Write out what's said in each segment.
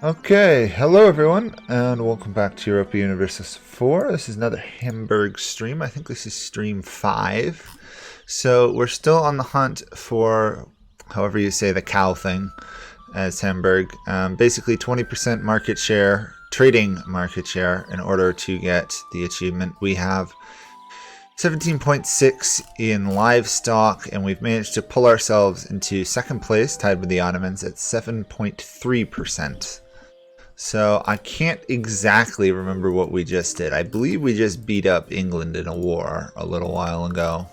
Okay, hello everyone, and welcome back to Europa Universalis 4. This is another Hamburg stream. I think this is stream 5. So we're still on the hunt for, however you say the cow thing, as Hamburg. Basically 20% market share, trading market share, in order to get the achievement. We have 17.6 in livestock, and we've managed to pull ourselves into second place, tied with the Ottomans at 7.3%. So I can't exactly remember what we just did. I believe we just beat up England in a war a little while ago.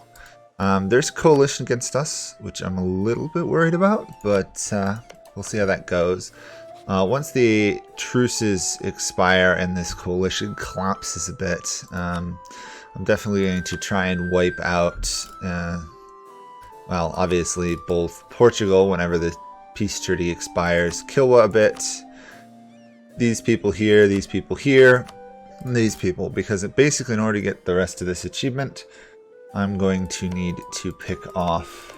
There's a coalition against us, which I'm a little bit worried about, but we'll see how that goes. Once the truces expire and this coalition collapses a bit, I'm definitely going to try and wipe out, well, obviously both Portugal whenever the peace treaty expires, Kilwa a bit, these people here, and these people, because basically in order to get the rest of this achievement, I'm going to need to pick off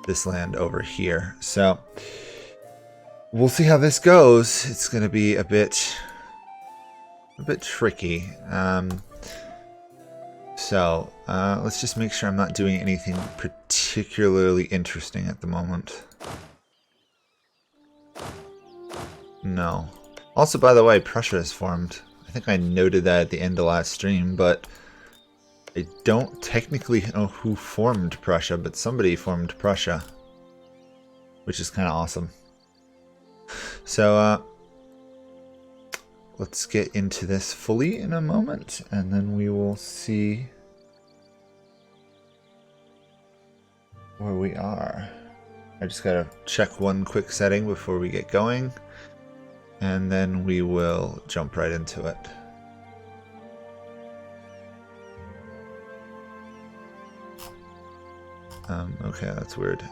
this land over here. So we'll see how this goes. It's going to be a bit tricky. So let's just make sure I'm not doing anything particularly interesting at the moment. No. Also, by the way, Prussia is formed. I think I noted that at the end of last stream, but I don't technically know who formed Prussia, but somebody formed Prussia, which is kind of awesome. So, let's get into this fully in a moment, and then we will see where we are. I just gotta check one quick setting before we get going, and then we will jump right into it. Okay, that's weird.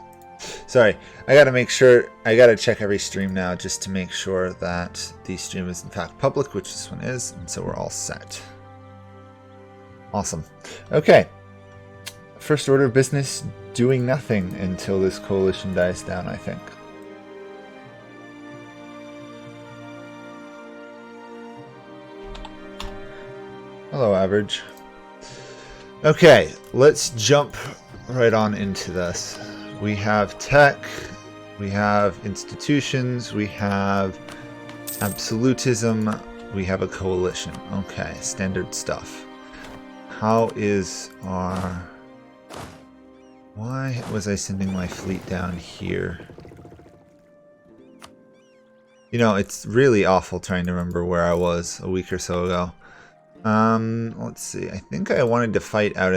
Sorry, I gotta check every stream now just to make sure that the stream is in fact public, which this one is, and so we're all set. Awesome. Okay. First order of business, doing nothing until this coalition dies down, I think. Hello, average. Okay, let's jump right on into this. We have tech, we have institutions, we have absolutism, we have a coalition. Okay, standard stuff. How is our... Why was I sending my fleet down here? You know, it's really awful trying to remember where I was a week or so ago. Let's see. I think I wanted to fight out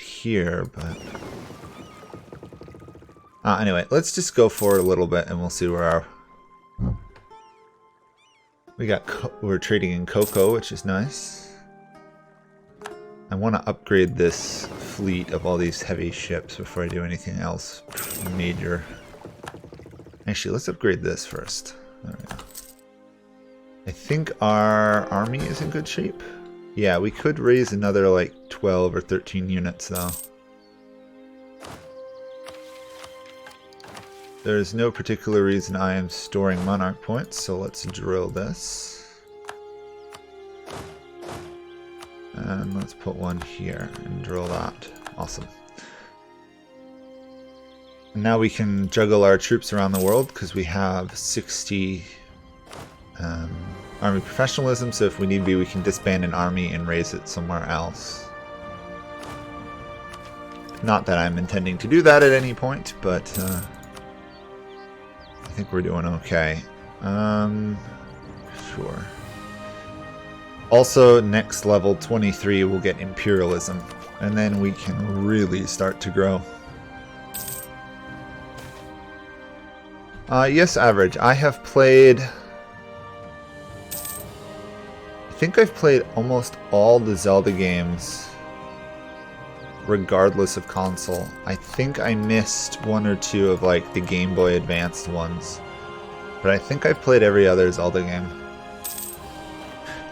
here, but anyway, let's just go forward a little bit and we'll see where we're trading in cocoa, which is nice. I want to upgrade this fleet of all these heavy ships before I do anything else major. Actually, let's upgrade this first. There we go. I think our army is in good shape. Yeah, we could raise another like 12 or 13 units though. There's no particular reason I am storing monarch points, so let's drill this. And let's put one here and drill that. Awesome. And now we can juggle our troops around the world because we have 60 army professionalism, so if we need be, we can disband an army and raise it somewhere else. Not that I'm intending to do that at any point, but I think we're doing okay. Sure. Also, next level 23 we'll get imperialism, and then we can really start to grow. Yes, average. I have played... I think I've played almost all the Zelda games, regardless of console. I think I missed one or two of like the Game Boy Advanced ones, but I think I've played every other Zelda game.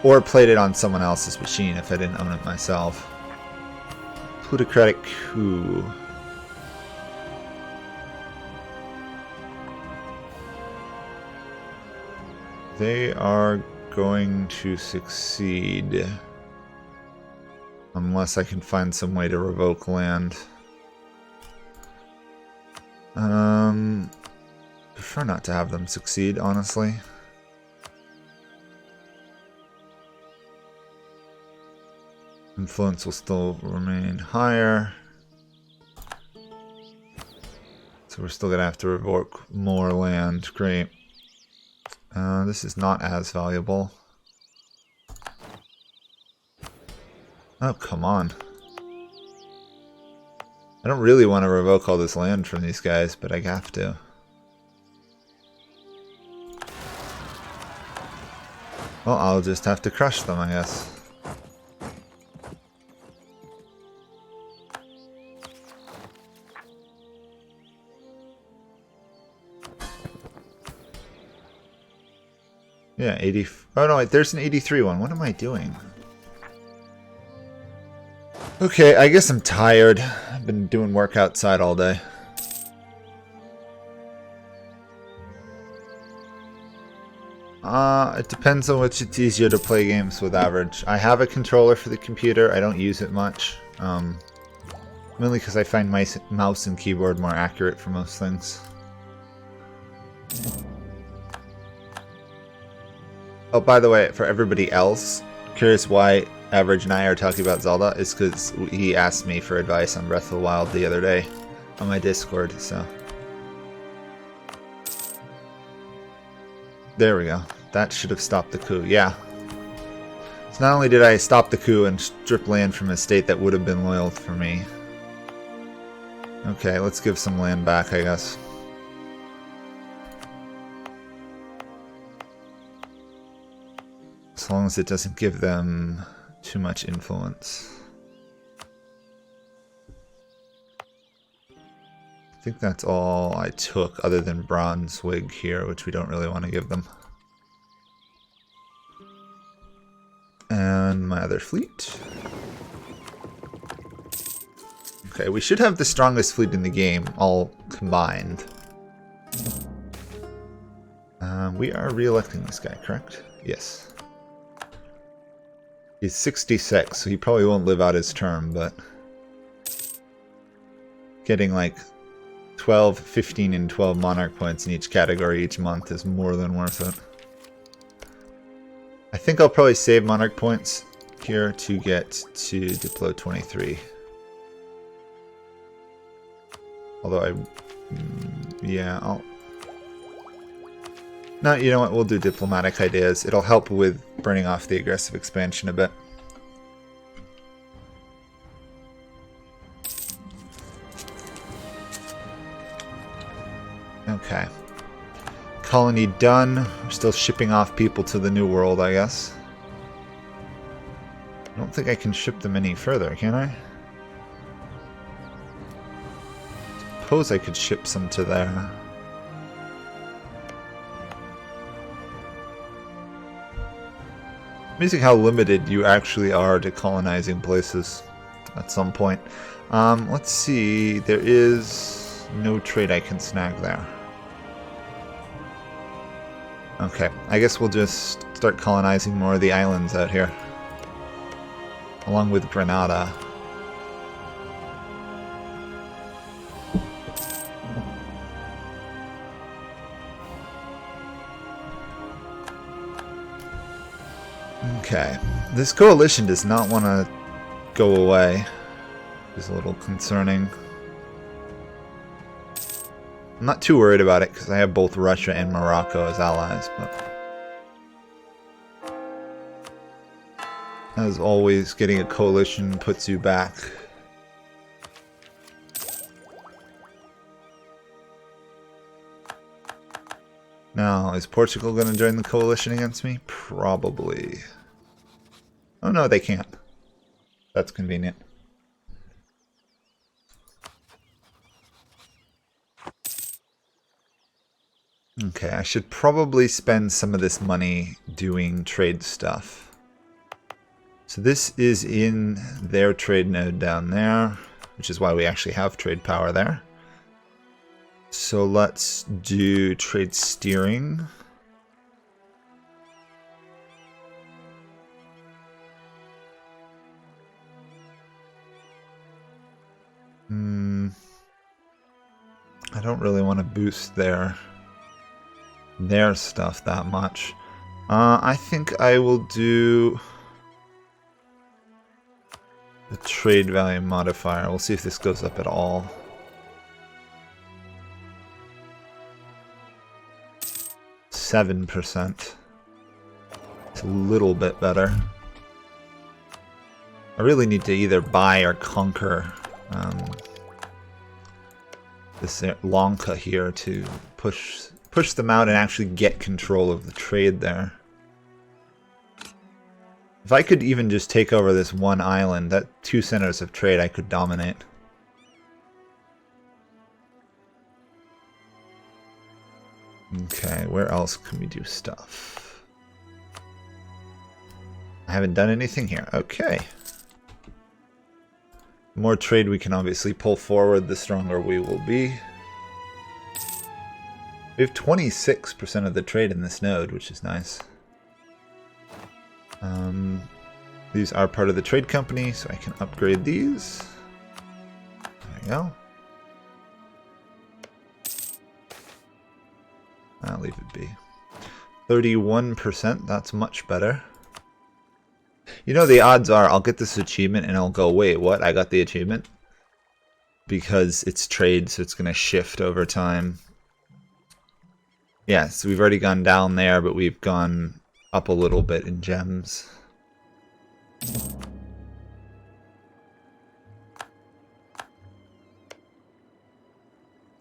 Or played it on someone else's machine if I didn't own it myself. Plutocratic coup. They are going to succeed. Unless I can find some way to revoke land. Prefer not to have them succeed, honestly. Influence will still remain higher. So we're still going to have to revoke more land. Great. This is not as valuable. Oh, come on. I don't really want to revoke all this land from these guys, but I have to. Well, I'll just have to crush them, I guess. Yeah, 80... Oh no, wait, there's an 83 one. What am I doing? Okay, I guess I'm tired. I've been doing work outside all day. It depends on which it's easier to play games with average. I have a controller for the computer. I don't use it much. Mainly because I find my mouse and keyboard more accurate for most things. Oh, by the way, for everybody else, curious why Average and I are talking about Zelda is because he asked me for advice on Breath of the Wild the other day on my Discord, so. There we go. That should have stopped the coup, yeah. So not only did I stop the coup and strip land from a state that would have been loyal for me. Okay, let's give some land back, I guess. As long as it doesn't give them too much influence. I think that's all I took other than Brunswick here, which we don't really want to give them. And my other fleet. Okay, we should have the strongest fleet in the game, all combined. We are re-electing this guy, correct? Yes. He's 66, so he probably won't live out his term, but getting like 12, 15, and 12 monarch points in each category each month is more than worth it. I think I'll probably save monarch points here to get to Diplo 23. Although yeah, I'll... No, you know what, we'll do diplomatic ideas. It'll help with burning off the aggressive expansion a bit. Okay. Colony done. We're still shipping off people to the New World, I guess. I don't think I can ship them any further, can I? Suppose I could ship some to there. Amazing how limited you actually are to colonizing places at some point. Let's see. There is no trade I can snag there. Okay, I guess we'll just start colonizing more of the islands out here. Along with Granada. Okay, this coalition does not want to go away. It's a little concerning. I'm not too worried about it because I have both Russia and Morocco as allies, but as always, getting a coalition puts you back. Now, is Portugal going to join the coalition against me? Probably. Oh no, they can't. That's convenient. Okay, I should probably spend some of this money doing trade stuff. So this is in their trade node down there, which is why we actually have trade power there. So let's do trade steering. I don't really want to boost their stuff that much. I think I will do the trade value modifier. We'll see if this goes up at all. %. It's a little bit better. I really need to either buy or conquer this Lanka here to push them out and actually get control of the trade there. If I could even just take over this one island, that 2 centers of trade I could dominate. Okay, where else can we do stuff? I haven't done anything here. Okay. The more trade we can obviously pull forward, the stronger we will be. We have 26% of the trade in this node, which is nice. These are part of the trade company, so I can upgrade these. There we go. I'll leave it be. 31%, that's much better. You know, the odds are I'll get this achievement and I'll go, wait, what? I got the achievement? Because it's trade, so it's going to shift over time. Yeah, so we've already gone down there, but we've gone up a little bit in gems.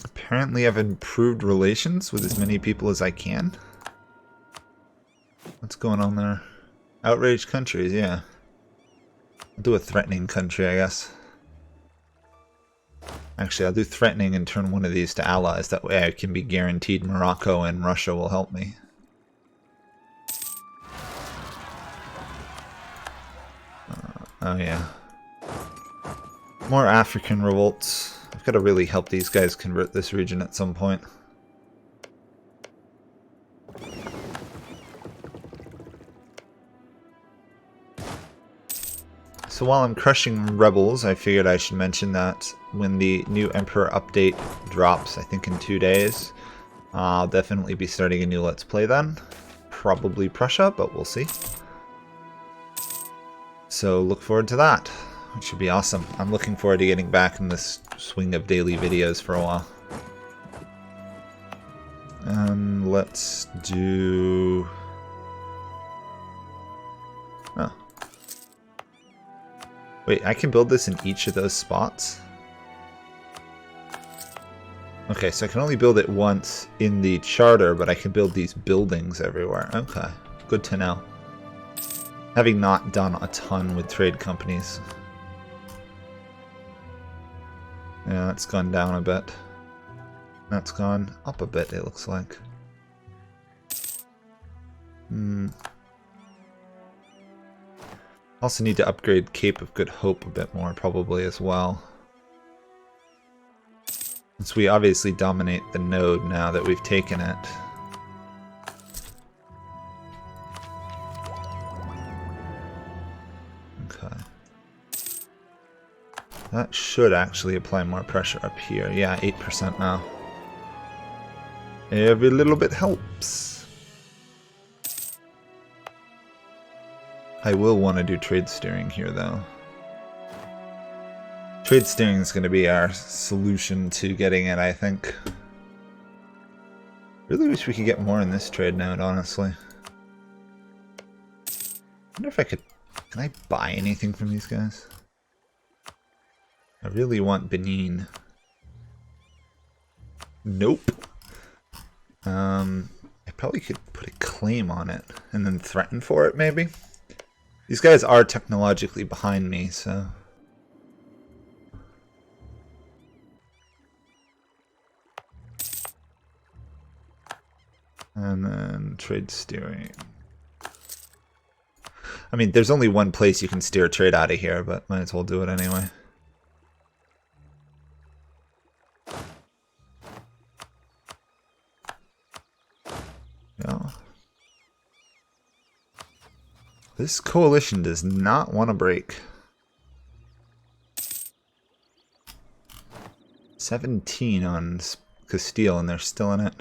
Apparently I've improved relations with as many people as I can. What's going on there? Outraged countries, yeah. I'll do a threatening country, I guess. Actually, I'll do threatening and turn one of these to allies. That way I can be guaranteed Morocco and Russia will help me. Oh yeah. More African revolts. I've got to really help these guys convert this region at some point. So while I'm crushing rebels, I figured I should mention that when the new Emperor update drops, I think in 2 days, I'll definitely be starting a new Let's Play then. Probably Prussia, but we'll see. So look forward to that. It should be awesome. I'm looking forward to getting back in this swing of daily videos for a while. Let's do... Oh. Wait, I can build this in each of those spots? Okay, so I can only build it once in the charter, but I can build these buildings everywhere. Okay, good to know. Having not done a ton with trade companies. Yeah, that's gone down a bit. That's gone up a bit, it looks like. Also need to upgrade Cape of Good Hope a bit more, probably, as well. Since we obviously dominate the node now that we've taken it. Okay. That should actually apply more pressure up here. Yeah, 8% now. Every little bit helps. I will want to do trade steering here, though. Trade steering is going to be our solution to getting it, I think. Really wish we could get more in this trade node, honestly. I wonder if I could... Can I buy anything from these guys? I really want Benin. Nope. I probably could put a claim on it and then threaten for it, maybe. These guys are technologically behind me, so... And then trade steering. I mean, there's only one place you can steer trade out of here, but might as well do it anyway. Yeah. This coalition does not want to break. 17 on Castile, and they're still in it.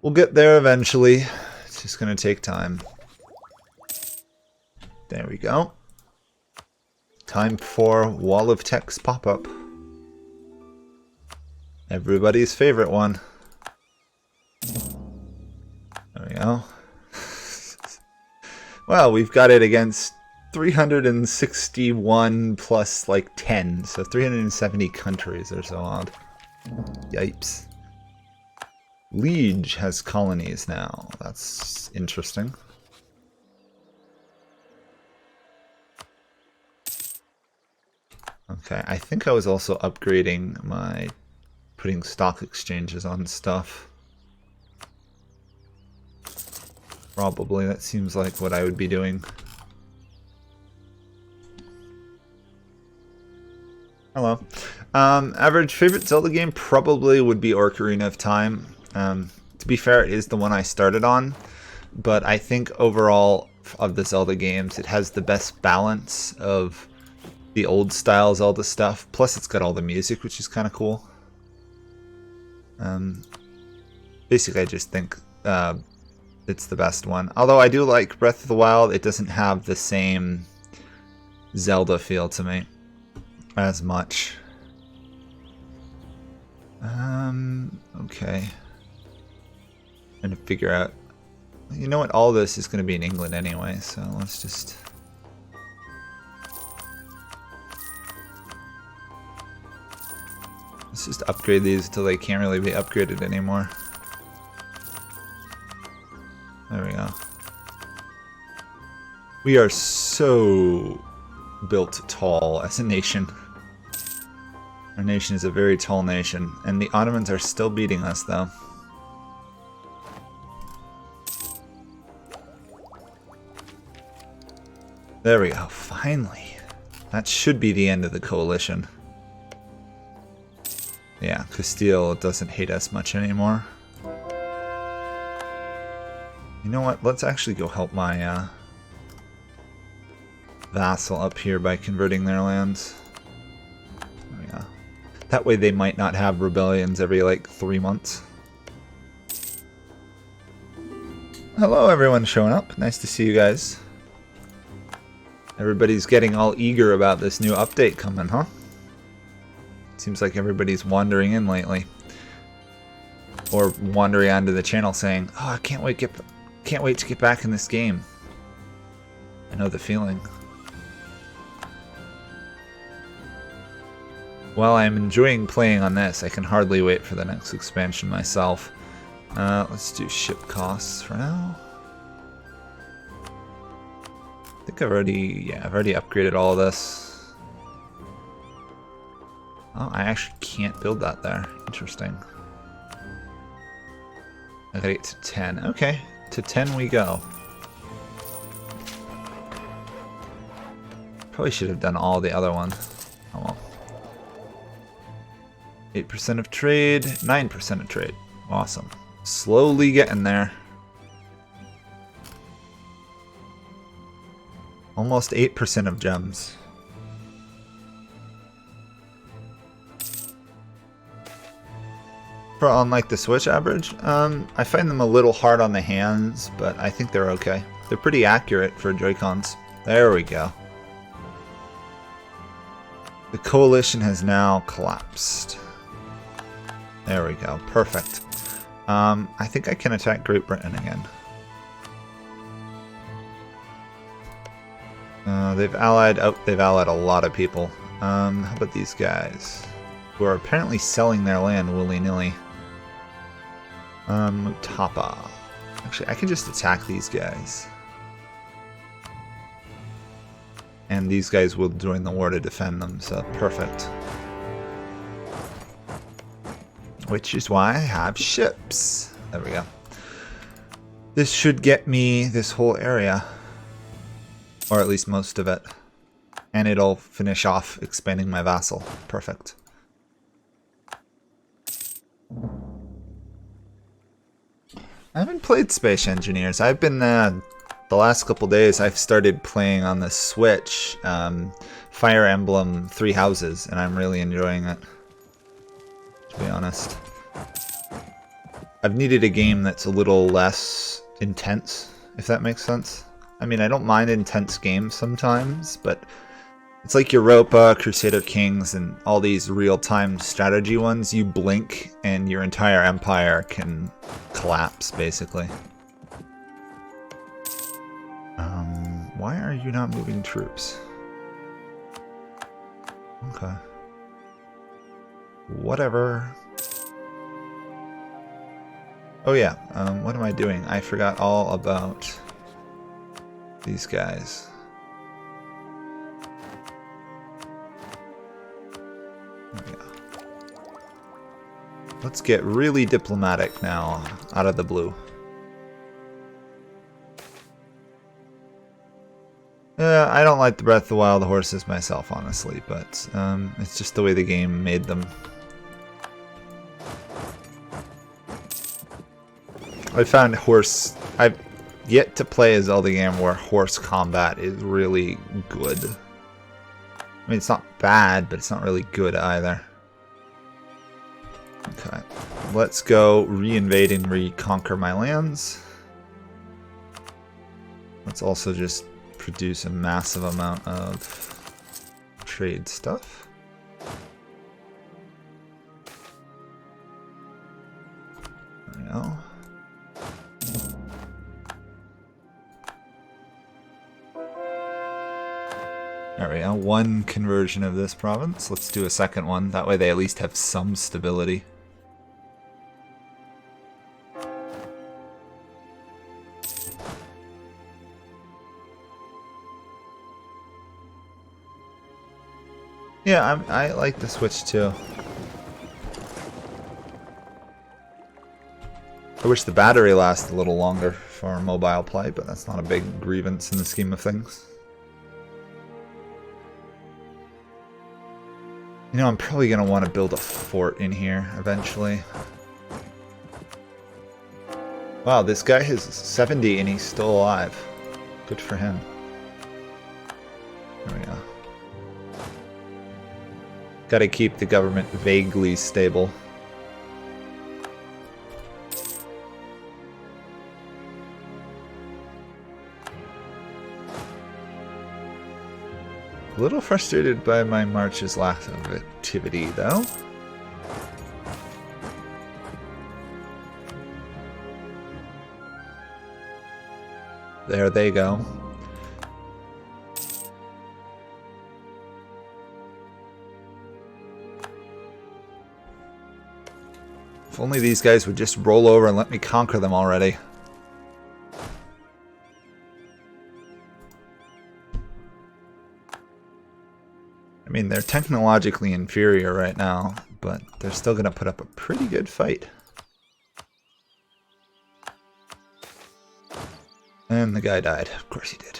We'll get there eventually. It's just going to take time. There we go. Time for Wall of Text pop-up. Everybody's favorite one. There we go. Well, we've got it against 361 plus like 10, so 370 countries or so odd. Yipes. Liege has colonies now. That's interesting. Okay, I think I was also upgrading my putting stock exchanges on stuff. Probably, that seems like what I would be doing. Hello. Average favorite Zelda game probably would be Ocarina of Time. To be fair, it is the one I started on, but I think overall of the Zelda games, it has the best balance of the old style Zelda stuff. Plus, it's got all the music, which is kind of cool. Basically, I just think it's the best one. Although I do like Breath of the Wild, it doesn't have the same Zelda feel to me as much. Okay. Trying to figure out. You know what? All this is going to be in England anyway, so let's just. Let's just upgrade these until they can't really be upgraded anymore. There we go. We are so built tall as a nation. Our nation is a very tall nation, and the Ottomans are still beating us though. There we go, finally. That should be the end of the coalition. Yeah, Castile doesn't hate us much anymore. You know what, let's actually go help my vassal up here by converting their lands. There we go. That way they might not have rebellions every like 3 months. Hello everyone showing up, nice to see you guys. Everybody's getting all eager about this new update coming, huh? Seems like everybody's wandering in lately. Or wandering onto the channel saying, oh, I can't wait to get back in this game. I know the feeling. While I'm enjoying playing on this, I can hardly wait for the next expansion myself. Let's do ship costs for now. I think I've already upgraded all of this. Oh, I actually can't build that there. Interesting. I gotta get to 10. Okay, to 10 we go. Probably should have done all the other ones. Oh well. 8% of trade, 9% of trade. Awesome. Slowly getting there. Almost 8% of gems. For unlike the Switch average, I find them a little hard on the hands, but I think they're okay. They're pretty accurate for Joy-Cons. There we go. The coalition has now collapsed. There we go. Perfect. I think I can attack Great Britain again. They've allied a lot of people. How about these guys? Who are apparently selling their land willy-nilly. Mutapa. Actually, I can just attack these guys. And these guys will join the war to defend them, so perfect. Which is why I have ships. There we go. This should get me this whole area. Or at least most of it. And it'll finish off expanding my vassal. Perfect. I haven't played Space Engineers. I've been The last couple days I've started playing on the Switch Fire Emblem Three Houses, and I'm really enjoying it, to be honest. I've needed a game that's a little less intense, if that makes sense. I mean, I don't mind intense games sometimes, but it's like Europa, Crusader Kings, and all these real-time strategy ones. You blink and your entire empire can collapse, basically. Why are you not moving troops? Okay. Whatever. Oh yeah, what am I doing? I forgot all about these guys. Yeah. Let's get really diplomatic now, out of the blue. I don't like the Breath of the Wild horses myself, honestly, but it's just the way the game made them. I found I've yet to play a Zelda game where horse combat is really good. I mean, it's not bad, but it's not really good either. Okay, let's go re-invade and reconquer my lands. Let's also just produce a massive amount of trade stuff. There we go. There we go, one conversion of this province. Let's do a second one. That way they at least have some stability. Yeah, I like the Switch too. I wish the battery lasted a little longer for mobile play, but that's not a big grievance in the scheme of things. You know, I'm probably going to want to build a fort in here eventually. Wow, this guy is 70 and he's still alive. Good for him. There we go. Gotta keep the government vaguely stable. A little frustrated by my march's lack of activity, though. There they go. If only these guys would just roll over and let me conquer them already. I mean, they're technologically inferior right now, but they're still going to put up a pretty good fight. And the guy died. Of course he did.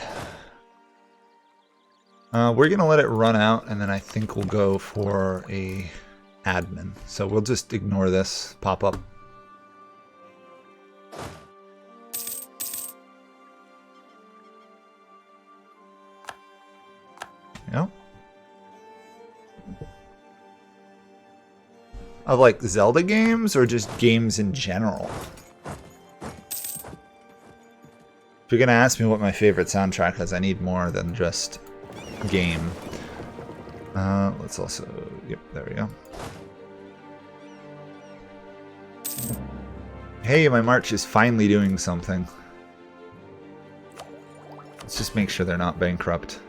We're going to let it run out, and then I think we'll go for a admin. So we'll just ignore this pop-up. Yep. Of like Zelda games or just games in general? If you're gonna ask me what my favorite soundtrack is, I need more than just game. Let's also, yep, there we go. Hey, my march is finally doing something. Let's just make sure they're not bankrupt.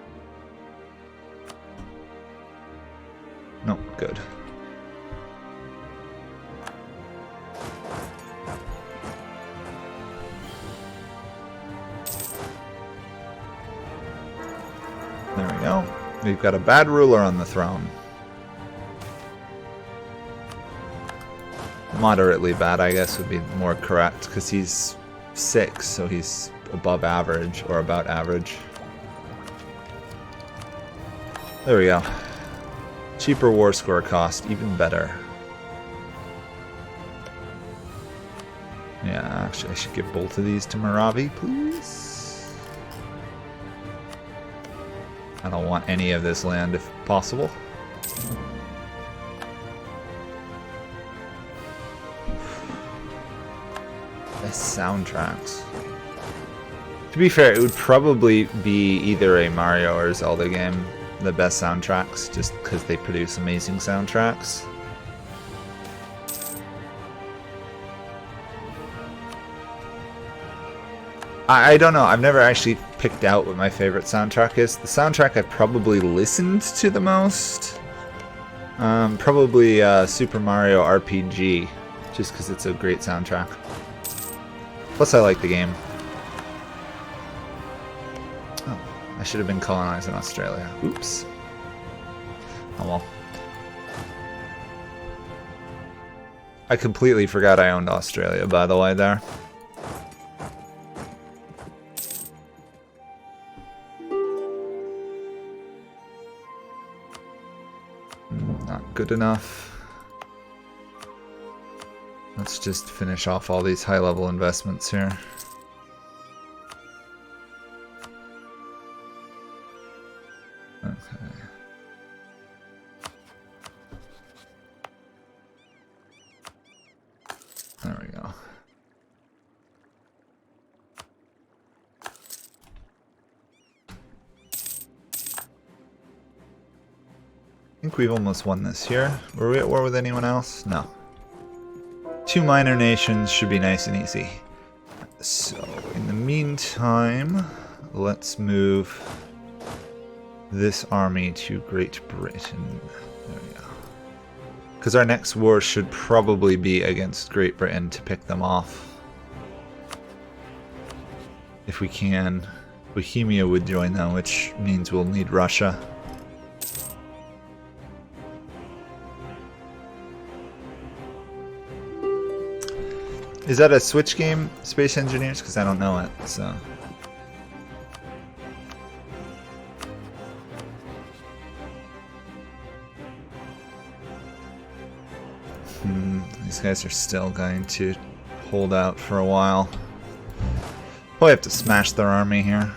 No, good. There we go. We've got a bad ruler on the throne. Moderately bad, I guess, would be more correct, because he's 6, so he's above average, or about average. There we go. Cheaper war score cost, even better. Yeah, actually I should give both of these to Maravi, please. I don't want any of this land if possible. Best soundtracks. To be fair, it would probably be either a Mario or Zelda game, the best soundtracks, just because they produce amazing soundtracks. I don't know, I've never actually picked out what my favorite soundtrack is. The soundtrack I've probably listened to the most, probably Super Mario RPG, just because it's a great soundtrack. Plus I like the game. Oh, I should have been colonizing Australia. Oops. Oh well. I completely forgot I owned Australia, by the way, there. Not good enough. Let's just finish off all these high-level investments here. Okay. There we go. I think we've almost won this here. Were we at war with anyone else? No. 2 minor nations should be nice and easy. So, in the meantime, let's move this army to Great Britain. There we go. Because our next war should probably be against Great Britain to pick them off. If we can. Bohemia would join though, which means we'll need Russia. Is that a Switch game, Space Engineers? Because I don't know it, so... These guys are still going to hold out for a while. Probably have to smash their army here.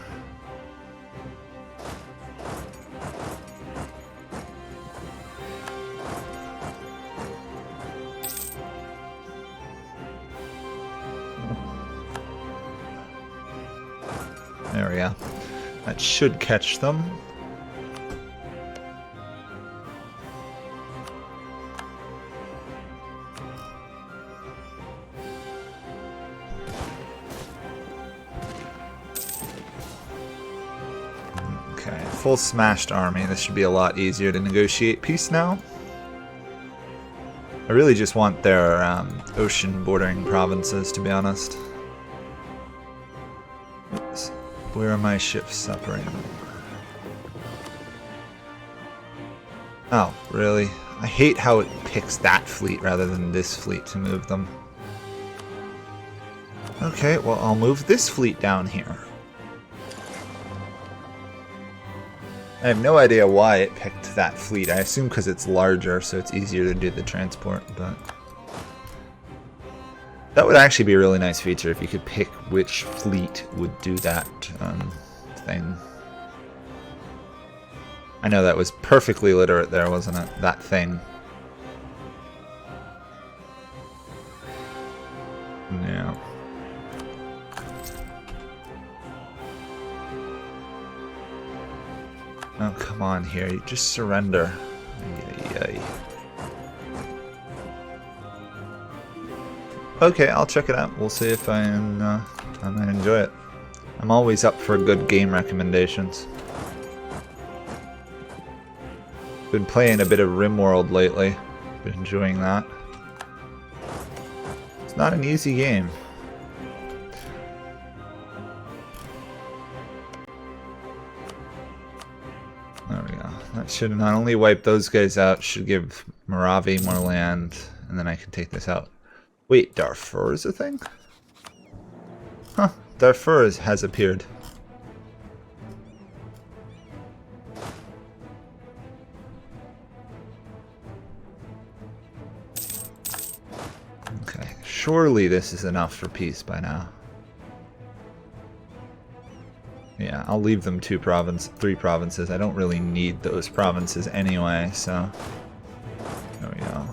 There we go. That should catch them. Okay, full smashed army. This should be a lot easier to negotiate peace now. I really just want their ocean bordering provinces, to be honest. Oops. Where are my ships separating? Oh, really? I hate how it picks that fleet rather than this fleet to move them. Okay, well, I'll move this fleet down here. I have no idea why it picked that fleet. I assume because it's larger, so it's easier to do the transport, but... That would actually be a really nice feature if you could pick which fleet would do that thing. I know that was perfectly literate there, wasn't it? That thing. Yeah. Oh, come on here. You just surrender. Ay. Okay, I'll check it out. We'll see if I might enjoy it. I'm always up for good game recommendations. Been playing a bit of RimWorld lately. Been enjoying that. It's not an easy game. There we go. That should not only wipe those guys out, should give Moravi more land, and then I can take this out. Wait, Darfur is a thing? Huh, Darfur has appeared. Okay, surely this is enough for peace by now. Yeah, Yeah, I'll leave them 3 provinces. I don't really need those provinces anyway, so there we go.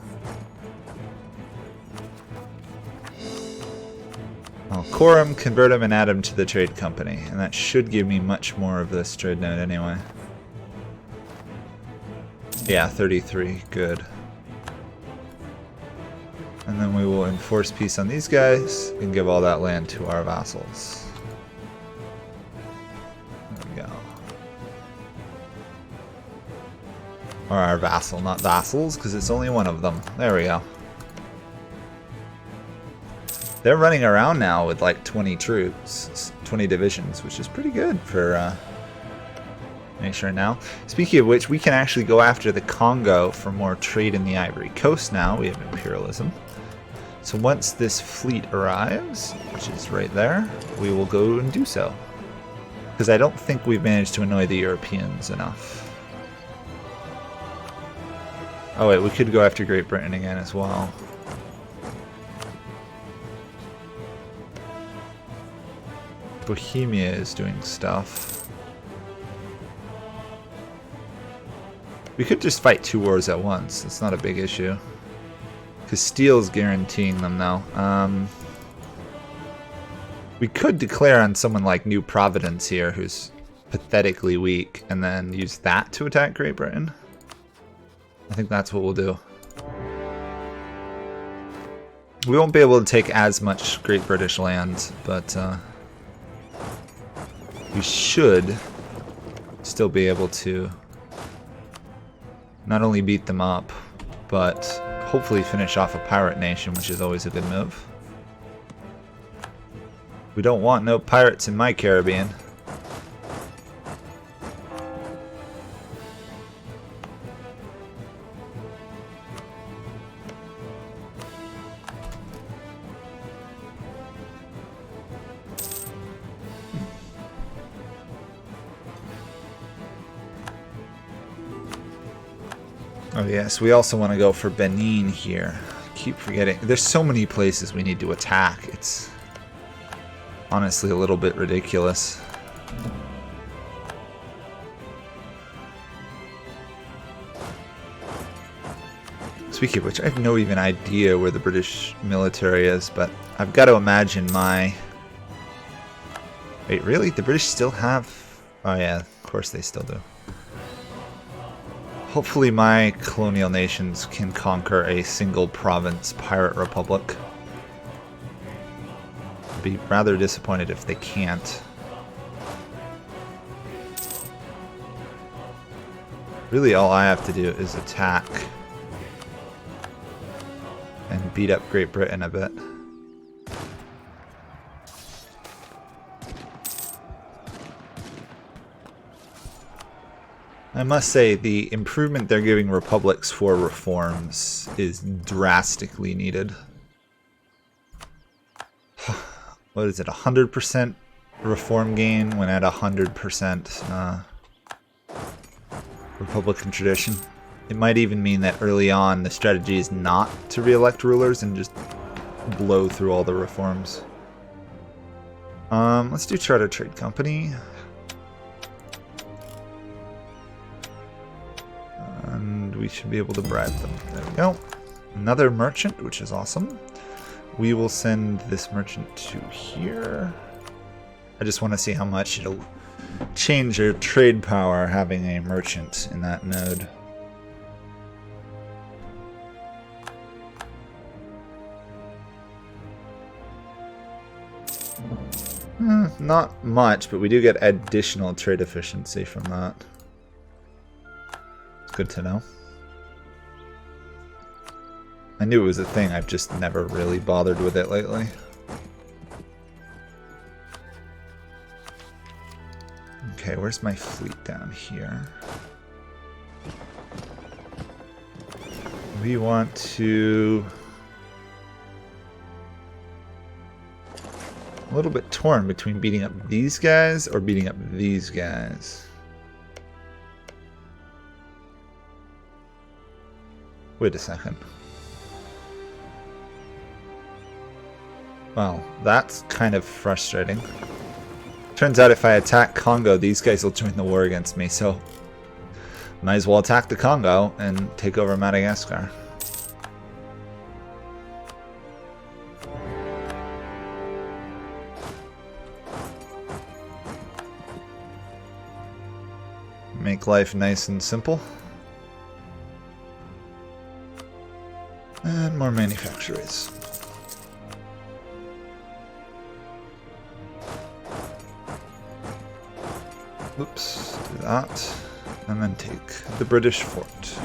I'll core them, convert them, and add them to the trade company, and that should give me much more of this trade node anyway. Yeah, 33, good. And then we will enforce peace on these guys and give all that land to our vassals. There we go. Or our vassal, not vassals, because it's only one of them. There we go. They're running around now with like 20 troops, 20 divisions, which is pretty good for nation right now. Speaking of which, we can actually go after the Congo for more trade in the Ivory Coast now. We have imperialism. So once this fleet arrives, which is right there, we will go and do so. Because I don't think we've managed to annoy the Europeans enough. Oh wait, we could go after Great Britain again as well. Bohemia is doing stuff. We could just fight 2 wars at once. It's not a big issue. Castile's guaranteeing them now. We could declare on someone like New Providence here, who's pathetically weak, and then use that to attack Great Britain. I think that's what we'll do. We won't be able to take as much Great British land, but we should still be able to not only beat them up, but hopefully finish off a pirate nation, which is always a good move. We don't want no pirates in my Caribbean. Oh yes, we also want to go for Benin here. I keep forgetting. There's so many places we need to attack. It's honestly a little bit ridiculous. Speaking of which, I have no even idea where the British military is, but I've got to imagine my... Wait, really? The British still have... Oh yeah, of course they still do. Hopefully my colonial nations can conquer a single province pirate republic. I'd be rather disappointed if they can't. Really all I have to do is attack and beat up Great Britain a bit. I must say, the improvement they're giving republics for reforms is drastically needed. What is it, 100% reform gain when at 100% Republican tradition? It might even mean that early on the strategy is not to re-elect rulers and just blow through all the reforms. Let's do Charter Trade Company. And we should be able to bribe them. There we go. Another merchant, which is awesome. We will send this merchant to here. I just want to see how much it'll change your trade power having a merchant in that node. Not much, but we do get additional trade efficiency from that. Good to know. I knew it was a thing, I've just never really bothered with it lately. Okay, where's my fleet down here? We want to... a little bit torn between beating up these guys or beating up these guys. Wait a second. Well, that's kind of frustrating. Turns out if I attack Congo, these guys will join the war against me, so might as well attack the Congo and take over Madagascar. Make life nice and simple. And more manufacturers. Oops, do that. And then take the British fort.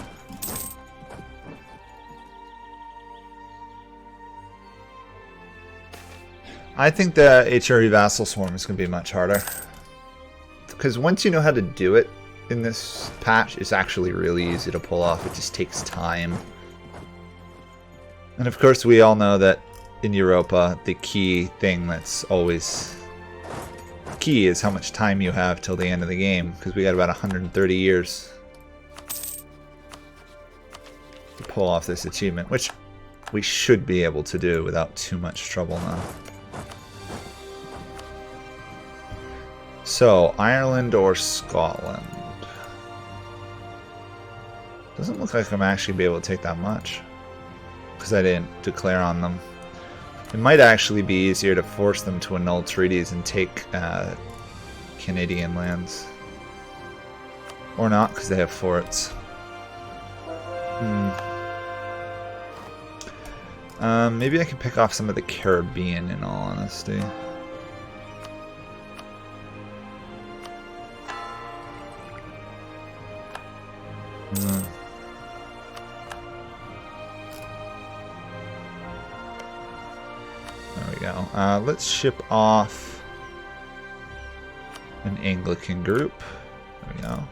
I think the HRE Vassal Swarm is going to be much harder. Because once you know how to do it in this patch, it's actually really easy to pull off. It just takes time. And of course we all know that in Europa, the key thing that's always key is how much time you have till the end of the game, because we got about 130 years to pull off this achievement, which we should be able to do without too much trouble now. So, Ireland or Scotland? Doesn't look like I'm actually be able to take that much, because I didn't declare on them. It might actually be easier to force them to annul treaties and take Canadian lands. Or not, because they have forts. Maybe I can pick off some of the Caribbean, in all honesty. There we go. Let's ship off an Anglican group. There we go.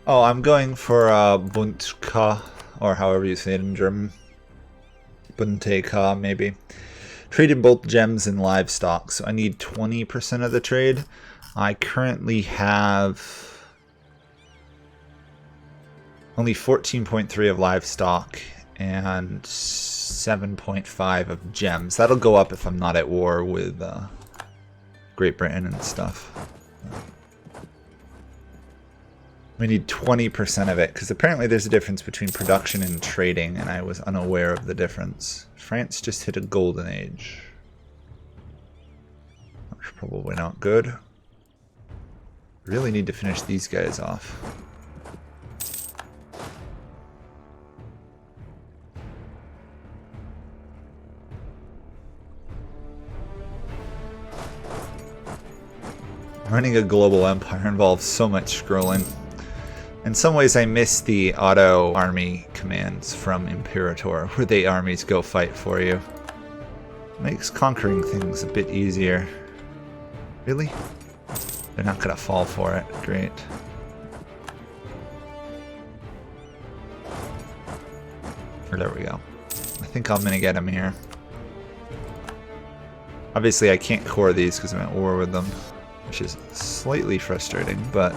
Oh, I'm going for Buntka, or however you say it in German. Bunteka, maybe. Traded both gems and livestock, so I need 20% of the trade. I currently have only 14.3 of livestock and 7.5 of gems. That'll go up if I'm not at war with Great Britain and stuff. We need 20% of it, because apparently there's a difference between production and trading, and I was unaware of the difference. France just hit a golden age. That's probably not good. Really need to finish these guys off. Running a global empire involves so much scrolling. In some ways I miss the auto army commands from Imperator, where the armies go fight for you. Makes conquering things a bit easier. Really? They're not gonna fall for it. Great. There we go. I think I'm gonna get him here. Obviously I can't core these because I'm at war with them, which is slightly frustrating, but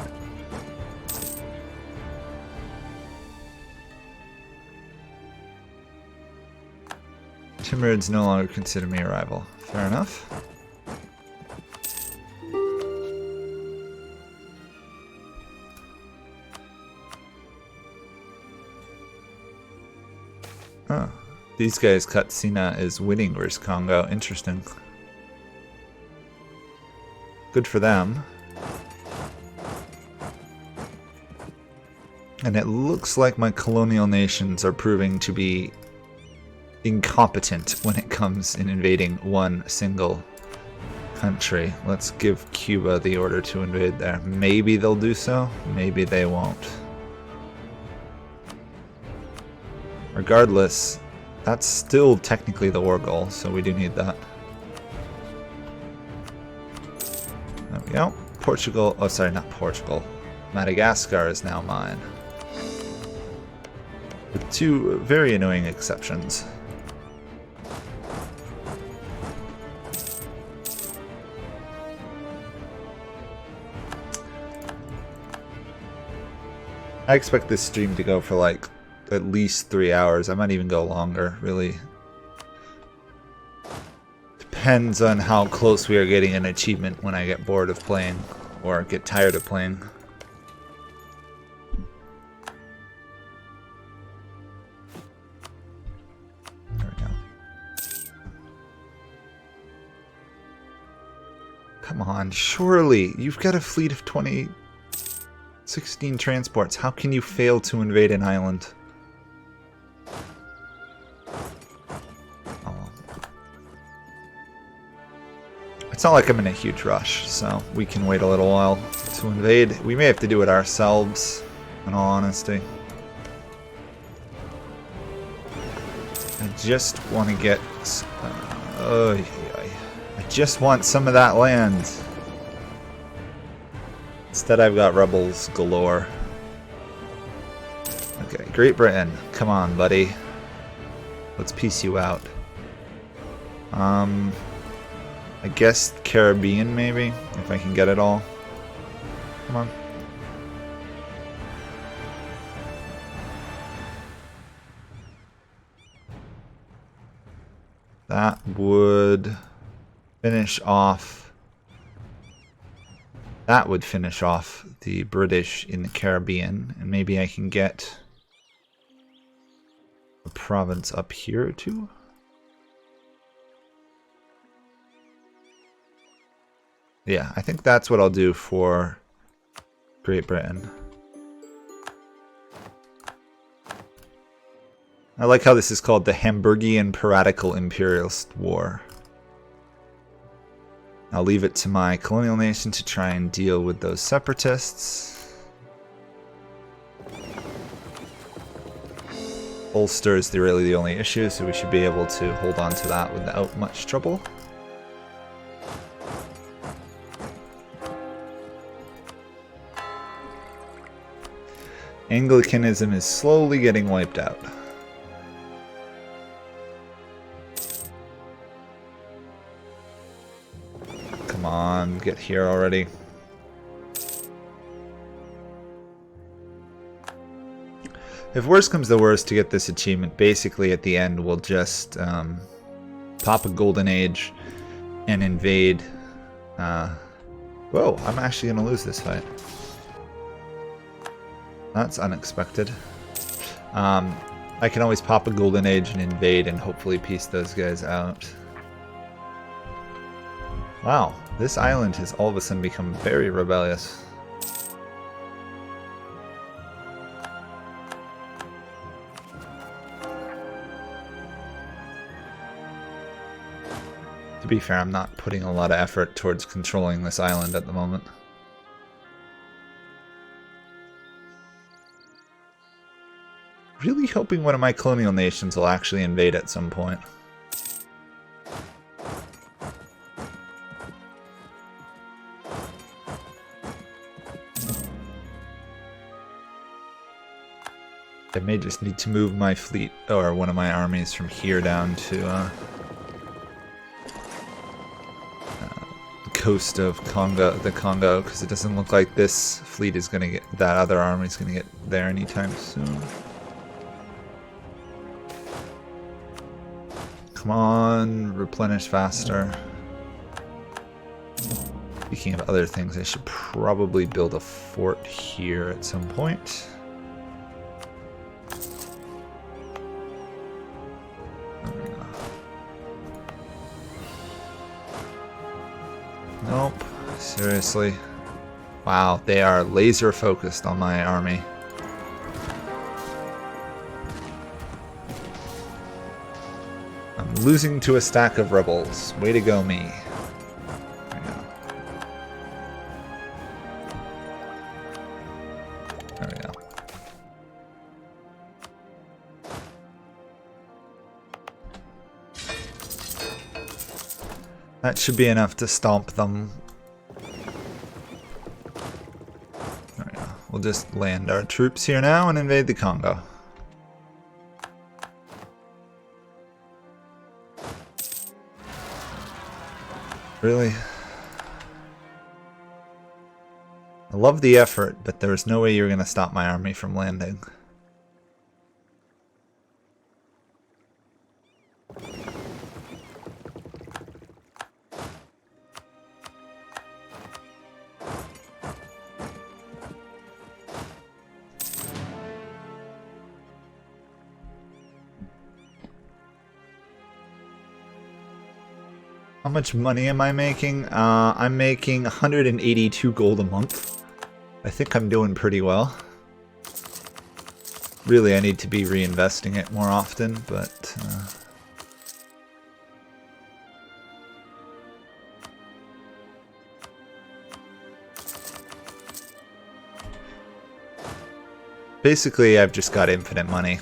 Timurids no longer consider me a rival. Fair enough. Huh. These guys cut Sina as winning versus Congo. Interesting. Good for them. And it looks like my colonial nations are proving to be incompetent when it comes in invading one single country. Let's give Cuba the order to invade there. Maybe they'll do so, maybe they won't. Regardless, that's still technically the war goal, so we do need that. There we go. Portugal, oh sorry, not Portugal. Madagascar is now mine. With two very annoying exceptions. I expect this stream to go for like at least 3 hours. I might even go longer, really. Depends on how close we are getting an achievement when I get bored of playing or get tired of playing. There we go. Come on, surely. You've got a fleet of 16 transports. How can you fail to invade an island? Oh. It's not like I'm in a huge rush, so we can wait a little while to invade. We may have to do it ourselves, in all honesty. I just want to get... I just want some of that land. Instead I've got rebels galore. Okay, Great Britain, come on, buddy. Let's piece you out. I guess Caribbean, maybe, if I can get it all. Come on. That would finish off... That would finish off the British in the Caribbean, and maybe I can get a province up here too. Yeah, I think that's what I'll do for Great Britain. I like how this is called the Hamburgian Piratical Imperialist War. I'll leave it to my colonial nation to try and deal with those separatists. Ulster is really the only issue, so we should be able to hold on to that without much trouble. Anglicanism is slowly getting wiped out. Come on, get here already. If worst comes to worst to get this achievement, basically at the end we'll just pop a golden age and invade. Whoa, I'm actually going to lose this fight. That's unexpected. I can always pop a golden age and invade and hopefully piece those guys out. Wow, this island has all of a sudden become very rebellious. To be fair, I'm not putting a lot of effort towards controlling this island at the moment. Really hoping one of my colonial nations will actually invade at some point. I may just need to move my fleet, or one of my armies, from here down to the coast of the Congo, because it doesn't look like this fleet is going to get, that other army is going to get there anytime soon. Come on, replenish faster. Speaking of other things, I should probably build a fort here at some point. Nope. Seriously. Wow, they are laser focused on my army. I'm losing to a stack of rebels. Way to go, me. There we go. There we go. That should be enough to stomp them. There we go. We'll just land our troops here now and invade the Congo. Really? I love the effort, but there's no way you're going to stop my army from landing. How much money am I making? I'm making 182 gold a month. I think I'm doing pretty well. Really, I need to be reinvesting it more often, but... Basically, I've just got infinite money.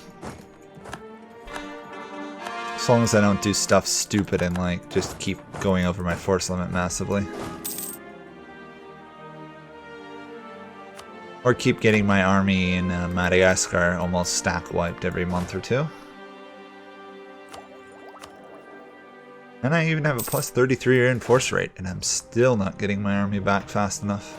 As long as I don't do stuff stupid and like just keep going over my force limit massively. Or keep getting my army in Madagascar almost stack wiped every month or two. And I even have a plus 33 reinforce rate, and I'm still not getting my army back fast enough.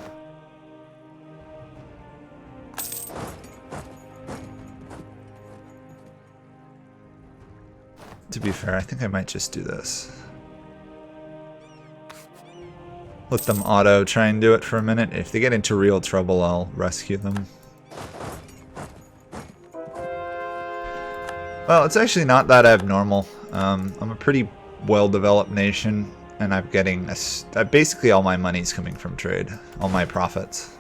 To be fair, I think I might just do this. Let them auto try and do it for a minute. If they get into real trouble, I'll rescue them. Well, it's actually not that abnormal. I'm a pretty well-developed nation, and I'm getting basically all my money's coming from trade, all my profits.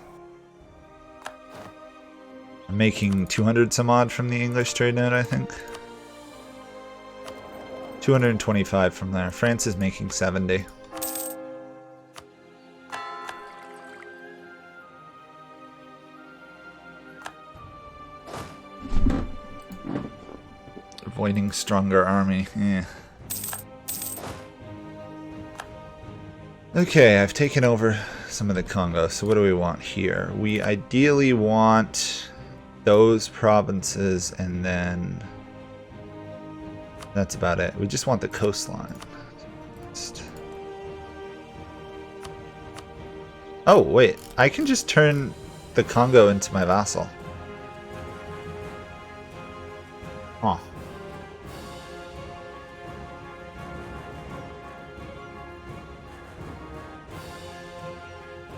I'm making 200 some odd from the English trade note, I think. 225 from there. France is making 70. Avoiding stronger army. Yeah. Okay, I've taken over some of the Congo. So what do we want here? We ideally want those provinces, and then that's about it. We just want the coastline. Oh, wait. I can just turn the Congo into my vassal. Huh.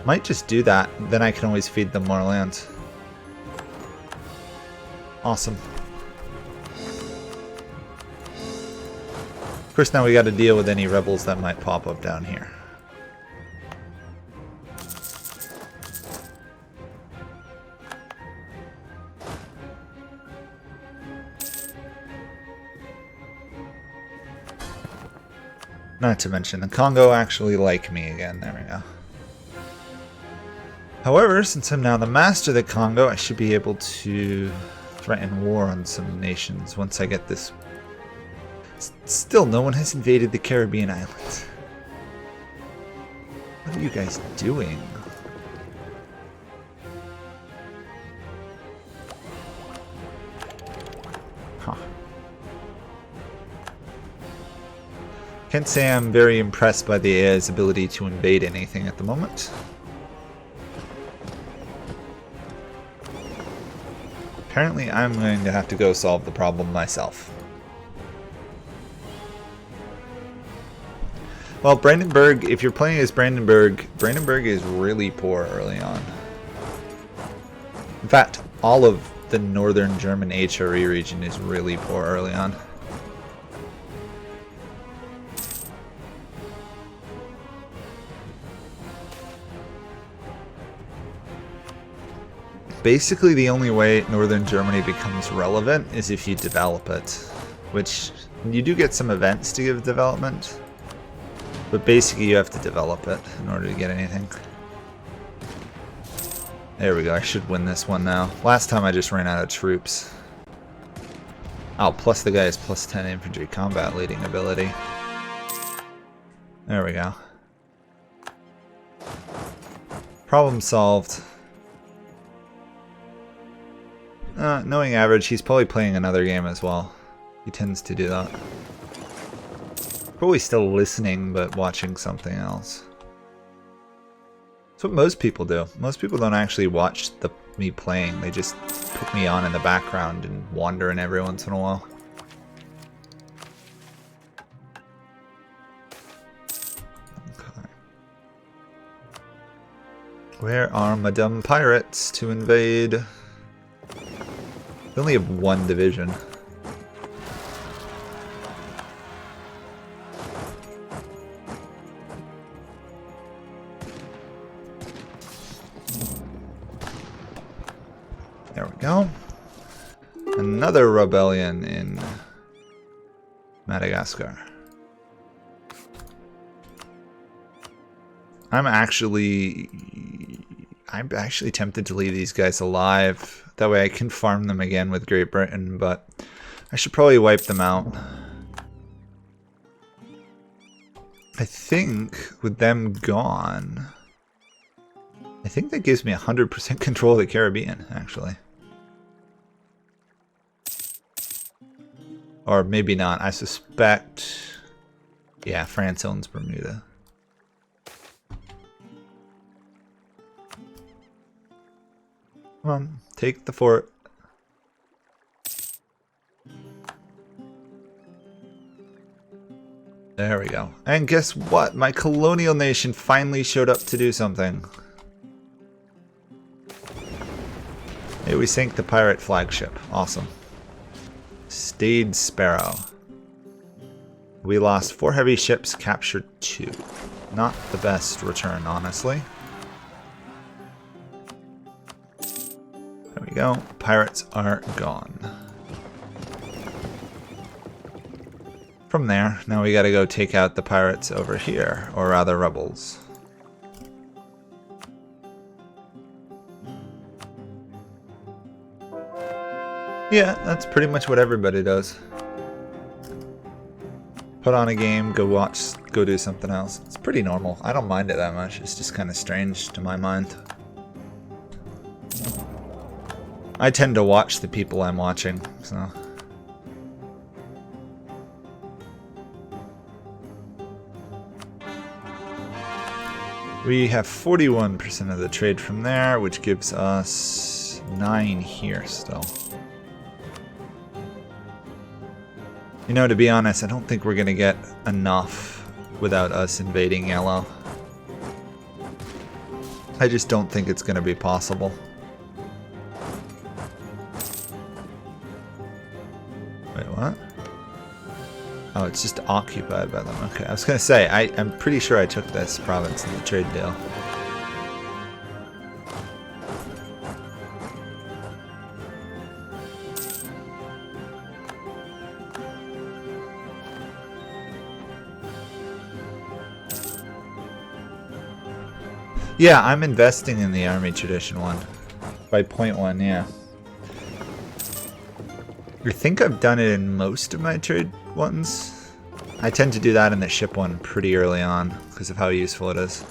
Might just do that. Then I can always feed them more land. Awesome. Of course, now we got to deal with any rebels that might pop up down here. Not to mention, the Congo actually like me again. There we go. However, since I'm now the master of the Congo, I should be able to threaten war on some nations once I get this. Still, no one has invaded the Caribbean islands. What are you guys doing? Huh. Can't say I'm very impressed by the AI's ability to invade anything at the moment. Apparently, I'm going to have to go solve the problem myself. Well, Brandenburg, if you're playing as Brandenburg, Brandenburg is really poor early on. In fact, all of the northern German HRE region is really poor early on. Basically, the only way northern Germany becomes relevant is if you develop it, which you do get some events to give development, but basically you have to develop it in order to get anything. There we go, I should win this one now. Last time I just ran out of troops. Oh, plus the guy has plus 10 infantry combat leading ability. There we go. Problem solved. Knowing average, he's probably playing another game as well. He tends to do that. Probably still listening, but watching something else. That's what most people do. Most people don't actually watch me playing. They just put me on in the background and wander in every once in a while. Okay. Where are Madame Pirates to invade? They only have one division. There we go. Another rebellion in Madagascar. I'm actually tempted to leave these guys alive. That way I can farm them again with Great Britain, but I should probably wipe them out. I think with them gone, I think that gives me 100% control of the Caribbean, actually. Or maybe not. I suspect... Yeah, France owns Bermuda. Come on, take the fort. There we go. And guess what? My colonial nation finally showed up to do something. Hey, we sank the pirate flagship. Awesome. Stayed Sparrow. We lost 4 heavy ships, captured 2. Not the best return, honestly. There we go. Pirates are gone. From there, now we gotta go take out the pirates over here, or rather rebels. Yeah, that's pretty much what everybody does. Put on a game, go watch, go do something else. It's pretty normal. I don't mind it that much. It's just kind of strange to my mind. I tend to watch the people I'm watching, so... We have 41% of the trade from there, which gives us 9 here still. You know, to be honest, I don't think we're going to get enough without us invading yellow. I just don't think it's going to be possible. Wait, what? Oh, it's just occupied by them. Okay, I was going to say, I'm pretty sure I took this province in the trade deal. Yeah, I'm investing in the army tradition one. By 0.1, yeah. I think I've done it in most of my trade ones. I tend to do that in the ship one pretty early on because of how useful it is.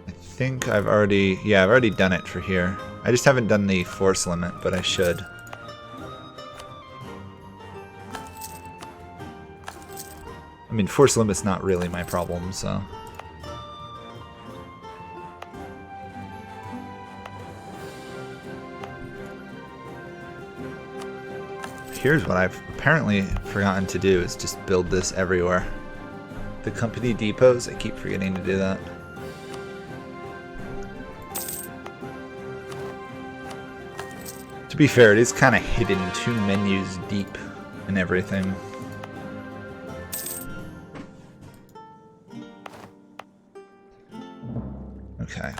I think I've already done it for here. I just haven't done the force limit, but I should. I mean, force limit's not really my problem, so... Here's what I've apparently forgotten to do, is just build this everywhere. The company depots, I keep forgetting to do that. To be fair, it is kind of hidden 2 menus deep and everything. Okay,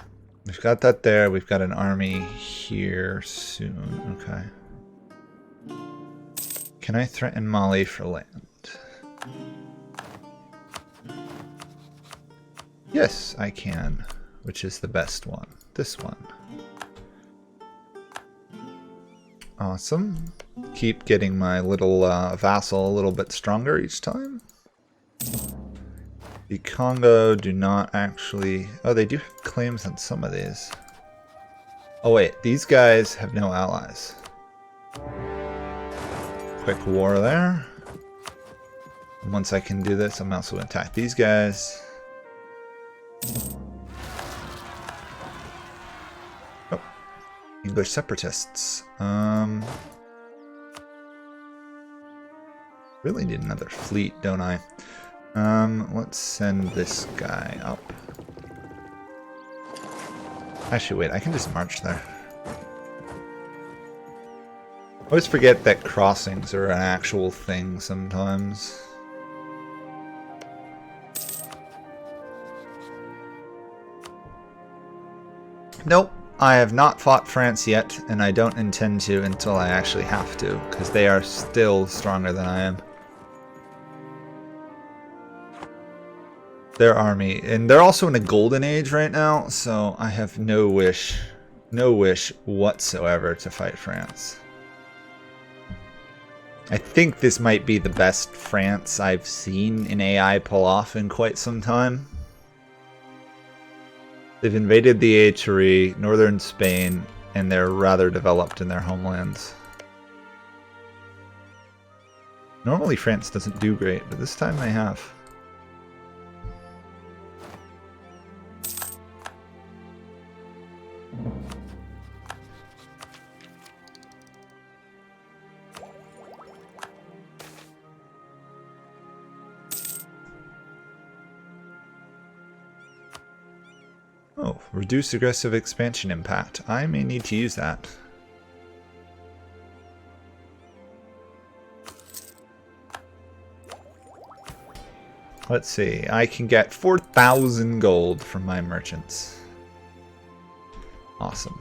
we've got that there. We've got an army here soon. Okay. Can I threaten Mali for land? Yes, I can. Which is the best one? This one. Awesome. Keep getting my little vassal a little bit stronger each time. The Congo do not actually... Oh, they do have claims on some of these. Oh wait, these guys have no allies. Quick war there. Once I can do this, I'm also going to attack these guys. Oh, English separatists. Really need another fleet, don't I? Let's send this guy up. Actually, wait, I can just march there. I always forget that crossings are an actual thing sometimes. Nope, I have not fought France yet, and I don't intend to until I actually have to, because they are still stronger than I am. Their army, and they're also in a golden age right now, so I have no wish whatsoever to fight France. I think this might be the best France I've seen an AI pull off in quite some time. They've invaded the HRE, northern Spain, and they're rather developed in their homelands. Normally France doesn't do great, but this time they have. Oh, reduce aggressive expansion impact. I may need to use that. Let's see, I can get 4,000 gold from my merchants. Awesome.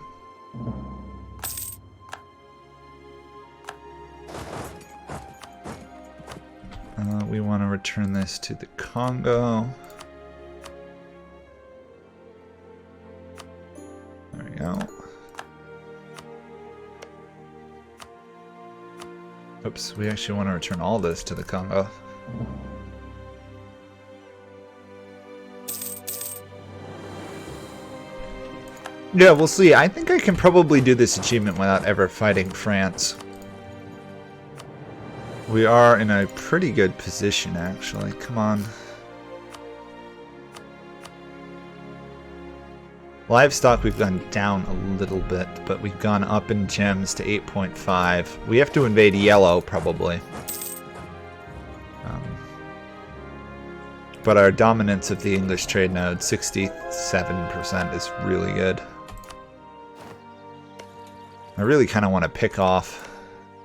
We want to return this to the Congo. There we go. Oops, we actually want to return all this to the Congo. Yeah, we'll see. I think I can probably do this achievement without ever fighting France. We are in a pretty good position, actually. Come on. Livestock, we've gone down a little bit, but we've gone up in gems to 8.5. We have to invade yellow, probably. But our dominance of the English trade node, 67%, is really good. I really kind of want to pick off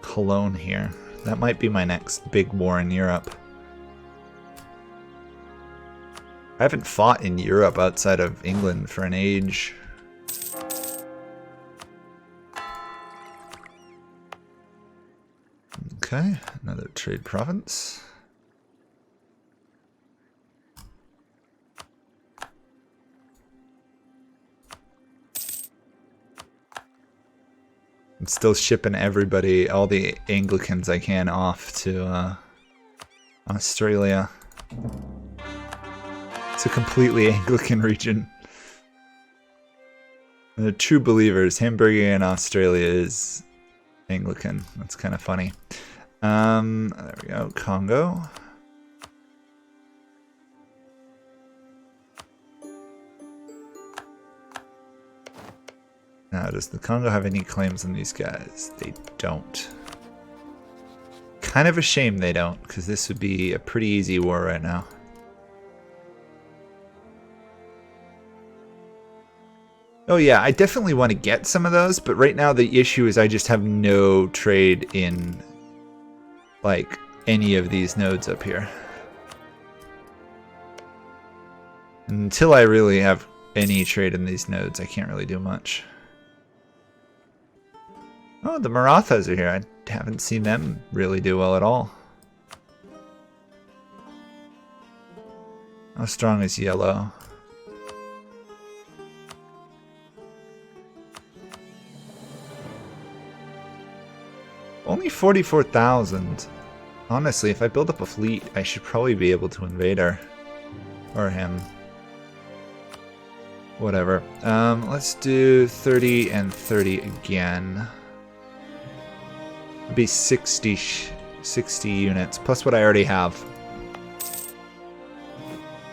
Cologne here. That might be my next big war in Europe. I haven't fought in Europe outside of England for an age. Okay, another trade province. I'm still shipping everybody, all the Anglicans I can, off to Australia. It's a completely Anglican region. The true believers, Hamburg in Australia is Anglican. That's kind of funny. There we go, Congo. Now, does the Congo have any claims on these guys? They don't. Kind of a shame they don't, because this would be a pretty easy war right now. Oh yeah, I definitely want to get some of those, but right now the issue is I just have no trade in, like, any of these nodes up here. Until I really have any trade in these nodes, I can't really do much. Oh, the Marathas are here. I haven't seen them really do well at all. How strong is yellow? Only 44,000. Honestly, if I build up a fleet, I should probably be able to invade her. Or him. Whatever. Let's do 30 and 30 again. It'd be 60 units, plus what I already have.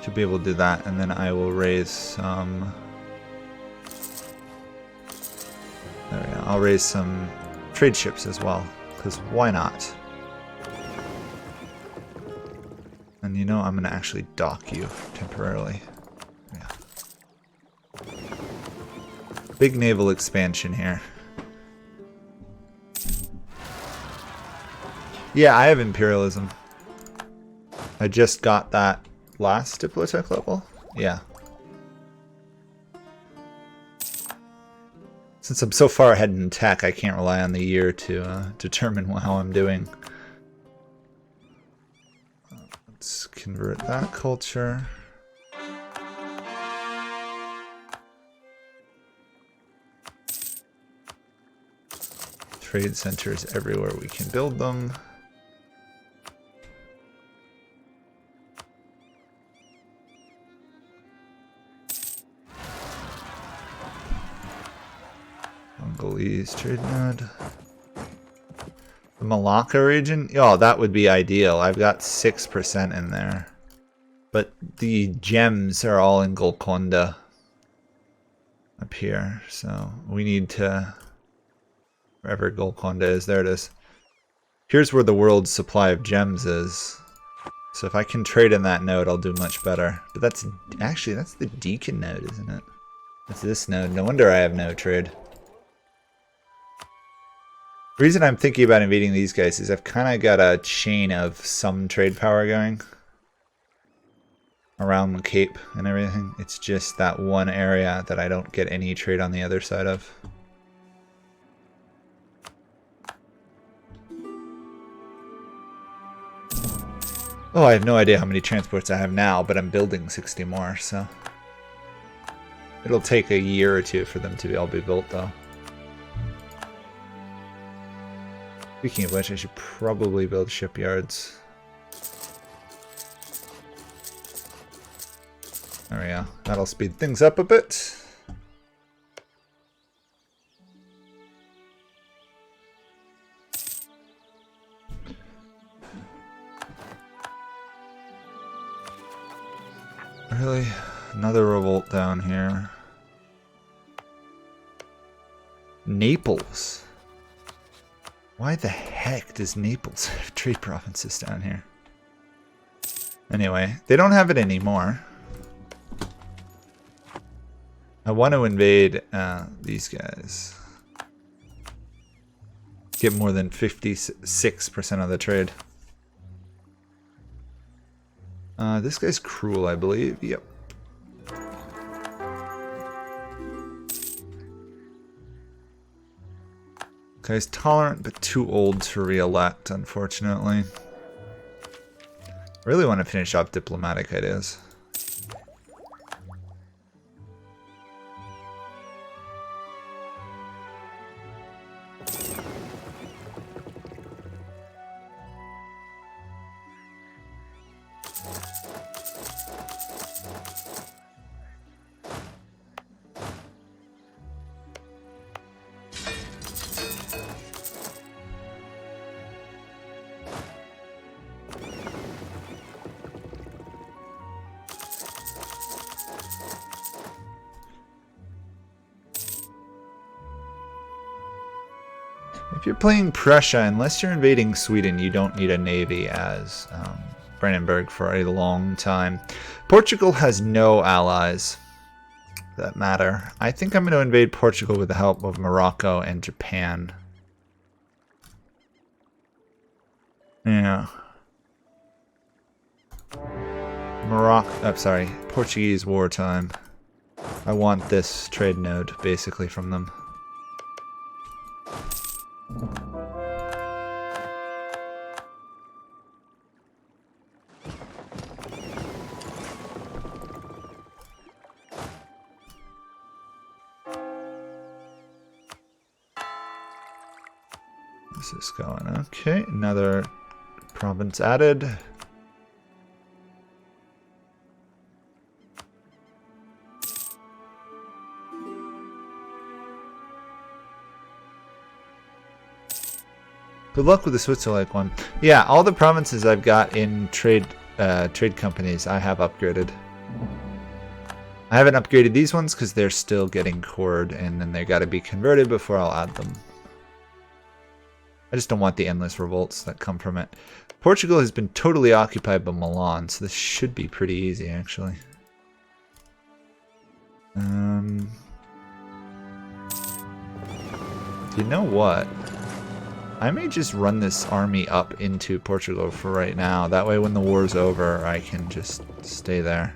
Should be able to do that, and then I will raise some... There we go. I'll raise some trade ships as well, because why not? And you know, I'm going to actually dock you temporarily. Yeah. Big naval expansion here. Yeah, I have imperialism. I just got that last Diplotech level. Yeah. Since I'm so far ahead in tech, I can't rely on the year to determine how I'm doing. Let's convert that culture. Trade centers everywhere we can build them. Mongolese trade node. The Malacca region? Oh, that would be ideal. I've got 6% in there. But the gems are all in Golconda up here. So we need to... Wherever Golconda is, there it is. Here's where the world's supply of gems is. So if I can trade in that node, I'll do much better. But that's... Actually, that's the Deacon node, isn't it? That's this node. No wonder I have no trade. The reason I'm thinking about invading these guys is I've kind of got a chain of some trade power going around the Cape and everything. It's just that one area that I don't get any trade on the other side of. Oh, I have no idea how many transports I have now, but I'm building 60 more, so it'll take a year or two for them to all be built, though. Speaking of which, I should probably build shipyards. There we go. That'll speed things up a bit. Really? Another revolt down here. Naples. Why the heck does Naples have trade provinces down here? Anyway, they don't have it anymore. I want to invade these guys. Get more than 56% of the trade. This guy's cruel, I believe. Yep. Guy's tolerant, but too old to re-elect, unfortunately. I really want to finish off diplomatic ideas. If you're playing Prussia, unless you're invading Sweden, you don't need a navy as Brandenburg for a long time. Portugal has no allies that matter. I think I'm going to invade Portugal with the help of Morocco and Japan. Yeah. Portuguese wartime. I want this trade node, basically, from them. This is going okay. Another province added. Good luck with the Switzerland one. Yeah, all the provinces I've got in trade companies I have upgraded. I haven't upgraded these ones because they're still getting cored, and then they got to be converted before I'll add them. I just don't want the endless revolts that come from it. Portugal has been totally occupied by Milan, so this should be pretty easy, actually. You know what? I may just run this army up into Portugal for right now. That way when the war's over, I can just stay there.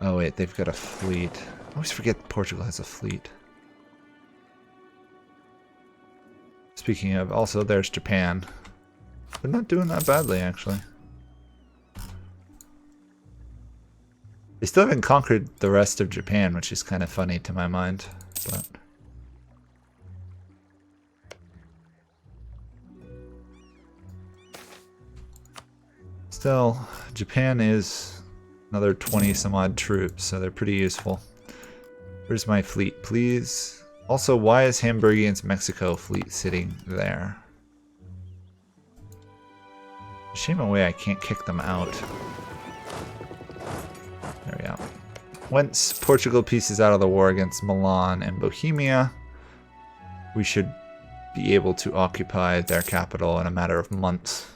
Oh wait, they've got a fleet. I always forget Portugal has a fleet. Speaking of, also there's Japan. They're not doing that badly, actually. They still haven't conquered the rest of Japan, which is kind of funny to my mind, but... Still, Japan is another 20 some odd troops, so they're pretty useful. Where's my fleet, please? Also, why is Hamburgians Mexico fleet sitting there? Shame away I can't kick them out. There we go. Once Portugal pieces out of the war against Milan and Bohemia, we should be able to occupy their capital in a matter of months.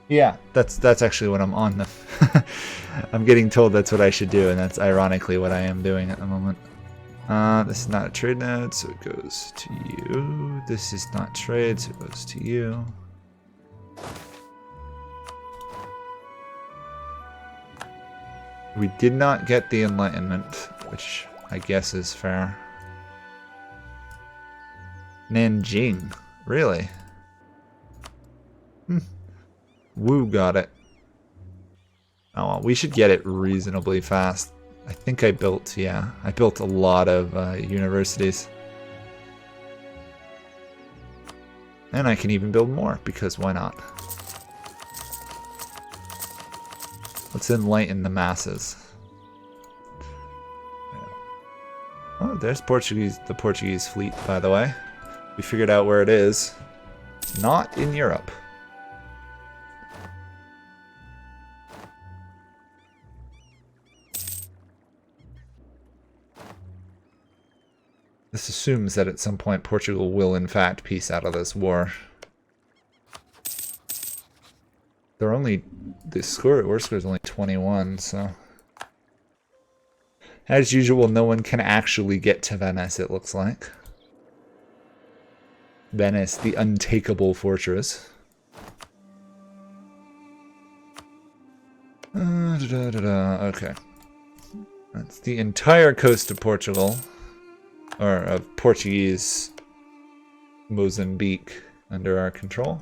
Yeah, that's actually what I'm on the... I'm getting told that's what I should do, and that's ironically what I am doing at the moment. This is not a trade node, so it goes to you. This is not trade, so it goes to you. We did not get the Enlightenment, which I guess is fair. Nanjing, really? Wu got it. Oh well, we should get it reasonably fast. I think I built, yeah, I built a lot of universities. And I can even build more, because why not? Let's enlighten the masses. Oh, there's the Portuguese fleet, by the way. We figured out where it is. Not in Europe. This assumes that at some point Portugal will in fact peace out of this war. They're only, the war score is only 21, so... As usual, no one can actually get to Venice, it looks like. Venice, the untakeable fortress. Okay. That's the entire coast of Portugal. Or of Portuguese Mozambique under our control.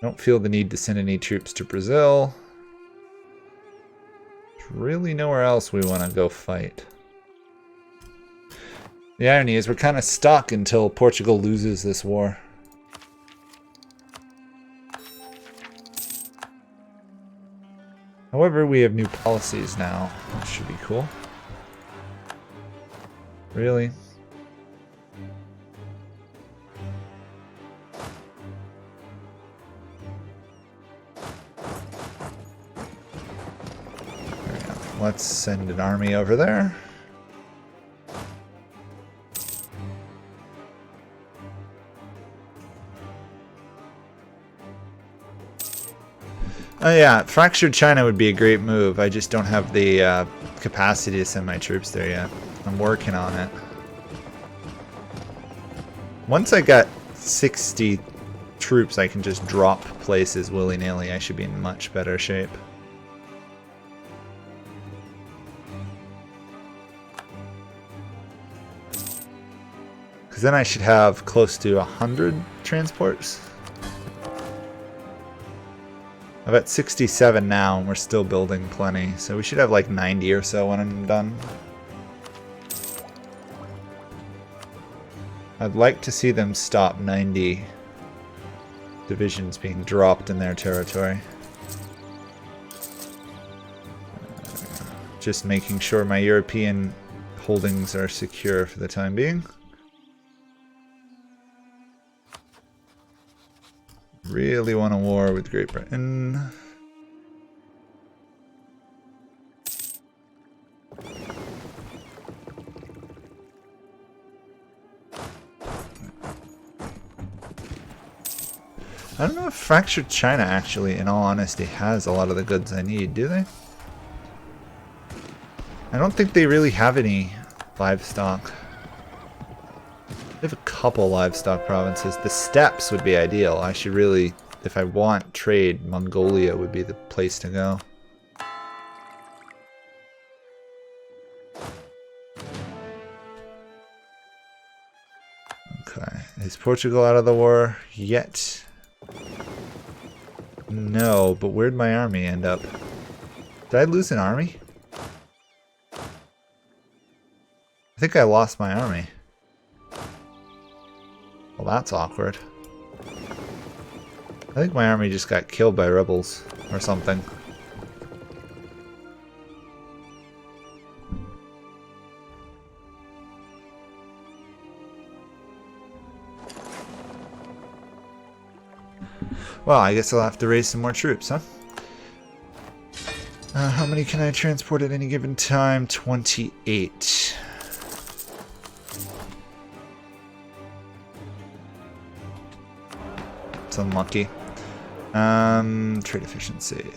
Don't feel the need to send any troops to Brazil. There's really nowhere else we want to go fight. The irony is we're kind of stuck until Portugal loses this war. However, we have new policies now, which should be cool. Really? There we go. Let's send an army over there. Oh yeah, fractured China would be a great move. I just don't have the capacity to send my troops there yet. I'm working on it. Once I got 60 troops, I can just drop places willy-nilly. I should be in much better shape. Because then I should have close to 100 transports. I'm at 67 now, and we're still building plenty, so we should have like 90 or so when I'm done. I'd like to see them stop 90 divisions being dropped in their territory. Just making sure my European holdings are secure for the time being. Really want a war with Great Britain. I don't know if Fractured China actually, in all honesty, has a lot of the goods I need, do they? I don't think they really have any livestock. They have a couple livestock provinces. The steppes would be ideal. I should really, if I want trade, Mongolia would be the place to go. Okay, is Portugal out of the war yet? No, but where'd my army end up? Did I lose an army? I think I lost my army. Well, that's awkward. I think my army just got killed by rebels or something. Well, I guess I'll have to raise some more troops, huh? How many can I transport at any given time? 28. It's unlucky. Trade efficiency.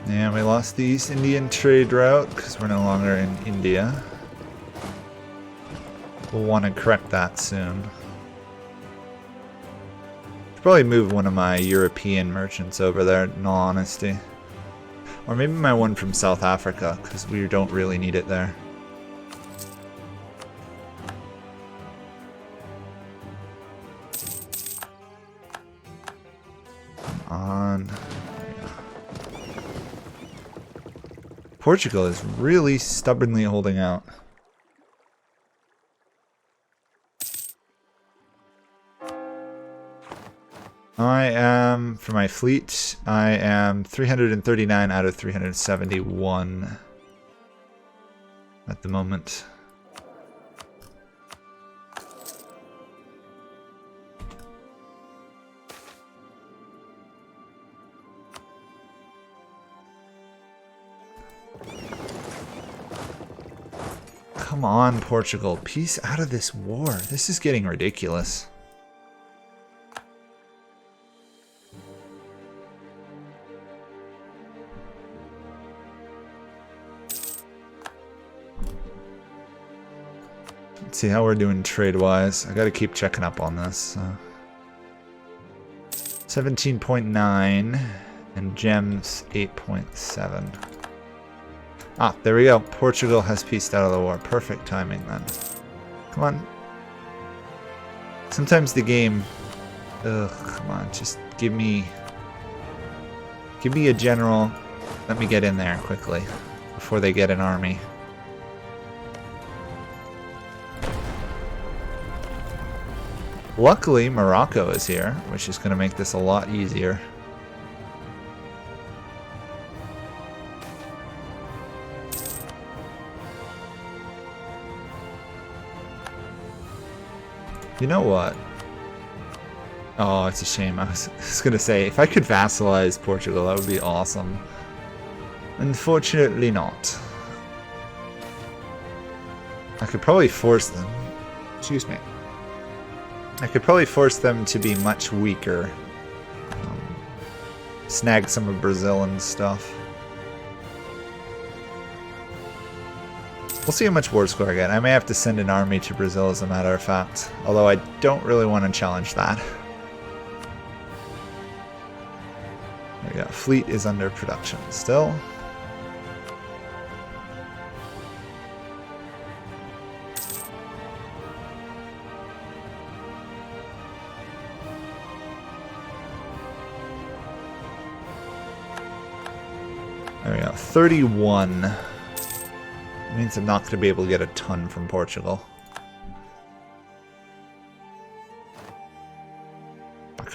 And we lost the East Indian trade route because we're no longer in India. We'll want to correct that soon. Should probably move one of my European merchants over there, in all honesty. Or maybe my one from South Africa, because we don't really need it there. Come on. Portugal is really stubbornly holding out. I am, for my fleet, I am 339 out of 371 at the moment. Come on, Portugal. Peace out of this war. This is getting ridiculous. Let's see how we're doing trade-wise. I gotta keep checking up on this. 17.9 and gems 8.7. Ah, there we go. Portugal has pieced out of the war. Perfect timing then. Come on. Sometimes the game... Ugh, come on. Just give me a general. Let me get in there quickly before they get an army. Luckily, Morocco is here, which is going to make this a lot easier. You know what? Oh, it's a shame. I was going to say, if I could vassalize Portugal, that would be awesome. Unfortunately not. I could probably force them. Excuse me. I could probably force them to be much weaker. Snag some of Brazil and stuff. We'll see how much war score I get. I may have to send an army to Brazil as a matter of fact. Although I don't really want to challenge that. There we go. Fleet is under production still. There we go. 31. Means I'm not going to be able to get a ton from Portugal.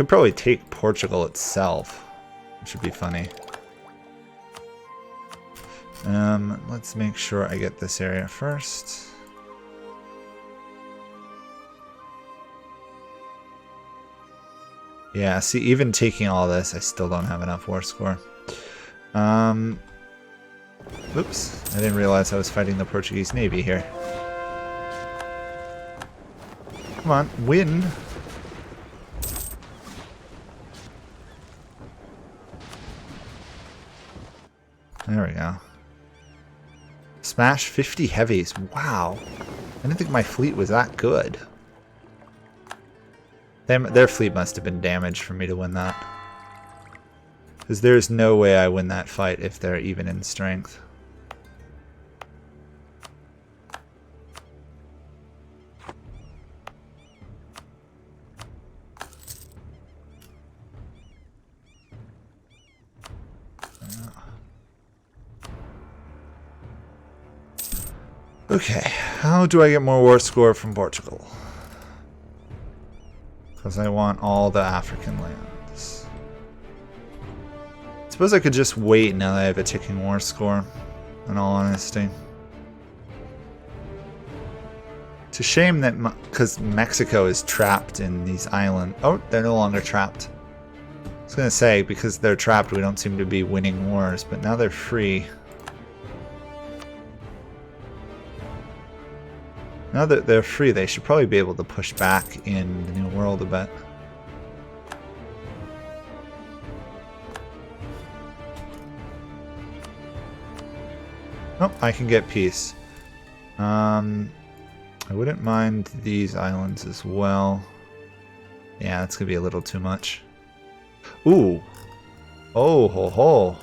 could probably take Portugal itself, which would be funny. Let's make sure I get this area first. Yeah, see, even taking all this, I still don't have enough war score. Oops, I didn't realize I was fighting the Portuguese Navy here. Come on, win! There we go. Smash 50 heavies. Wow. I didn't think my fleet was that good. Their fleet must have been damaged for me to win that. Because there's no way I win that fight if they're even in strength. Okay, how do I get more war score from Portugal? Because I want all the African lands. I suppose I could just wait now that I have a ticking war score, in all honesty. It's a shame that, because Mexico is trapped in these islands. Oh, they're no longer trapped. I was going to say, because they're trapped, we don't seem to be winning wars, but now they're free. Now that they're free, they should probably be able to push back in the New World a bit. Oh, I can get peace. I wouldn't mind these islands as well. Yeah, that's gonna be a little too much. Ooh. Oh ho ho.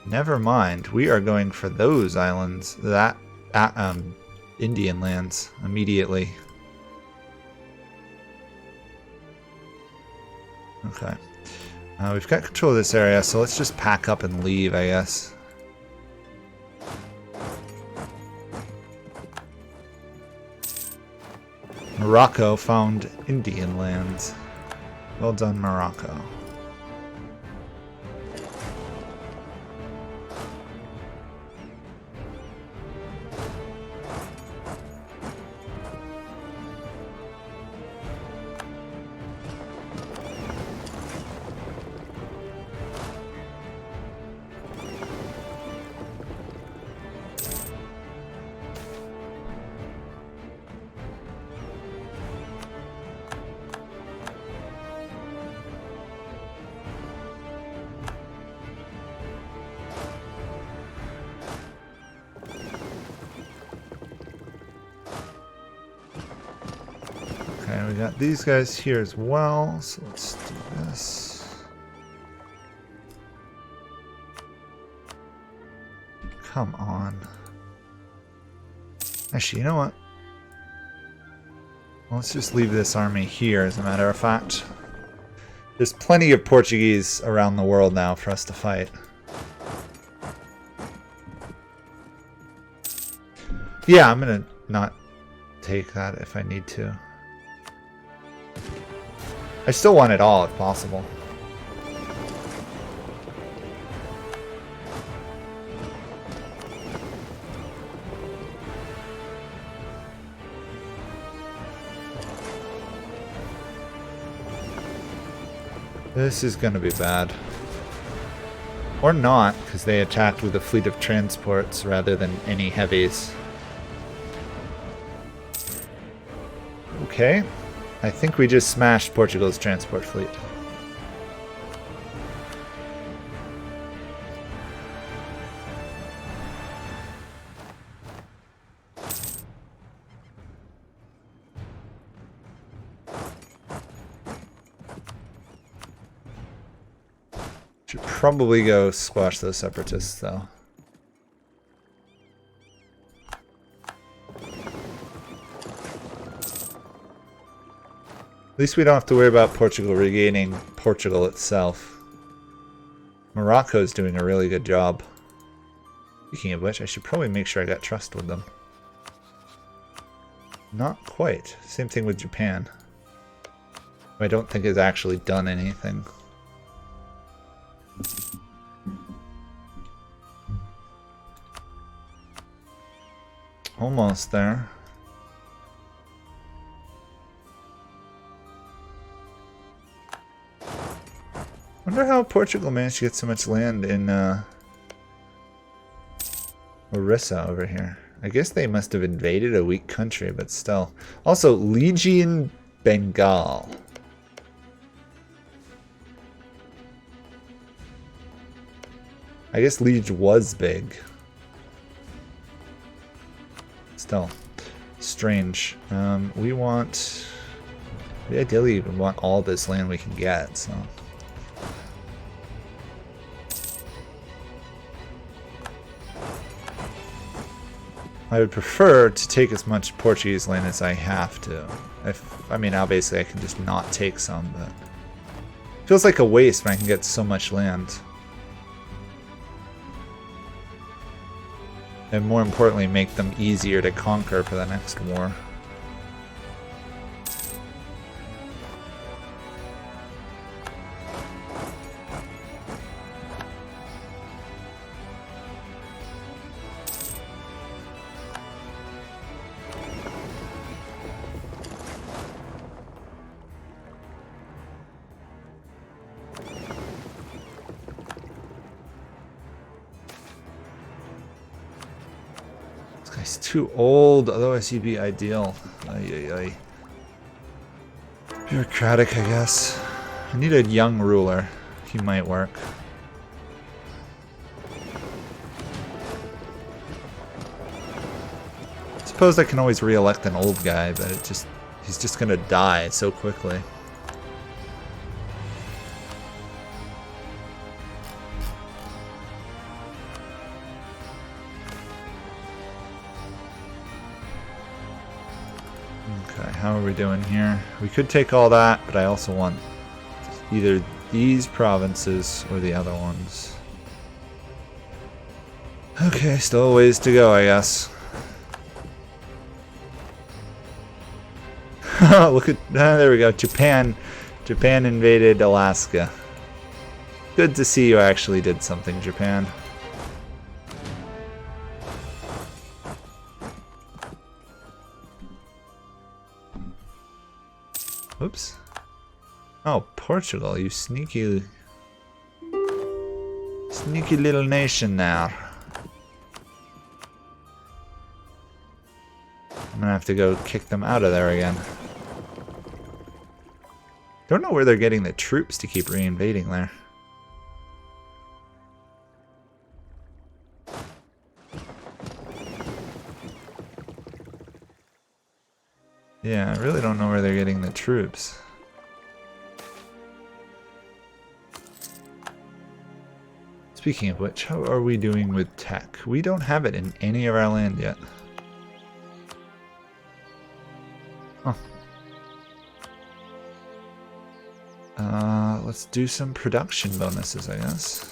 Never mind. We are going for those islands. That Indian lands immediately. Okay. We've got control of this area, so let's just pack up and leave, I guess. Morocco found Indian lands. Well done, Morocco. Okay, we got these guys here as well, so let's do this. Come on. Actually, you know what? Let's just leave this army here, as a matter of fact. There's plenty of Portuguese around the world now for us to fight. Yeah, I'm gonna not take that if I need to. I still want it all if possible. This is gonna be bad. Or not, because they attacked with a fleet of transports rather than any heavies. Okay. I think we just smashed Portugal's transport fleet. Should probably go squash those separatists, though. At least we don't have to worry about Portugal regaining Portugal itself. Morocco's doing a really good job. Speaking of which, I should probably make sure I got trust with them. Not quite. Same thing with Japan. I don't think has actually done anything. Almost there. Wonder how Portugal managed to get so much land in Orissa over here. I guess they must have invaded a weak country, but still. Also, Legion Bengal. I guess Liege was big. Still. Strange. We want... We ideally want all this land we can get, so... I would prefer to take as much Portuguese land as I have to. I mean, obviously I can just not take some, but... It feels like a waste when I can get so much land. And more importantly, make them easier to conquer for the next war. He's too old, otherwise he'd be ideal. Ay, ay, ay. Bureaucratic, I guess. I need a young ruler. He might work. I suppose I can always re-elect an old guy, but he's just gonna die so quickly. How are we doing here? We could take all that, but I also want either these provinces or the other ones. Okay, still a ways to go, I guess. Look at there we go. Japan invaded Alaska. Good to see you actually did something, Japan. Oops. Oh, Portugal, you sneaky little nation there. I'm gonna have to go kick them out of there again. Don't know where they're getting the troops to keep re-invading there. Yeah, I really don't know where they're getting the troops. Speaking of which, how are we doing with tech? We don't have it in any of our land yet. Huh. Let's do some production bonuses, I guess.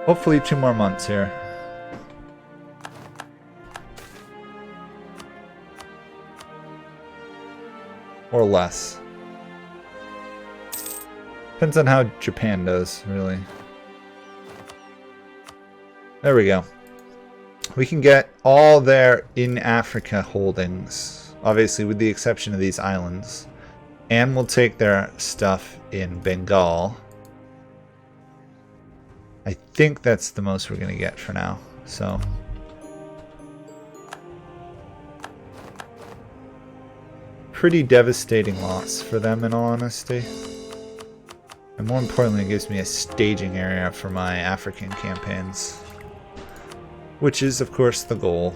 Hopefully 2 more months here. Or less. Depends on how Japan does, really. There we go. We can get all their in Africa holdings, obviously with the exception of these islands. And we'll take their stuff in Bengal. I think that's the most we're going to get for now, so... Pretty devastating loss for them, in all honesty. And more importantly, it gives me a staging area for my African campaigns. Which is, of course, the goal.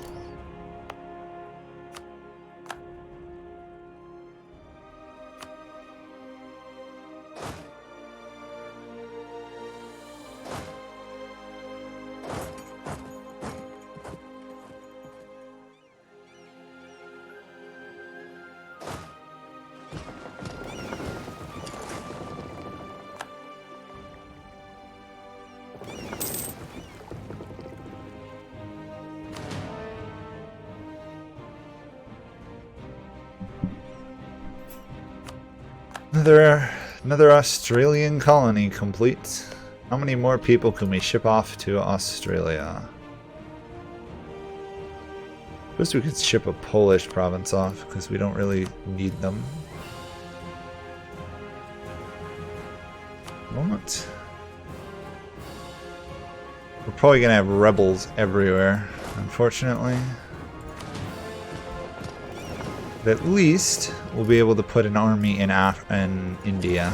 Another Australian colony complete. How many more people can we ship off to Australia? Suppose we could ship a Polish province off because we don't really need them. Moment. We're probably gonna have rebels everywhere, unfortunately. But at least we'll be able to put an army in India.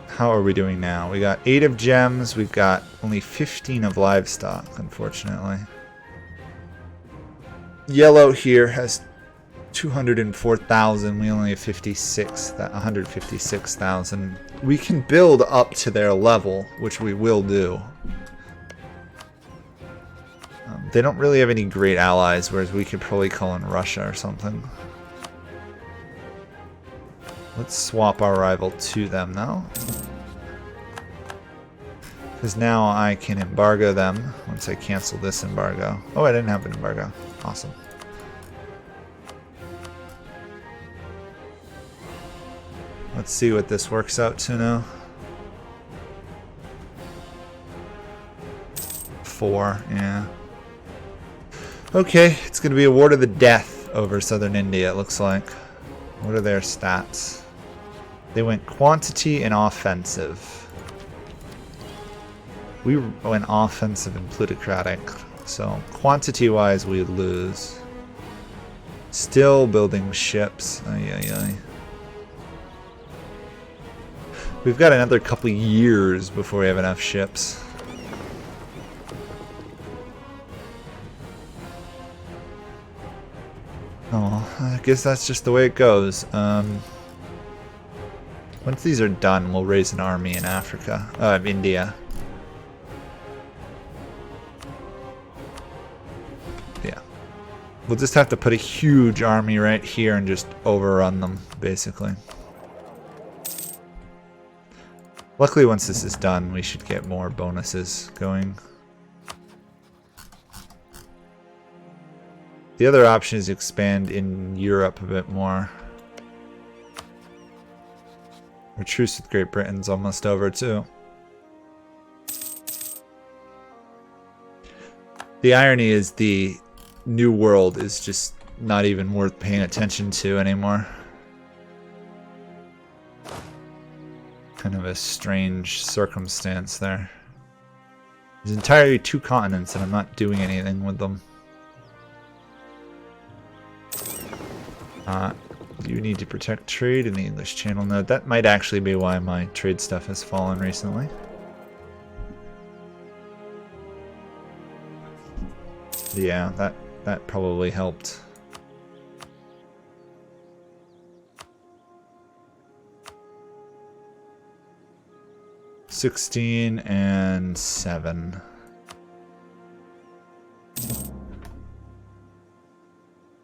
How are we doing now? We got 8 of gems. We've got only 15 of livestock, unfortunately. Yellow here has 204,000. We only have 156,000. We can build up to their level, which we will do. They don't really have any great allies, whereas we could probably call in Russia or something. Let's swap our rival to them now. Because now I can embargo them once I cancel this embargo. Oh, I didn't have an embargo. Awesome. Let's see what this works out to now. 4, yeah. Okay, it's going to be a war to the death over southern India, it looks like. What are their stats? They went quantity and offensive. We went offensive and plutocratic, so quantity-wise we lose. Still building ships. Ay, ay, ay. We've got another couple years before we have enough ships. Oh, I guess that's just the way it goes. Once these are done, we'll raise an army in India. Yeah. We'll just have to put a huge army right here and just overrun them, basically. Luckily, once this is done, we should get more bonuses going. The other option is expand in Europe a bit more. Our truce with Great Britain's almost over too. The irony is the New World is just not even worth paying attention to anymore. Kind of a strange circumstance there. There's entirely 2 continents and I'm not doing anything with them. You need to protect trade in the English Channel. No, that might actually be why my trade stuff has fallen recently. Yeah, that probably helped. $16 and $7.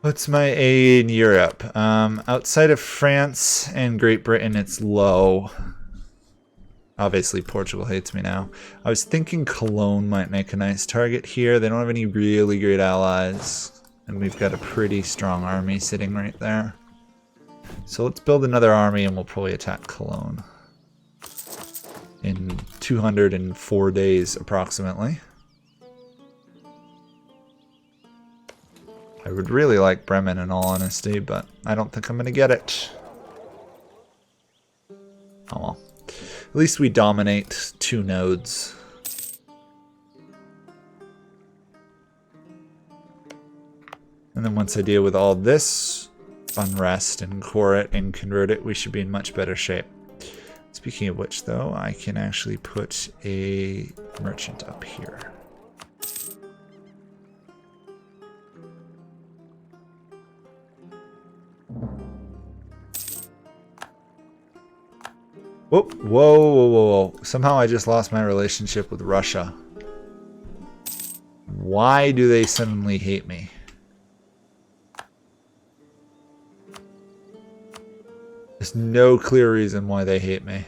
What's my A in Europe? Outside of France and Great Britain, it's low. Obviously, Portugal hates me now. I was thinking Cologne might make a nice target here. They don't have any really great allies. And we've got a pretty strong army sitting right there. So let's build another army and we'll probably attack Cologne. In 204 days, approximately. I would really like Bremen in all honesty, but I don't think I'm going to get it. Oh well. At least we dominate 2 nodes. And then once I deal with all this unrest and core it and convert it, we should be in much better shape. Speaking of which, though, I can actually put a merchant up here. Whoa, whoa, whoa, whoa, whoa. Somehow I just lost my relationship with Russia. Why do they suddenly hate me? There's no clear reason why they hate me.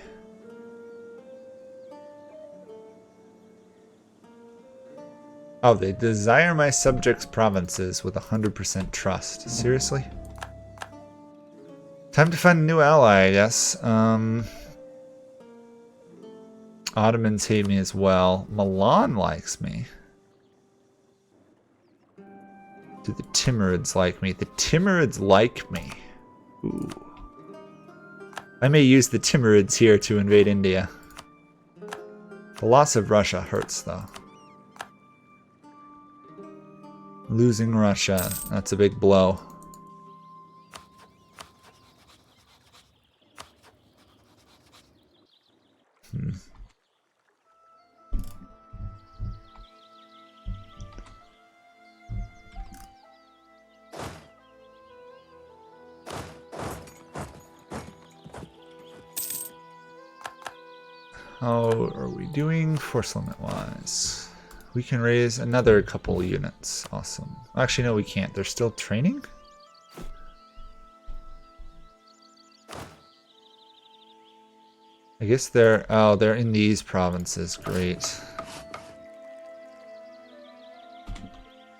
Oh, they desire my subjects' provinces with 100% trust. Seriously? Time to find a new ally, I guess. Ottomans hate me as well. Milan likes me. Do the Timurids like me? The Timurids like me. Ooh. I may use the Timurids here to invade India. The loss of Russia hurts, though. Losing Russia, that's a big blow. How are we doing force limit wise? We can raise another couple units. Awesome. Actually, no, we can't. They're still training? I guess they're... Oh, they're in these provinces. Great.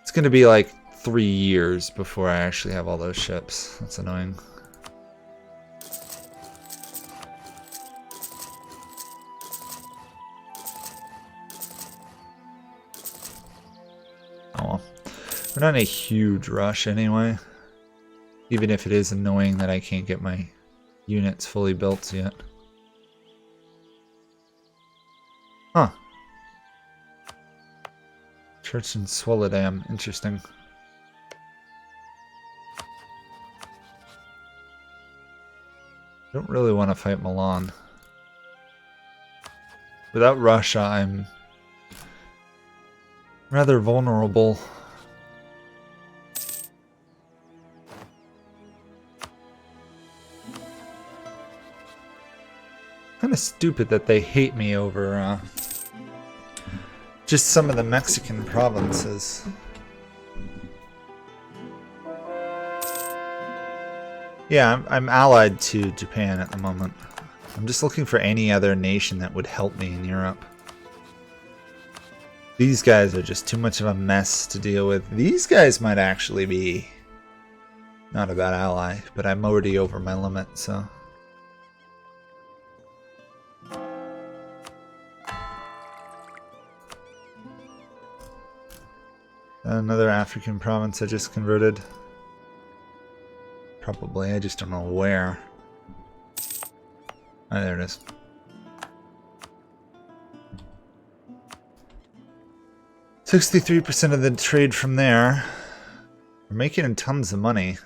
It's going to be like 3 years before I actually have all those ships. That's annoying. We're not in a huge rush anyway. Even if it is annoying that I can't get my units fully built yet. Huh. Church in Swolodam. Interesting. Don't really want to fight Milan. Without Russia, I'm rather vulnerable. Kind of stupid that they hate me over just some of the Mexican provinces. Yeah, I'm allied to Japan at the moment. I'm just looking for any other nation that would help me in Europe. These guys are just too much of a mess to deal with. These guys might actually be not a bad ally, but I'm already over my limit, so... Another African province I just converted. Probably, I just don't know where. Oh, there it is. $63% of the trade from there. We're making tons of money.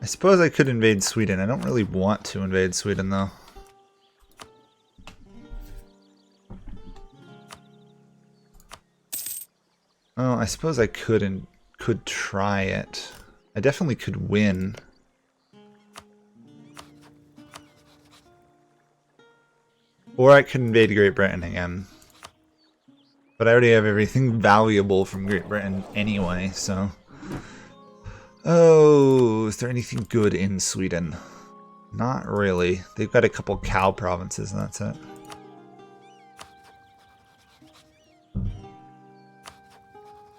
I suppose I could invade Sweden. I don't really want to invade Sweden, though. Oh, I suppose I could try it. I definitely could win. Or I could invade Great Britain again. But I already have everything valuable from Great Britain anyway, so... Oh, is there anything good in Sweden? Not really. They've got a couple cow provinces and that's it.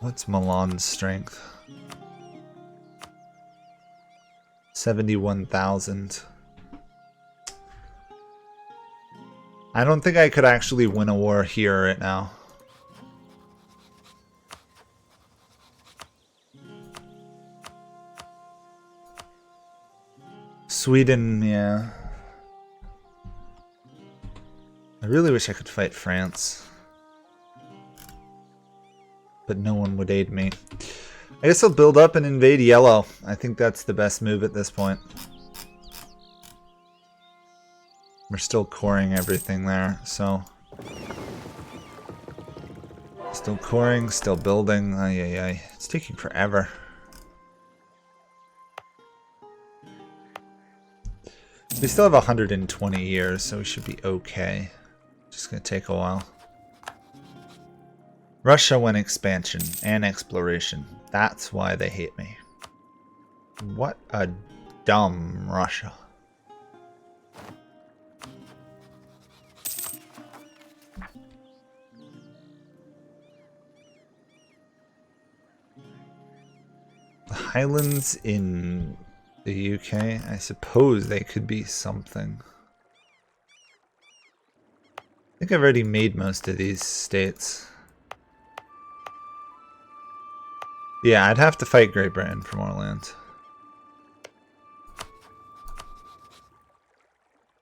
What's Milan's strength? 71,000. I don't think I could actually win a war here right now. Sweden, yeah. I really wish I could fight France. But no one would aid me. I guess I'll build up and invade yellow. I think that's the best move at this point. We're still coring everything there, so... Still coring, still building. Ay, ay, ay. It's taking forever. We still have 120 years, so we should be okay. Just gonna take a while. Russia went expansion and exploration. That's why they hate me. What a dumb Russia. The Highlands in the UK? I suppose they could be something. I think I've already made most of these states. Yeah, I'd have to fight Great Britain for more land.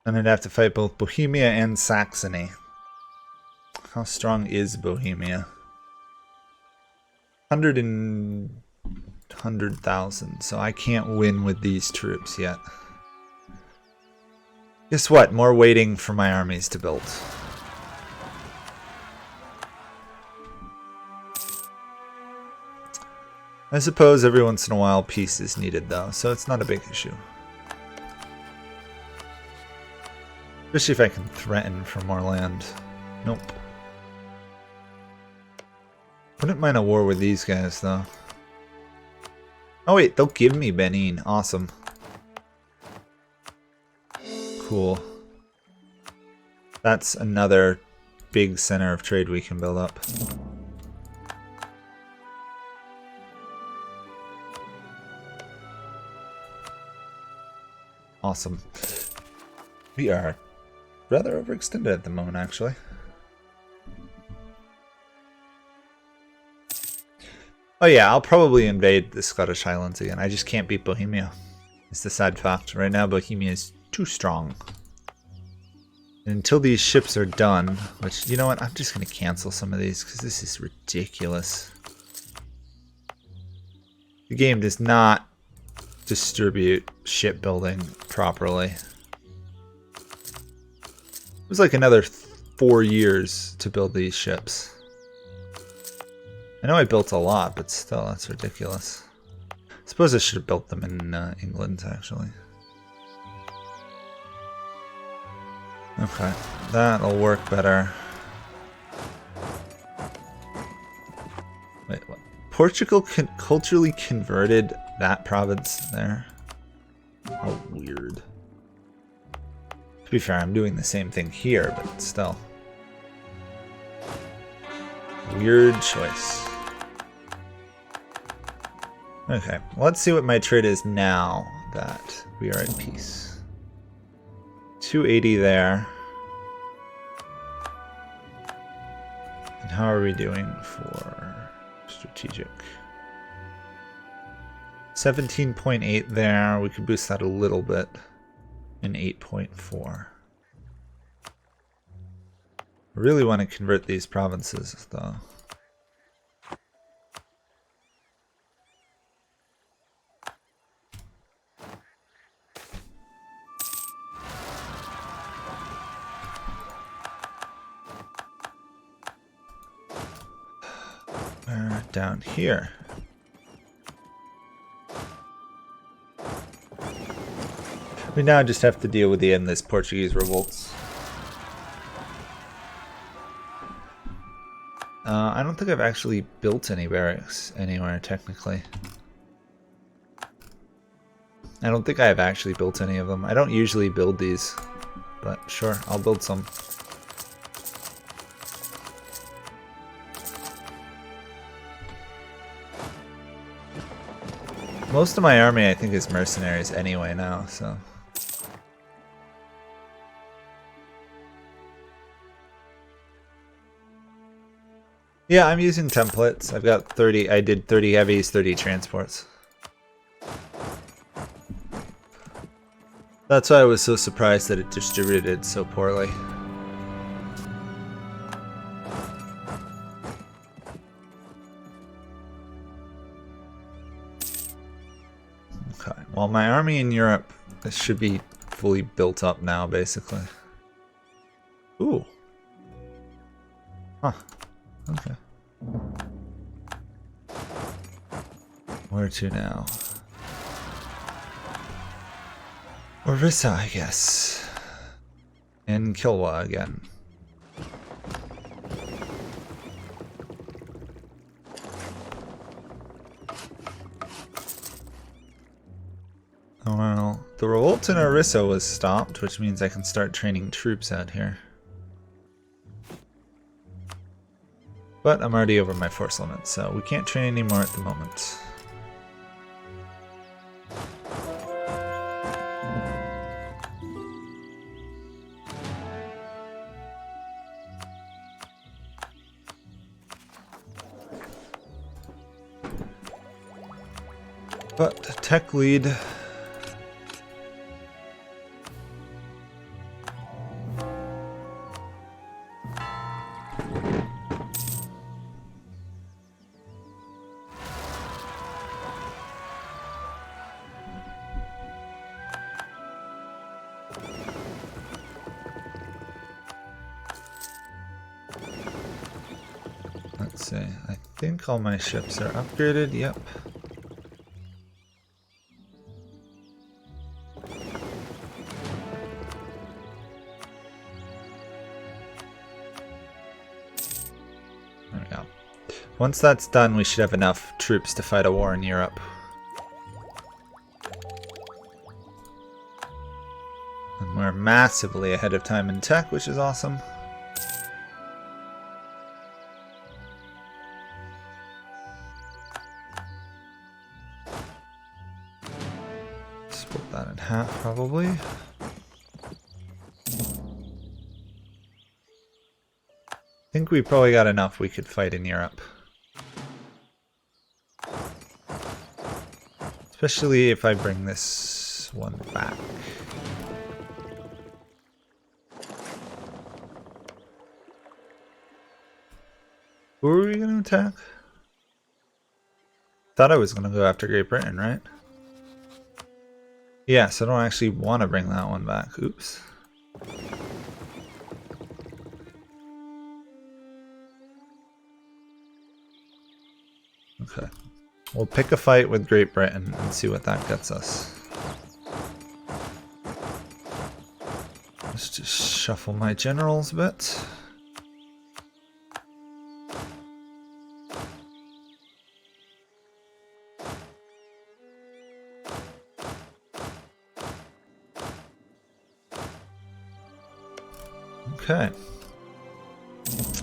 And I'd have to fight both Bohemia and Saxony. How strong is Bohemia? 100,000, so I can't win with these troops yet. Guess what? More waiting for my armies to build. I suppose every once in a while peace is needed though, so it's not a big issue. Especially if I can threaten for more land. Nope. Wouldn't mind a war with these guys though. Oh wait, they'll give me Benin. Awesome. Cool. That's another big center of trade we can build up. Awesome. We are rather overextended at the moment, actually. Oh yeah, I'll probably invade the Scottish Highlands again. I just can't beat Bohemia. It's the sad fact. Right now, Bohemia is too strong. And until these ships are done, which, you know what, I'm just going to cancel some of these because this is ridiculous. The game does not distribute shipbuilding properly. It was like another 4 years to build these ships. I know I built a lot, but still, that's ridiculous. I suppose I should have built them in England, actually. Okay, that'll work better. Wait, what? Portugal culturally converted that province there? How weird. To be fair, I'm doing the same thing here, but still. Weird choice. Okay, let's see what my trade is now that we are at peace. 280 there. And how are we doing for strategic? 17.8 there. We could boost that a little bit. And 8.4. I really want to convert these provinces, though. We're down here. We now just have to deal with the endless Portuguese revolts. I don't think I've actually built any barracks anywhere, technically. I don't think I've actually built any of them. I don't usually build these, but sure, I'll build some. Most of my army, I think, is mercenaries anyway now, so... Yeah, I'm using templates. I've got 30, I did 30 heavies, 30 transports. That's why I was so surprised that it distributed so poorly. Okay, well, my army in Europe should be fully built up now, basically. Ooh. Huh. Okay. Where to now? Orissa, I guess. And Kilwa again. Oh well, the revolt in Orissa was stopped, which means I can start training troops out here. But I'm already over my force limit, so we can't train anymore at the moment. But tech lead. Let's see. I think all my ships are upgraded. Yep. There we go. Once that's done, we should have enough troops to fight a war in Europe. And we're massively ahead of time in tech, which is awesome. Split that in half, probably. I think we probably got enough we could fight in Europe. Especially if I bring this one back. Who are we going to attack? Thought I was going to go after Great Britain, right? Yeah, so I don't actually want to bring that one back. Oops. Okay. We'll pick a fight with Great Britain and see what that gets us. Let's just shuffle my generals a bit. Okay.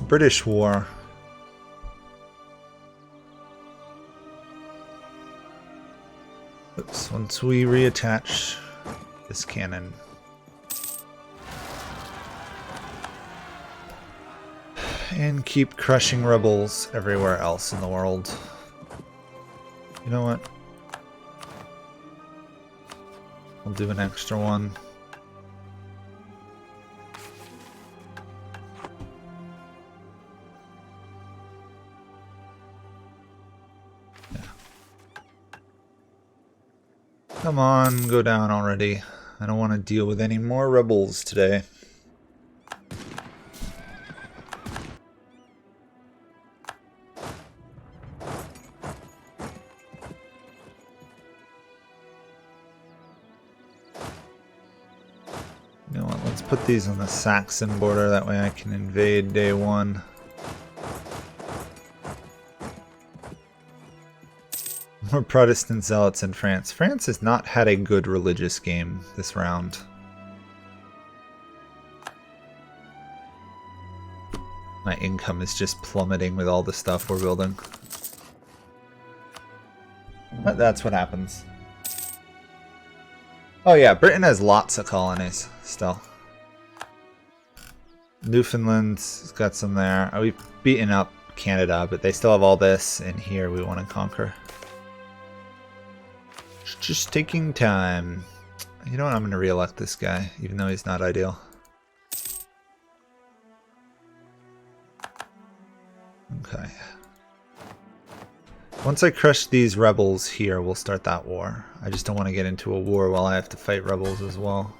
British War. Oops, once we reattach this cannon. And keep crushing rebels everywhere else in the world. You know what? I'll do an extra one. Come on, go down already. I don't want to deal with any more rebels today. You know what, let's put these on the Saxon border, that way I can invade day one. More Protestant zealots in France. France has not had a good religious game this round. My income is just plummeting with all the stuff we're building. But that's what happens. Oh yeah, Britain has lots of colonies still. Newfoundland's got some there. We've beaten up Canada, but they still have all this, and here we want to conquer. Just taking time. You know what? I'm going to re-elect this guy, even though he's not ideal. Okay. Once I crush these rebels here, we'll start that war. I just don't want to get into a war while I have to fight rebels as well.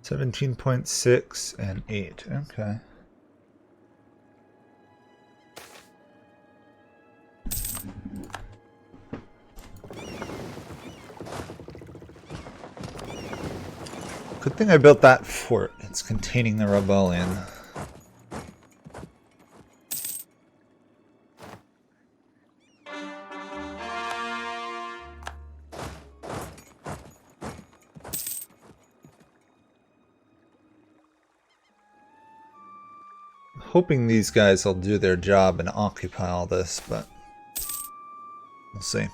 $17.6 and 8. Okay. Good thing I built that fort. It's containing the rebellion. Hoping these guys will do their job and occupy all this, but we'll see.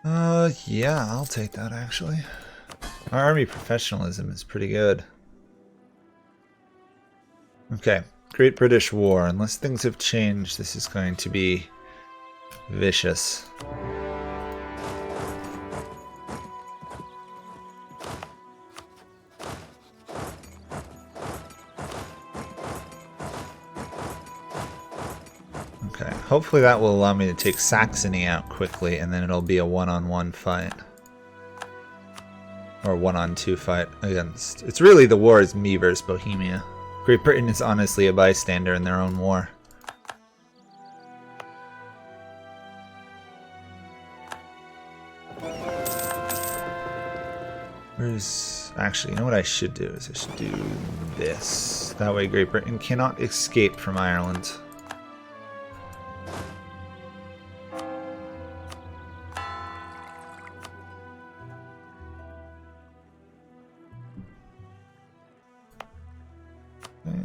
Yeah, I'll take that actually. Our army professionalism is pretty good. Okay, Great British War. Unless things have changed, this is going to be vicious. Okay, hopefully that will allow me to take Saxony out quickly, and then it'll be a one-on-one fight. Or one-on-two fight against... It's really the war is me versus Bohemia. Great Britain is honestly a bystander in their own war. Where's... Actually, you know what I should do is I should do this. That way Great Britain cannot escape from Ireland.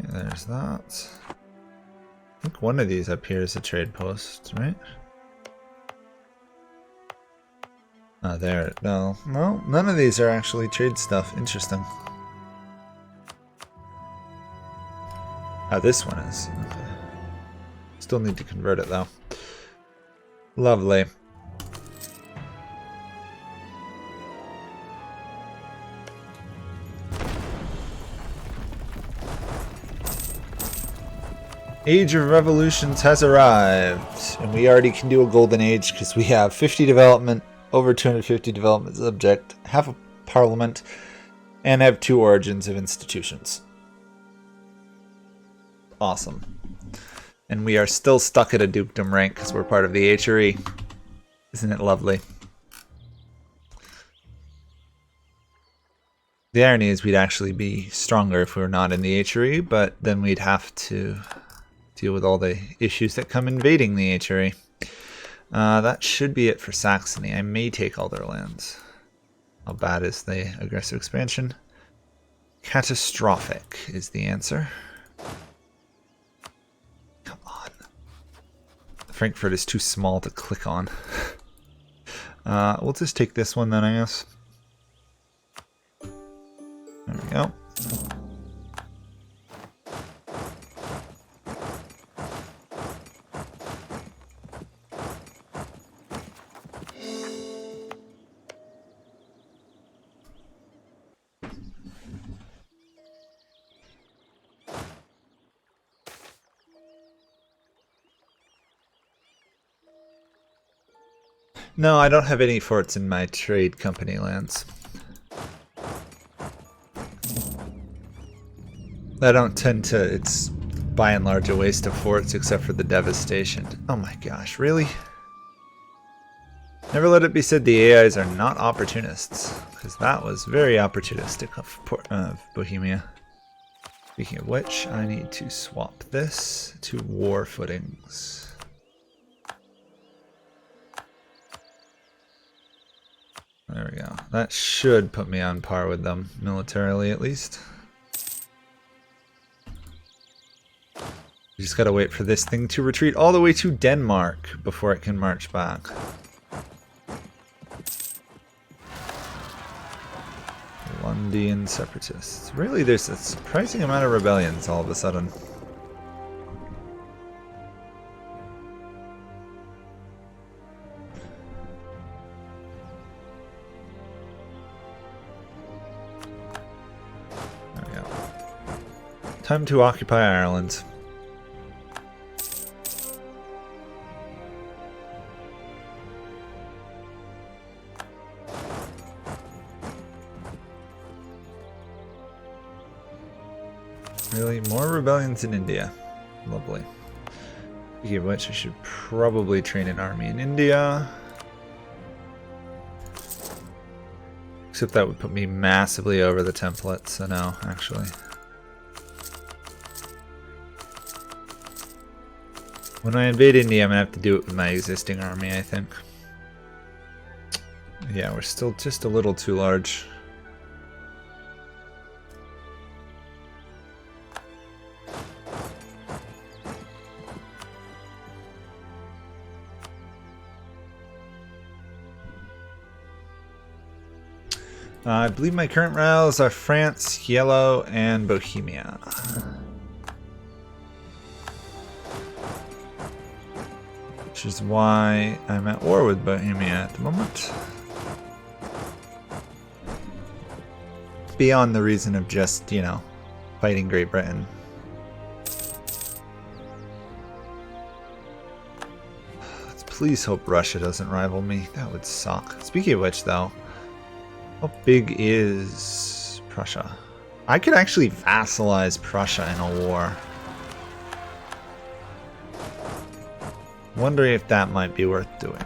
There's that. I think one of these up here is a trade post, right? Oh, there. No, none of these are actually trade stuff. Interesting. Oh, this one is. Okay. Still need to convert it though. Lovely. Age of Revolutions has arrived, and we already can do a golden age because we have 50 development, over 250 development subject, half a parliament, and have 2 origins of institutions. Awesome. And we are still stuck at a dukedom rank because we're part of the HRE. Isn't it lovely? The irony is we'd actually be stronger if we were not in the HRE, but then we'd have to deal with all the issues that come invading the HRE. That should be it for Saxony. I may take all their lands. How bad is the aggressive expansion? Catastrophic is the answer. Come on. Frankfurt is too small to click on. We'll just take this one then, I guess. There we go. No, I don't have any forts in my trade company lands. I don't tend to, it's by and large a waste of forts except for the devastation. Oh my gosh, really? Never let it be said the AIs are not opportunists, because that was very opportunistic of Bohemia. Speaking of which, I need to swap this to war footings. There we go. That should put me on par with them, militarily at least. We just gotta wait for this thing to retreat all the way to Denmark before it can march back. Lundian separatists. Really, there's a surprising amount of rebellions all of a sudden. There we go. Time to occupy Ireland. Really? More rebellions in India. Lovely. Speaking of which, I should probably train an army in India. Except that would put me massively over the template, so no, actually. When I invade India, I'm gonna have to do it with my existing army, I think. Yeah, we're still just a little too large. I believe my current routes are France, Yellow, and Bohemia. Which is why I'm at war with Bohemia at the moment. Beyond the reason of just, you know, fighting Great Britain. Let's please hope Russia doesn't rival me. That would suck. Speaking of which, though, how big is Prussia? I could actually vassalize Prussia in a war. Wondering if that might be worth doing.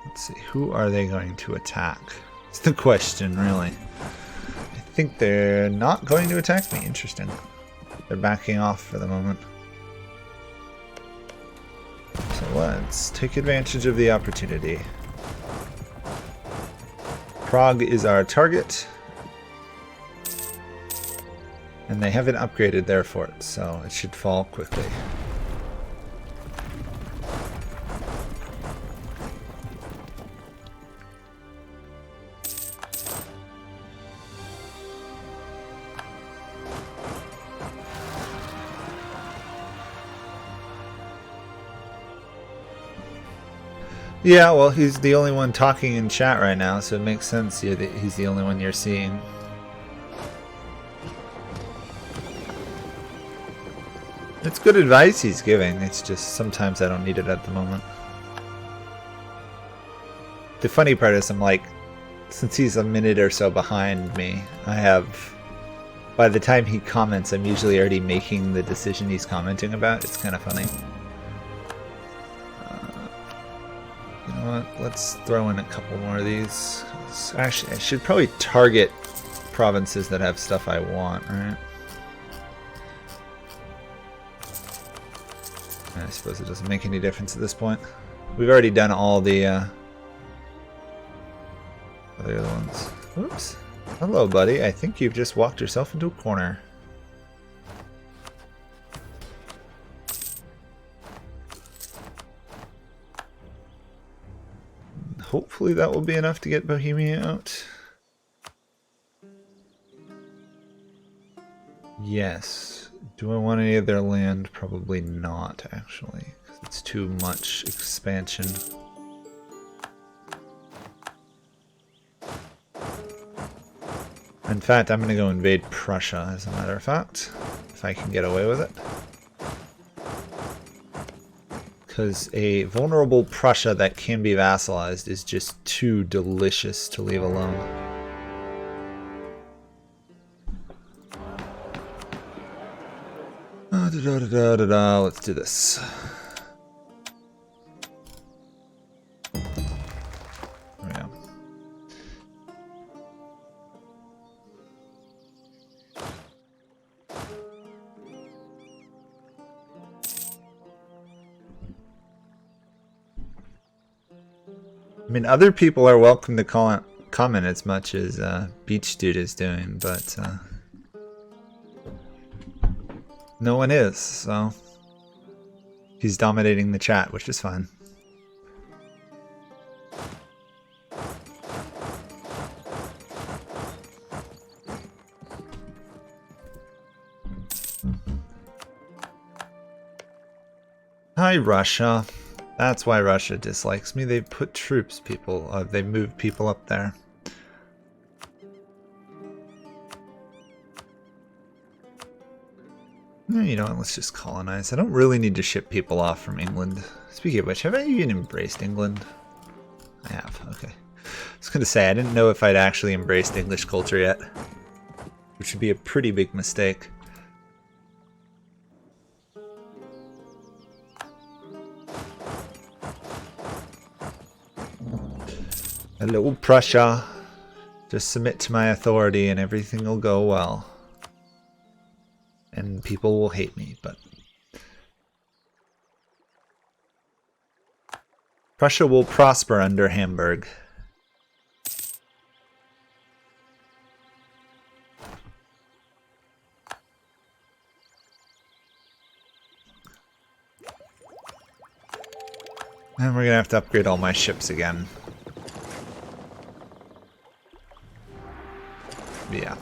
Let's see, who are they going to attack? It's the question, really. I think they're not going to attack me. Interesting. They're backing off for the moment. So let's take advantage of the opportunity. Prague is our target. And they haven't upgraded their fort, so it should fall quickly. Yeah, well, he's the only one talking in chat right now, so it makes sense that he's the only one you're seeing. It's good advice he's giving, it's just sometimes I don't need it at the moment. The funny part is I'm like, since he's a minute or so behind me, I have, by the time he comments, I'm usually already making the decision he's commenting about. It's kind of funny. You know what? Let's throw in a couple more of these. Actually, I should probably target provinces that have stuff I want, right? I suppose it doesn't make any difference at this point. We've already done all the other ones. Oops. Hello, buddy. I think you've just walked yourself into a corner. Hopefully that will be enough to get Bohemia out. Yes. Do I want any of their land? Probably not, actually. It's too much expansion. In fact, I'm going to go invade Prussia, as a matter of fact. If I can get away with it. Because a vulnerable Prussia that can be vassalized is just too delicious to leave alone. Let's do this. There we go. I mean, other people are welcome to comment as much as Beach Dude is doing, but no one is, so he's dominating the chat, which is fine. Hi, Russia. That's why Russia dislikes me. They put troops, they move people up there. You know what, let's just colonize. I don't really need to ship people off from England. Speaking of which, have I even embraced England? I have, okay. I was gonna say, I didn't know if I'd actually embraced English culture yet. Which would be a pretty big mistake. Hello, Prussia. Just submit to my authority and everything will go well. And people will hate me, but... Prussia will prosper under Hamburg. And we're gonna have to upgrade all my ships again. Yeah.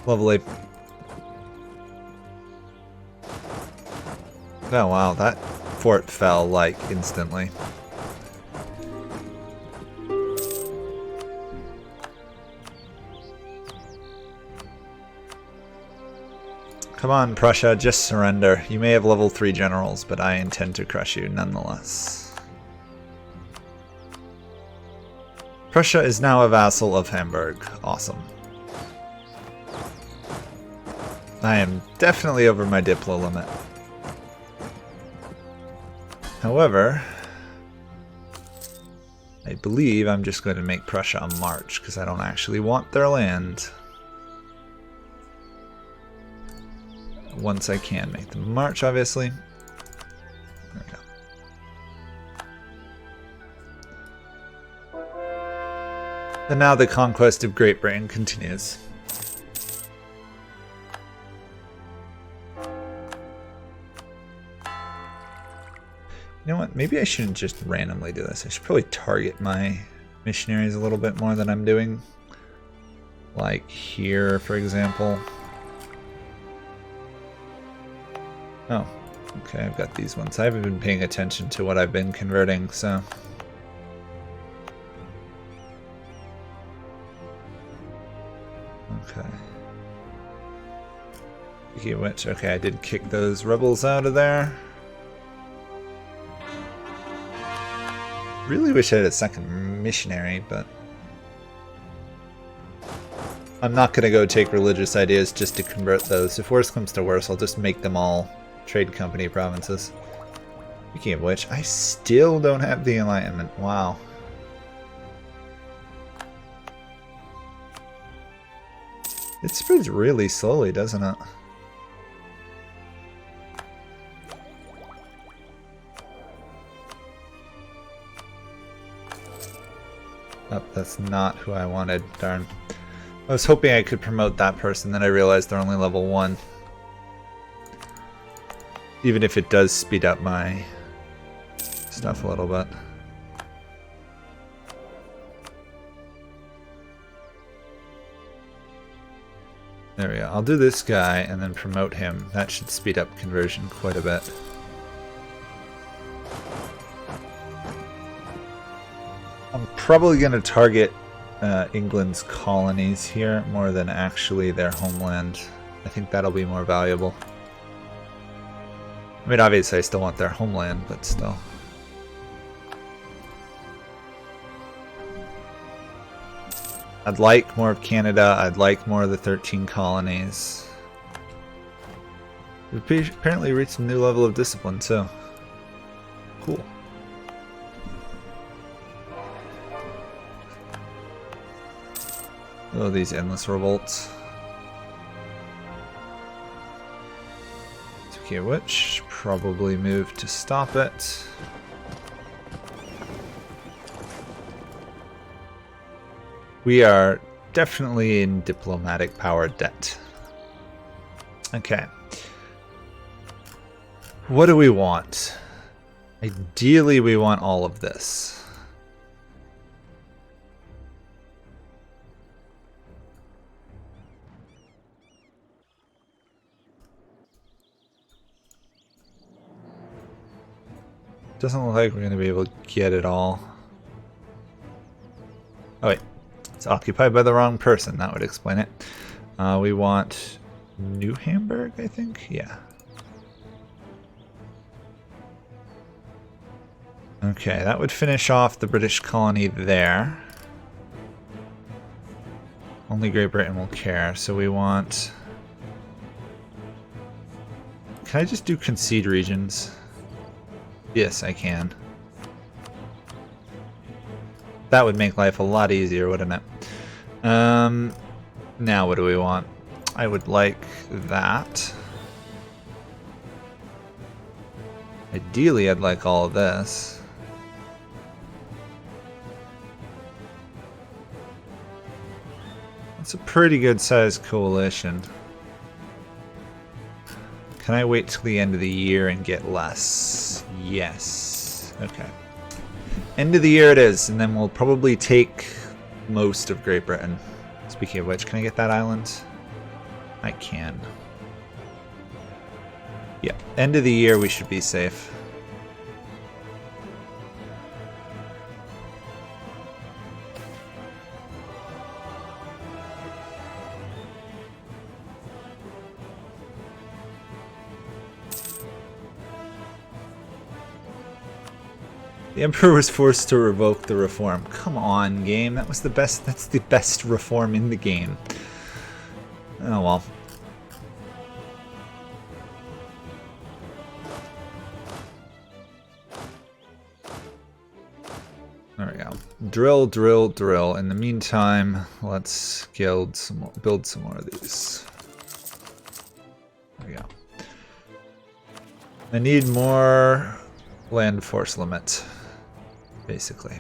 Level 8. Oh wow, that fort fell like instantly. Come on, Prussia, just surrender. You may have level 3 generals, but I intend to crush you nonetheless. Prussia is now a vassal of Hamburg. Awesome. I am definitely over my Diplo limit. However, I believe I'm just going to make Prussia a march, because I don't actually want their land. Once I can make them march, obviously. There we go. And now the conquest of Great Britain continues. You know what? Maybe I shouldn't just randomly do this. I should probably target my missionaries a little bit more than I'm doing. Like here, for example. Oh, okay, I've got these ones. I haven't been paying attention to what I've been converting, so... Okay. Speaking of which, okay, I did kick those rebels out of there. Really wish I had a second missionary, but... I'm not gonna go take religious ideas just to convert those. If worse comes to worse, I'll just make them all trade company provinces. Speaking of which, I still don't have the Enlightenment. Wow. It spreads really slowly, doesn't it? Oh, that's not who I wanted. Darn. I was hoping I could promote that person, then I realized they're only level 1. Even if it does speed up my stuff a little bit. There we go. I'll do this guy and then promote him. That should speed up conversion quite a bit. I'm probably going to target England's colonies here more than actually their homeland. I think that'll be more valuable. I mean, obviously I still want their homeland, but still. I'd like more of Canada. I'd like more of the 13 colonies. We've apparently reached a new level of discipline, too. Cool. Oh, these endless revolts. Speaking of which, probably move to stop it. We are definitely in diplomatic power debt. Okay. What do we want? Ideally, we want all of this. Doesn't look like we're going to be able to get it all. Oh wait, it's occupied by the wrong person. That would explain it. We want New Hamburg, I think? Yeah. Okay, that would finish off the British colony there. Only Great Britain will care, so we want... Can I just do concede regions? Yes, I can. That would make life a lot easier, wouldn't it? Now what do we want? I would like that. Ideally, I'd like all of this. That's a pretty good sized coalition. Can I wait till the end of the year and get less? Yes. Okay. End of the year it is, and then we'll probably take most of Great Britain. Speaking of which, can I get that island? I can. Yeah, end of the year we should be safe. The Emperor was forced to revoke the reform. Come on, game. That was the best. That's the best reform in the game. Oh well. There we go. Drill, drill, drill. In the meantime, let's build some more of these. There we go. I need more land force limit, basically.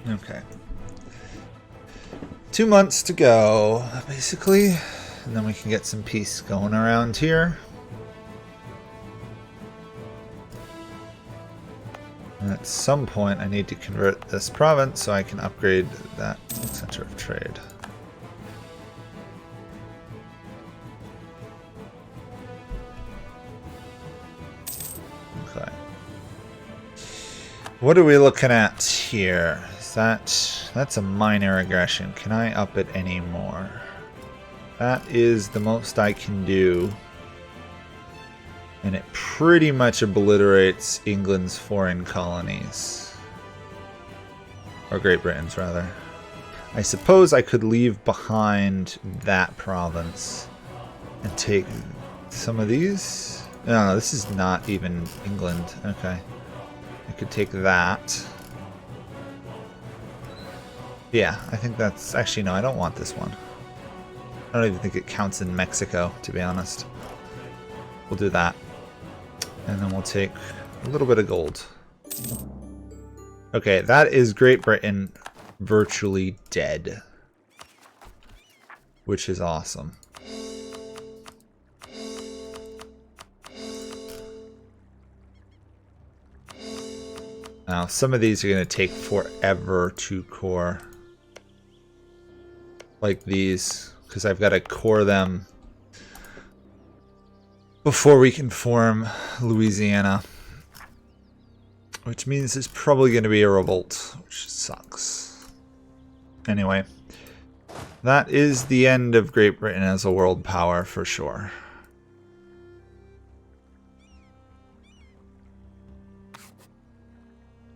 Okay. 2 months to go, basically, and then we can get some peace going around here. And at some point I need to convert this province so I can upgrade that center of trade. Okay. What are we looking at here? Is that's a minor aggression. Can I up it any more? That is the most I can do. And it pretty much obliterates England's foreign colonies. Or Great Britain's, rather. I suppose I could leave behind that province and take some of these. No, this is not even England. Okay. I could take that. Yeah, I think that's... Actually, no, I don't want this one. I don't even think it counts in Mexico, to be honest. We'll do that. And then we'll take a little bit of gold. Okay, that is Great Britain virtually dead. Which is awesome. Now, some of these are going to take forever to core. Like these, because I've got to core them before we can form Louisiana. Which means there's probably going to be a revolt, which sucks. Anyway, that is the end of Great Britain as a world power for sure.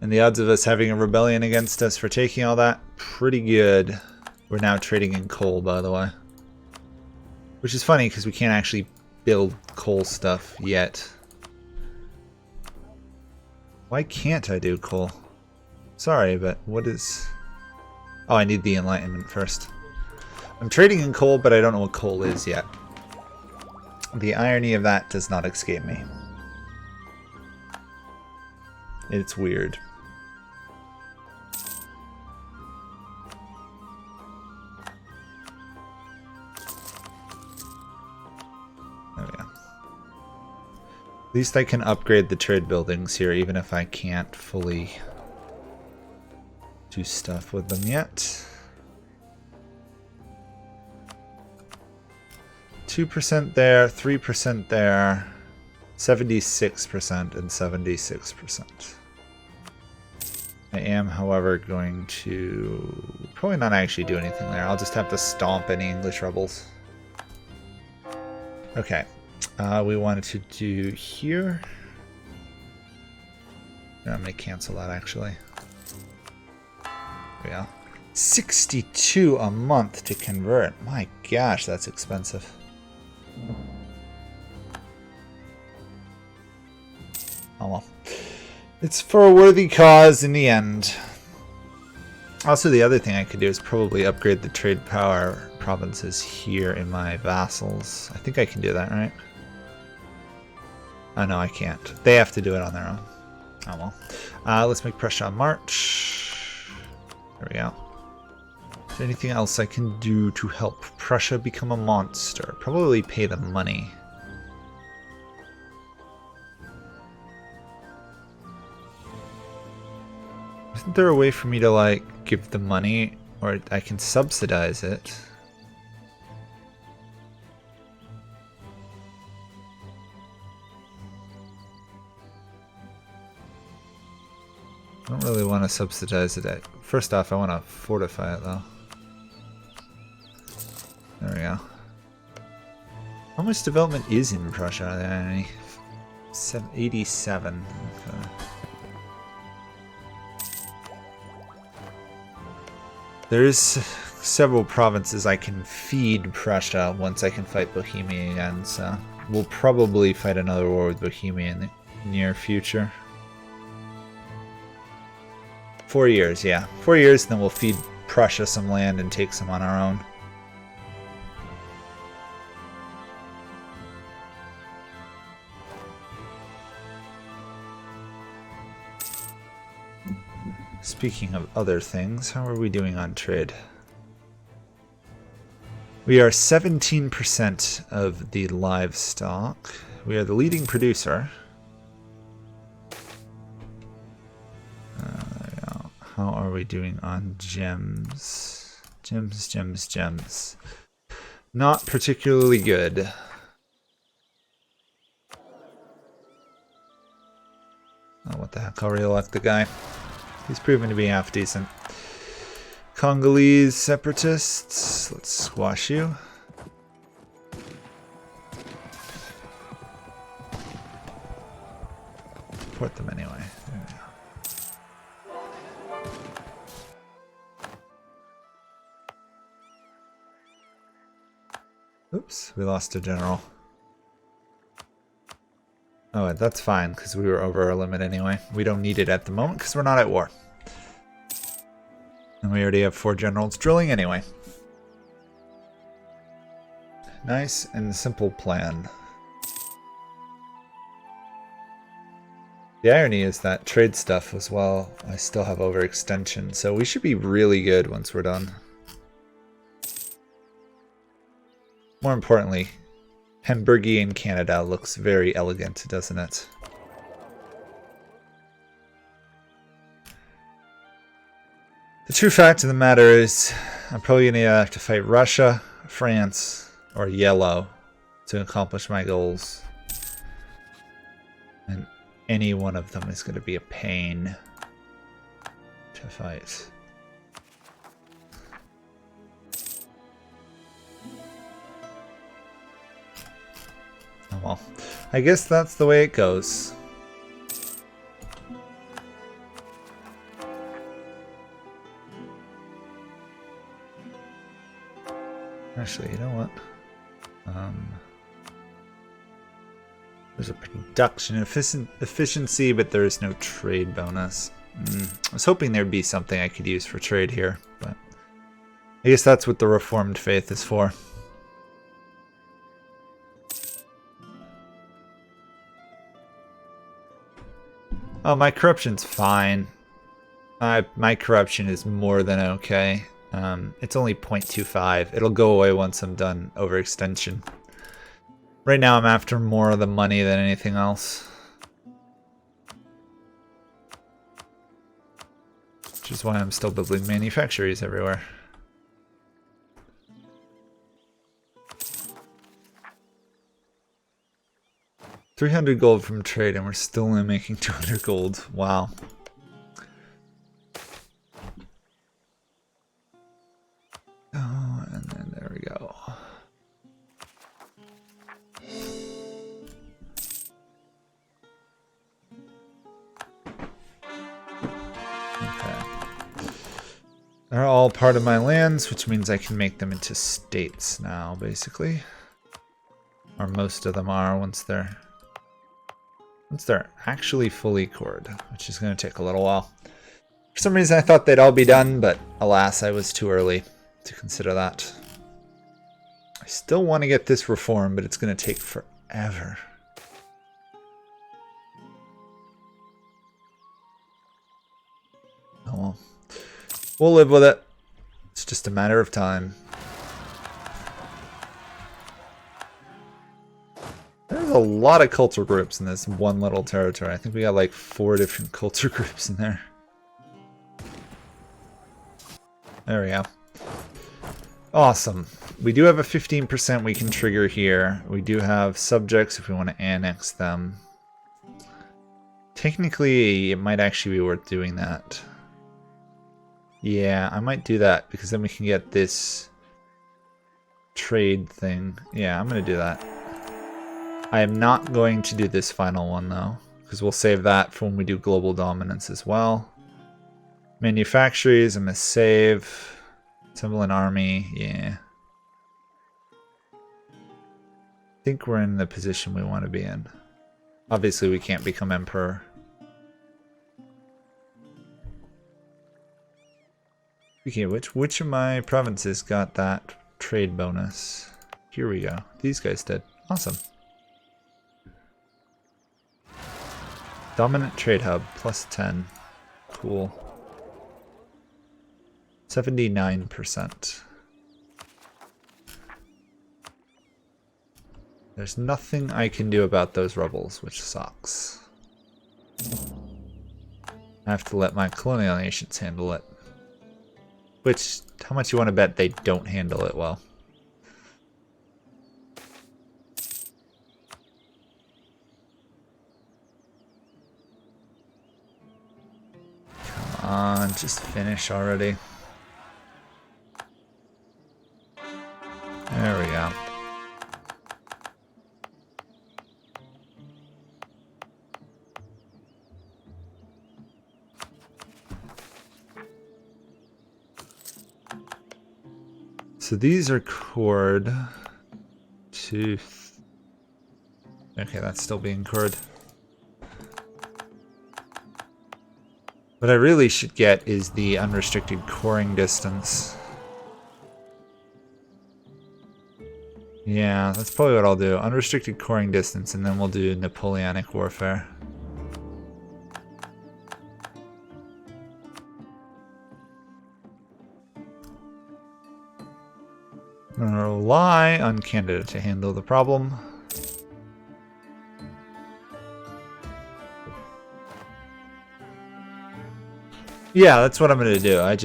And the odds of us having a rebellion against us for taking all that, pretty good. We're now trading in coal, by the way. Which is funny, because we can't actually build coal stuff yet. Why can't I do coal? Sorry, but what is... Oh, I need the Enlightenment first. I'm trading in coal, but I don't know what coal is yet. The irony of that does not escape me. It's weird. There we go. At least I can upgrade the trade buildings here, even if I can't fully do stuff with them yet. 2% there, 3% there, 76% and 76%. I am, however, going to probably not actually do anything there. I'll just have to stomp any English rebels. Okay, we wanted to do here. No, I'm going to cancel that actually. There we go. $62 a month to convert. My gosh, that's expensive. Oh well. It's for a worthy cause in the end. Also, the other thing I could do is probably upgrade the trade power provinces here in my vassals. I think I can do that, right? Oh no, I can't. They have to do it on their own. Oh well. Let's make pressure on March. There we go. Is there anything else I can do to help Prussia become a monster? Probably pay them money. Isn't there a way for me to, like, give the money, or I can subsidize it? I don't really want to subsidize it. First off, I want to fortify it, though. There we go. How much development is in Prussia? Are there any? 87. Okay. There's several provinces I can feed Prussia once I can fight Bohemia again, so we'll probably fight another war with Bohemia in the near future. 4 years, yeah. 4 years, and then we'll feed Prussia some land and take some on our own. Speaking of other things, how are we doing on trade? We are 17% of the livestock. We are the leading producer. How are we doing on gems? Gems. Not particularly good. Oh, what the heck, I'll re-elect the guy. He's proven to be half decent. Congolese separatists, let's squash you. Support them anyway. There we go. Oops, we lost a general. Oh, that's fine, because we were over our limit anyway. We don't need it at the moment, because we're not at war. And we already have 4 generals drilling anyway. Nice and simple plan. The irony is that trade stuff as well, I still have overextension, so we should be really good once we're done. More importantly, Hamburgian Canada looks very elegant, doesn't it? The true fact of the matter is, I'm probably going to have to fight Russia, France, or Yellow to accomplish my goals. And any one of them is going to be a pain to fight. Oh well, I guess that's the way it goes. Actually, you know what? There's a production efficiency, but there is no trade bonus. I was hoping there'd be something I could use for trade here, but I guess that's what the Reformed faith is for. Oh, my corruption's fine. My corruption is more than okay. It's only 0.25. It'll go away once I'm done overextension. Right now I'm after more of the money than anything else. Which is why I'm still building manufactories everywhere. $300 gold from trade, and we're still only making 200 gold. Wow. Oh, and then there we go. They're all part of my lands, which means I can make them into states now, basically. Or most of them are once they're actually fully cored, which is going to take a little while. For some reason I thought they'd all be done, but alas, I was too early to consider that. I still want to get this reformed, but it's going to take forever. Oh well. We'll live with it. It's just a matter of time. There's a lot of culture groups in this one little territory. I think we got like 4 different culture groups in there. There we go. Awesome. We do have a 15% we can trigger here. We do have subjects if we want to annex them. Technically, it might actually be worth doing that. Yeah, I might do that because then we can get this trade thing. Yeah, I'm going to do that. I am not going to do this final one though, because we'll save that for when we do global dominance as well. Manufactories, I'm going to save. Assemble an army, yeah. I think we're in the position we want to be in. Obviously we can't become emperor. Okay, which of my provinces got that trade bonus? Here we go. These guys did. Awesome. Dominant trade hub, plus 10. Cool. 79%. There's nothing I can do about those rebels, which sucks. I have to let my colonial nations handle it. Which, how much you want to bet they don't handle it well? Come on, just finish already. There we go. So these are cored to... Okay, that's still being cored. What I really should get is the unrestricted coring distance. Yeah, that's probably what I'll do. Unrestricted coring distance, and then we'll do Napoleonic warfare. I'm gonna rely on Canada to handle the problem. Yeah, that's what I'm gonna do. I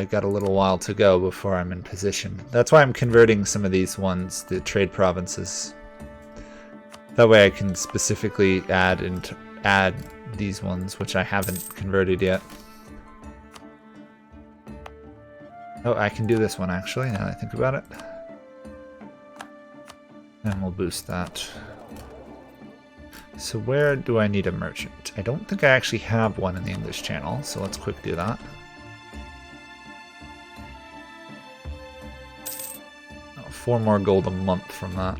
got a little while to go before I'm in position. That's why I'm converting some of these ones, the trade provinces. That way I can specifically add these ones, which I haven't converted yet. Oh, I can do this one actually, now that I think about it. And we'll boost that. So where do I need a merchant? I don't think I actually have one in the English Channel, so let's quick do that. Oh, 4 more gold a month from that.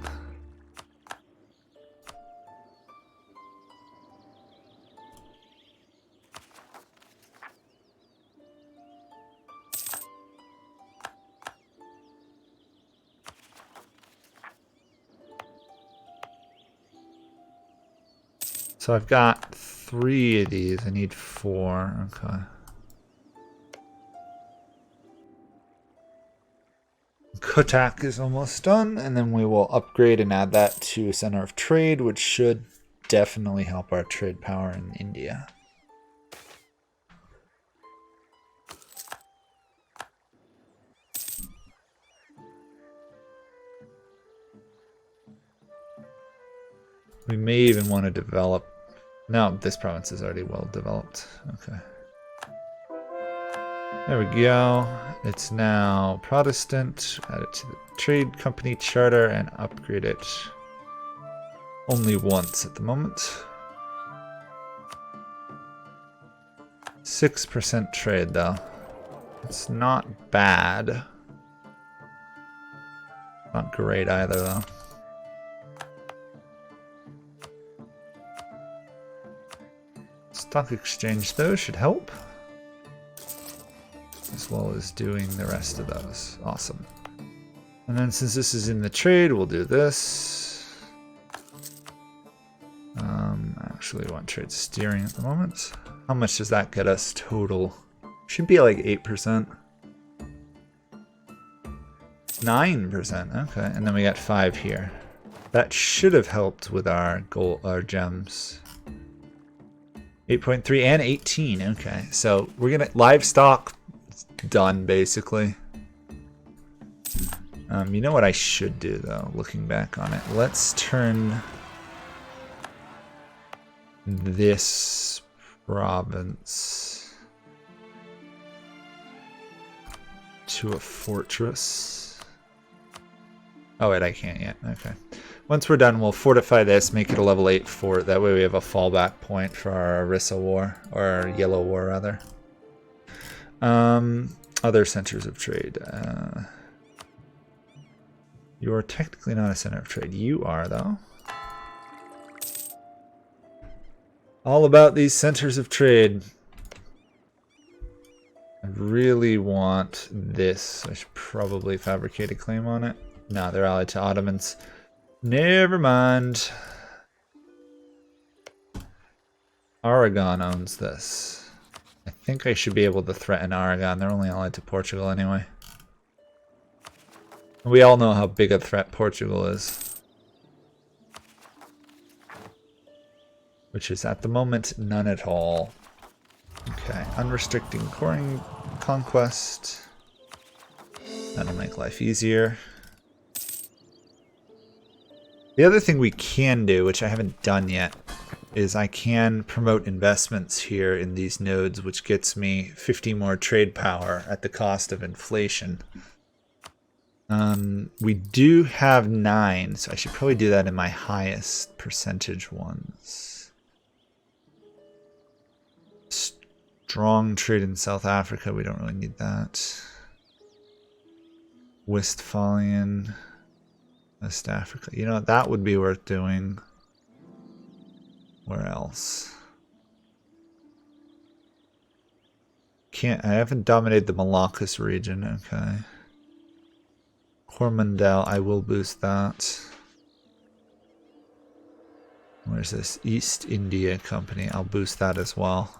So I've got 3 of these. I need 4. Okay. Kotak is almost done, and then we will upgrade and add that to a center of trade, which should definitely help our trade power in India. We may even want to develop... No, this province is already well developed. Okay. There we go. It's now Protestant. Add it to the trade company charter and upgrade it only once at the moment. 6% trade though. It's not bad. Not great either, though. Stock exchange, though, should help. As well as doing the rest of those. Awesome. And then since this is in the trade, we'll do this. Actually, we want trade steering at the moment. How much does that get us total? Should be like 8%. 9%, okay. And then we got 5 here. That should have helped with our gold, our gems. 8.3 and 18, okay. So we're gonna, livestock done basically. You know what I should do though, looking back on it? Let's turn this province to a fortress. Oh wait, I can't yet. Okay. Once we're done, we'll fortify this, make it a level 8 fort. That way we have a fallback point for our Orissa War, or our Yellow War rather. Other centers of trade. You're technically not a center of trade. You are though. All about these centers of trade. I really want this. I should probably fabricate a claim on it. No, they're allied to Ottomans. Never mind. Aragon owns this. I think I should be able to threaten Aragon. They're only allied to Portugal anyway. We all know how big a threat Portugal is. Which is at the moment none at all. Okay, unrestricting coring conquest. That'll make life easier. The other thing we can do, which I haven't done yet, is I can promote investments here in these nodes, which gets me 50 more trade power at the cost of inflation. We do have 9, so I should probably do that in my highest percentage ones. Strong trade in South Africa, we don't really need that. Westphalian, West Africa. You know, that would be worth doing. Where else? I haven't dominated the Moluccas region, okay. Coromandel, I will boost that. Where's this? East India Company, I'll boost that as well.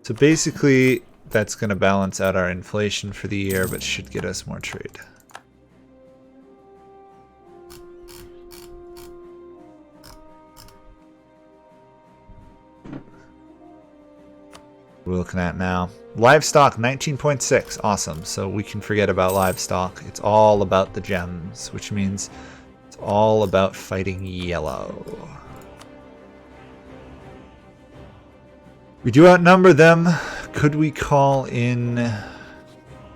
So basically, that's going to balance out our inflation for the year, but should get us more trade. We're looking at now. Livestock 19.6, awesome. So we can forget about livestock. It's all about the gems, which means it's all about fighting yellow. We do outnumber them. Could we call in...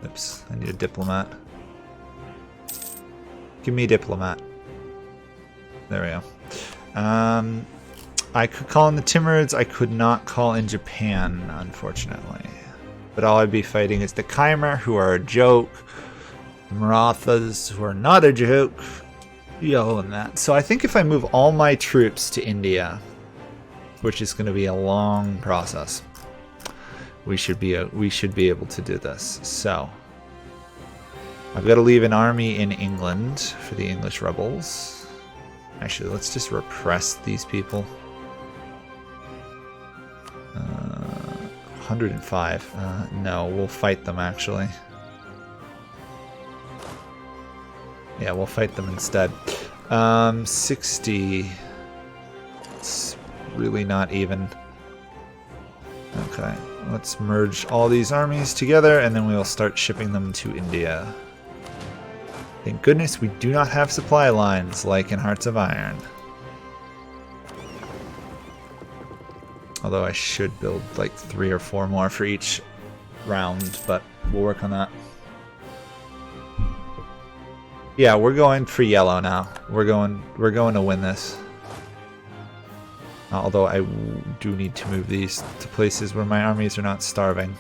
Oops, I need a diplomat. Give me a diplomat. There we go. I could call in the Timurids. I could not call in Japan, unfortunately. But all I'd be fighting is the Khmer, who are a joke. The Marathas, who are not a joke. Yellow and that. So I think if I move all my troops to India, which is going to be a long process, we should be able to do this. So I've got to leave an army in England for the English rebels. Actually, let's just repress these people. 105. No, we'll fight them actually. Yeah, we'll fight them instead. 60. It's really not even. Okay, let's merge all these armies together and then we'll start shipping them to India. Thank goodness we do not have supply lines like in Hearts of Iron. Although I should build like 3 or 4 more for each round, but we'll work on that. Yeah, we're going for yellow now. We're going to win this. Although I do need to move these to places where my armies are not starving.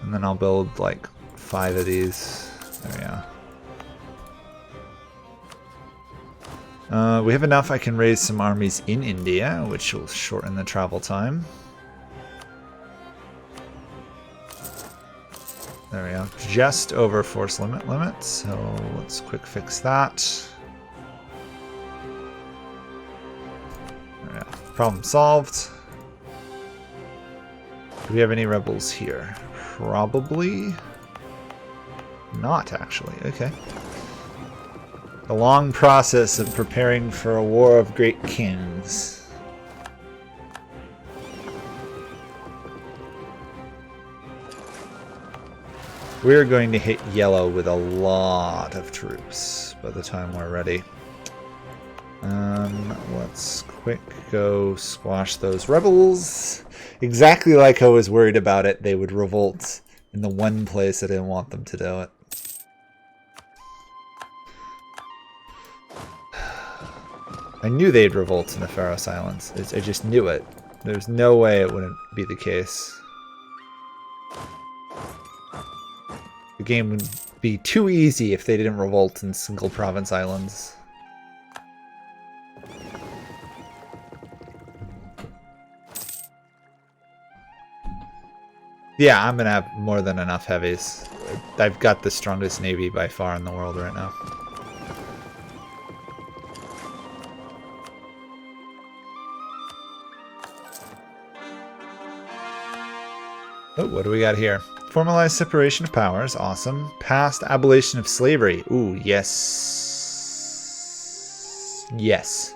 And then I'll build like 5 of these. There we go. We have enough. I can raise some armies in India, which will shorten the travel time. There we go. Just over force limit. So let's quick fix that. There we go. Problem solved. Do we have any rebels here? Probably not, actually. Okay. The long process of preparing for a war of great kings. We're going to hit yellow with a lot of troops by the time we're ready. Let's quick go squash those rebels. Exactly like I was worried about it, they would revolt in the one place I didn't want them to do it. I knew they'd revolt in the Faroe Islands. I just knew it. There's no way it wouldn't be the case. The game would be too easy if they didn't revolt in single province islands. Yeah, I'm gonna have more than enough heavies. I've got the strongest navy by far in the world right now. Oh, what do we got here? Formalized separation of powers. Awesome. Past abolition of slavery. Ooh, yes. Yes.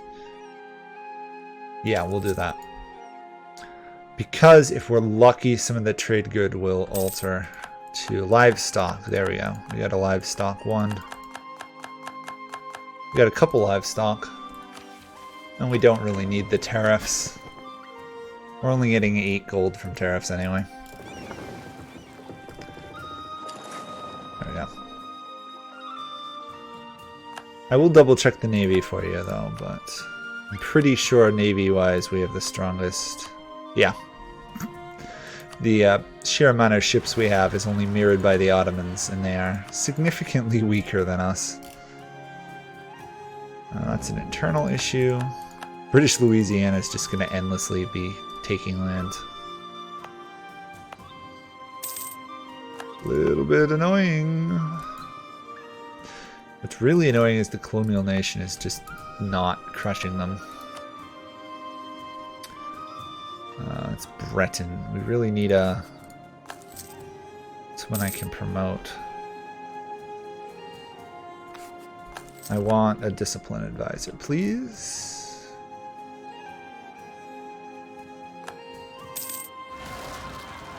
Yeah, we'll do that. Because if we're lucky, some of the trade good will alter to livestock. There we go. We got a livestock one. We got a couple livestock. And we don't really need the tariffs. We're only getting 8 gold from tariffs anyway. There we go. I will double check the navy for you though, but I'm pretty sure navy-wise we have the strongest. Yeah. The sheer amount of ships we have is only mirrored by the Ottomans, and they are significantly weaker than us. That's an internal issue. British Louisiana is just going to endlessly be taking land. A little bit annoying. What's really annoying is the colonial nation is just not crushing them. It's Breton. We really need someone I can promote. I want a discipline advisor, please.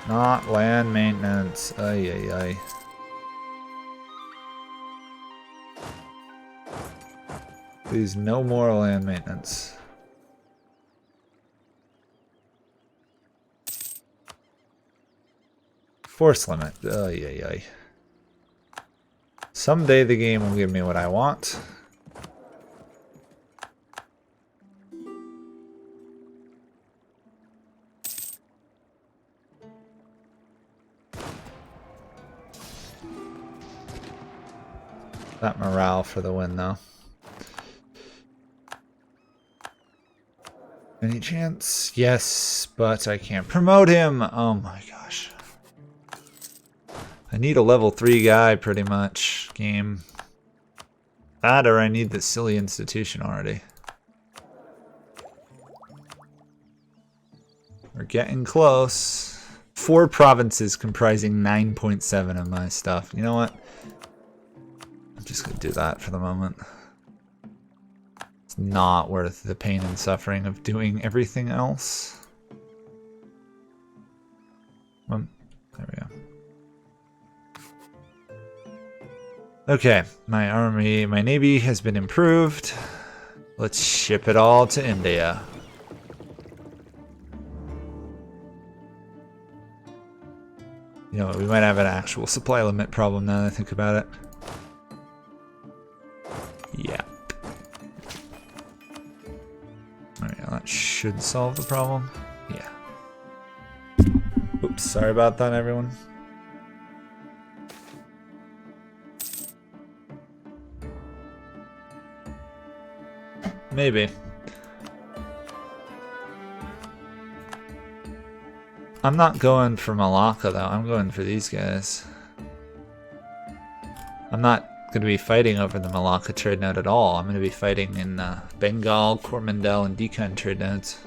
Not land maintenance. Ay, ay, ay. Please, no more land maintenance. Force limit. Ay, ay, ay. Someday the game will give me what I want. That morale for the win, though. Any chance? Yes, but I can't promote him. Oh my gosh. I need a level 3 guy, pretty much. Game. That or I need the silly institution already. We're getting close. 4 provinces comprising 9.7 of my stuff. You know what? I'm just going to do that for the moment. It's not worth the pain and suffering of doing everything else. There we go. Okay, my army, my navy has been improved. Let's ship it all to India. You know what, we might have an actual supply limit problem now that I think about it. Yeah. Alright, that should solve the problem. Yeah. Oops, sorry about that, everyone. Maybe. I'm not going for Malacca though, I'm going for these guys. I'm not going to be fighting over the Malacca trade node at all. I'm going to be fighting in Bengal, Coromandel, and Deccan trade nodes.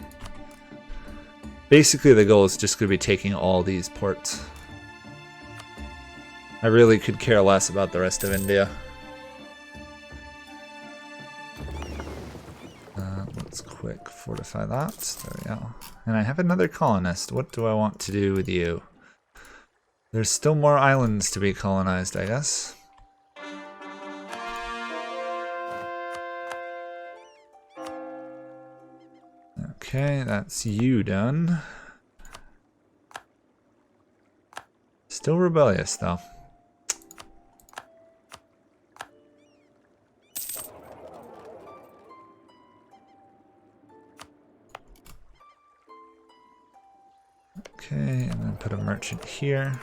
Basically the goal is just going to be taking all these ports. I really could care less about the rest of India. Let's quick fortify that. There we go. And I have another colonist. What do I want to do with you? There's still more islands to be colonized, I guess. Okay, that's you done. Still rebellious, though. Okay, and then put a merchant here.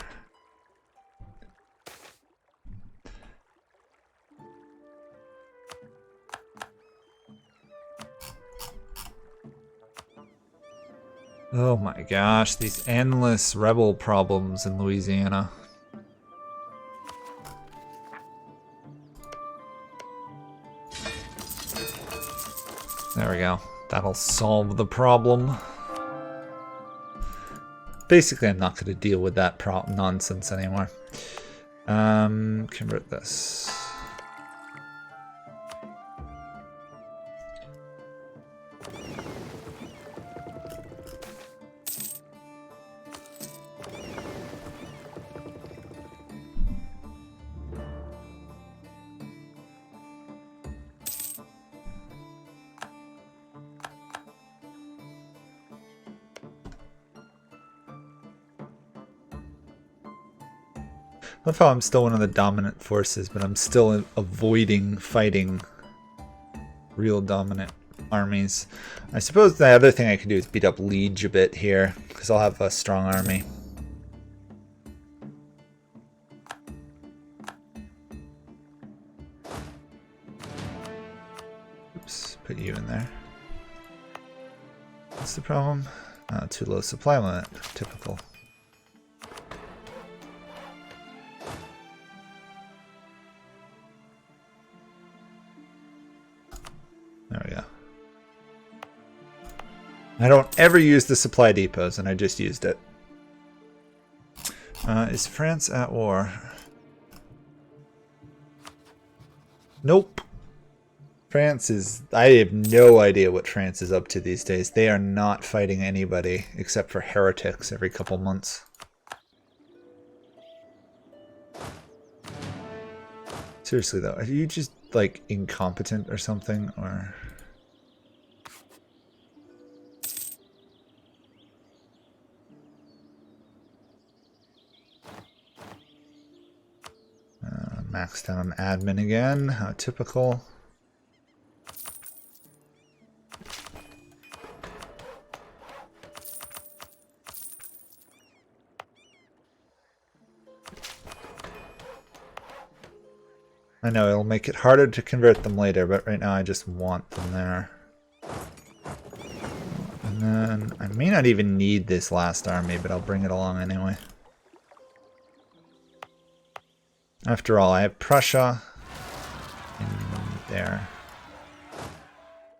Oh my gosh, these endless rebel problems in Louisiana. There we go. That'll solve the problem. Basically, I'm not going to deal with that nonsense anymore. Convert this. I love how I'm still one of the dominant forces, but I'm still avoiding fighting real dominant armies. I suppose the other thing I could do is beat up Liege a bit here, because I'll have a strong army. Oops, put you in there. What's the problem? Too low supply limit. Typical. There we go. I don't ever use the supply depots, and I just used it. Is France at war? Nope. France is... I have no idea what France is up to these days. They are not fighting anybody except for heretics every couple months. Seriously though, are you just like incompetent or something, or... Maxed out on admin again, how typical. I know it'll make it harder to convert them later, but right now I just want them there. And then I may not even need this last army, but I'll bring it along anyway. After all, I have Prussia in there.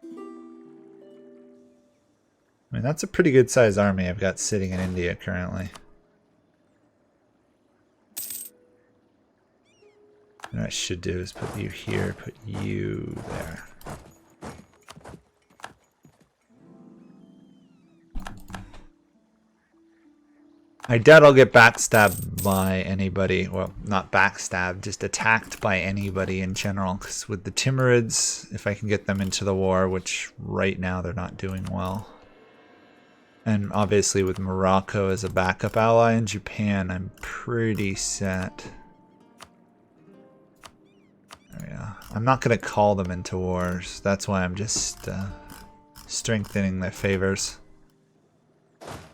I mean, that's a pretty good sized army I've got sitting in India currently. What I should do is put you here, put you there. I doubt I'll get backstabbed by anybody. Well, not backstabbed, just attacked by anybody in general. Because with the Timurids, if I can get them into the war, which right now they're not doing well. And obviously with Morocco as a backup ally in Japan, I'm pretty set. There we go. I'm not going to call them into wars. That's why I'm just strengthening their favors.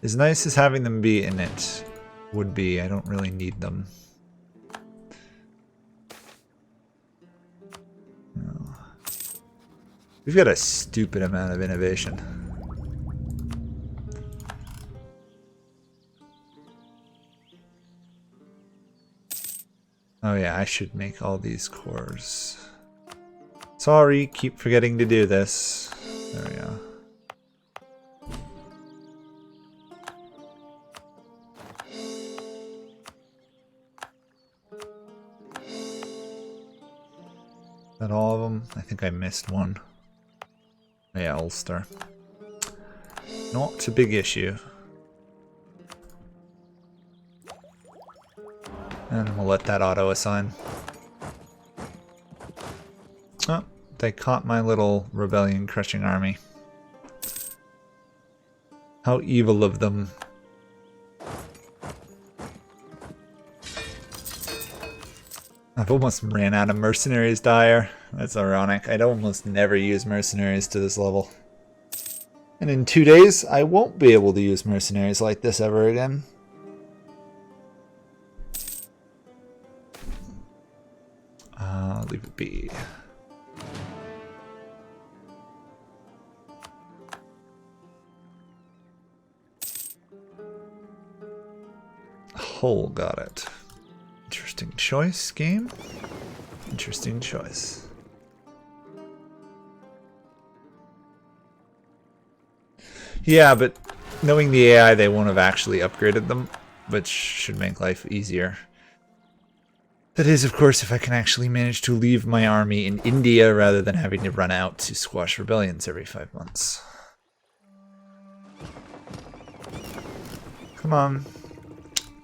As nice as having them be in it would be, I don't really need them. No. We've got a stupid amount of innovation. Oh yeah, I should make all these cores. Sorry, keep forgetting to do this. There we go. Is that all of them? I think I missed one. Yeah, Ulster. Not a big issue. And we'll let that auto assign. Oh, they caught my little rebellion crushing army. How evil of them. I've almost ran out of mercenaries, Dyer. That's ironic. I'd almost never use mercenaries to this level. And in 2 days, I won't be able to use mercenaries like this ever again. Leave it be. Hull got it. Interesting choice, game. Interesting choice. Yeah, but knowing the AI, they won't have actually upgraded them, which should make life easier. That is, of course, if I can actually manage to leave my army in India rather than having to run out to squash rebellions every 5 months. Come on.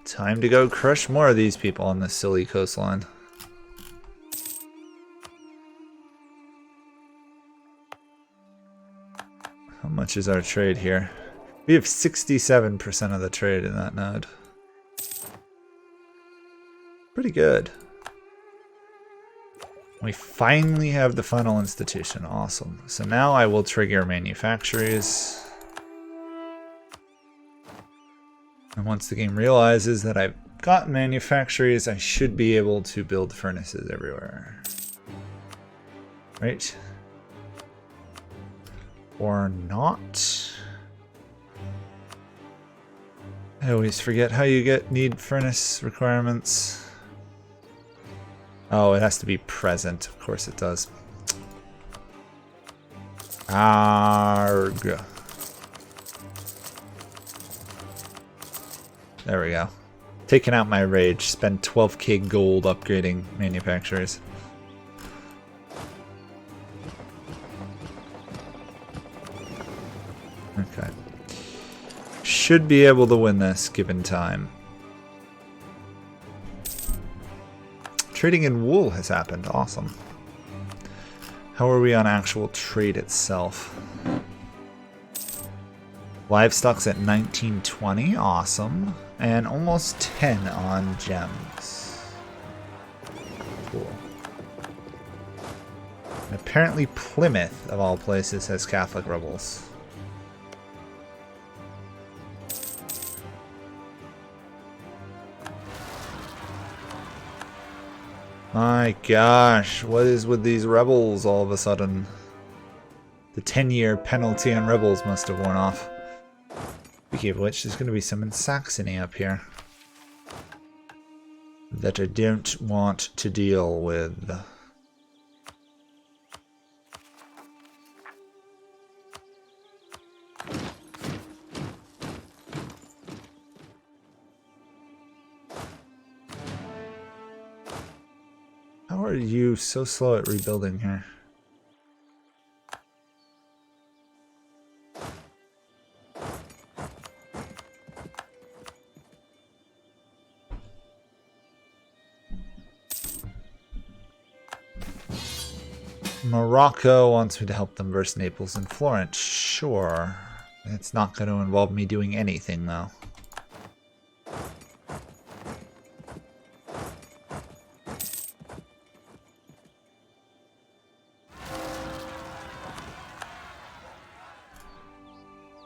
Time to go crush more of these people on this silly coastline. How much is our trade here? We have 67% of the trade in that node. Pretty good. We finally have the final institution. Awesome. So now I will trigger manufactories. And once the game realizes that I've got manufactories, I should be able to build furnaces everywhere. Right? Or not. I always forget how you need furnace requirements. Oh, it has to be present. Of course it does. Arg. There we go. Taking out my rage. Spend 12k gold upgrading manufacturers. Okay. Should be able to win this given time. Trading in wool has happened. Awesome. How are we on actual trade itself? Livestock's at 1920. Awesome. And almost 10 on gems. Cool. And apparently Plymouth, of all places, has Catholic rebels. My gosh, what is with these rebels all of a sudden? The 10-year penalty on rebels must have worn off. Speaking of which, there's going to be some in Saxony up here that I don't want to deal with. How are you so slow at rebuilding here? Morocco wants me to help them versus Naples and Florence. Sure. It's not going to involve me doing anything, though.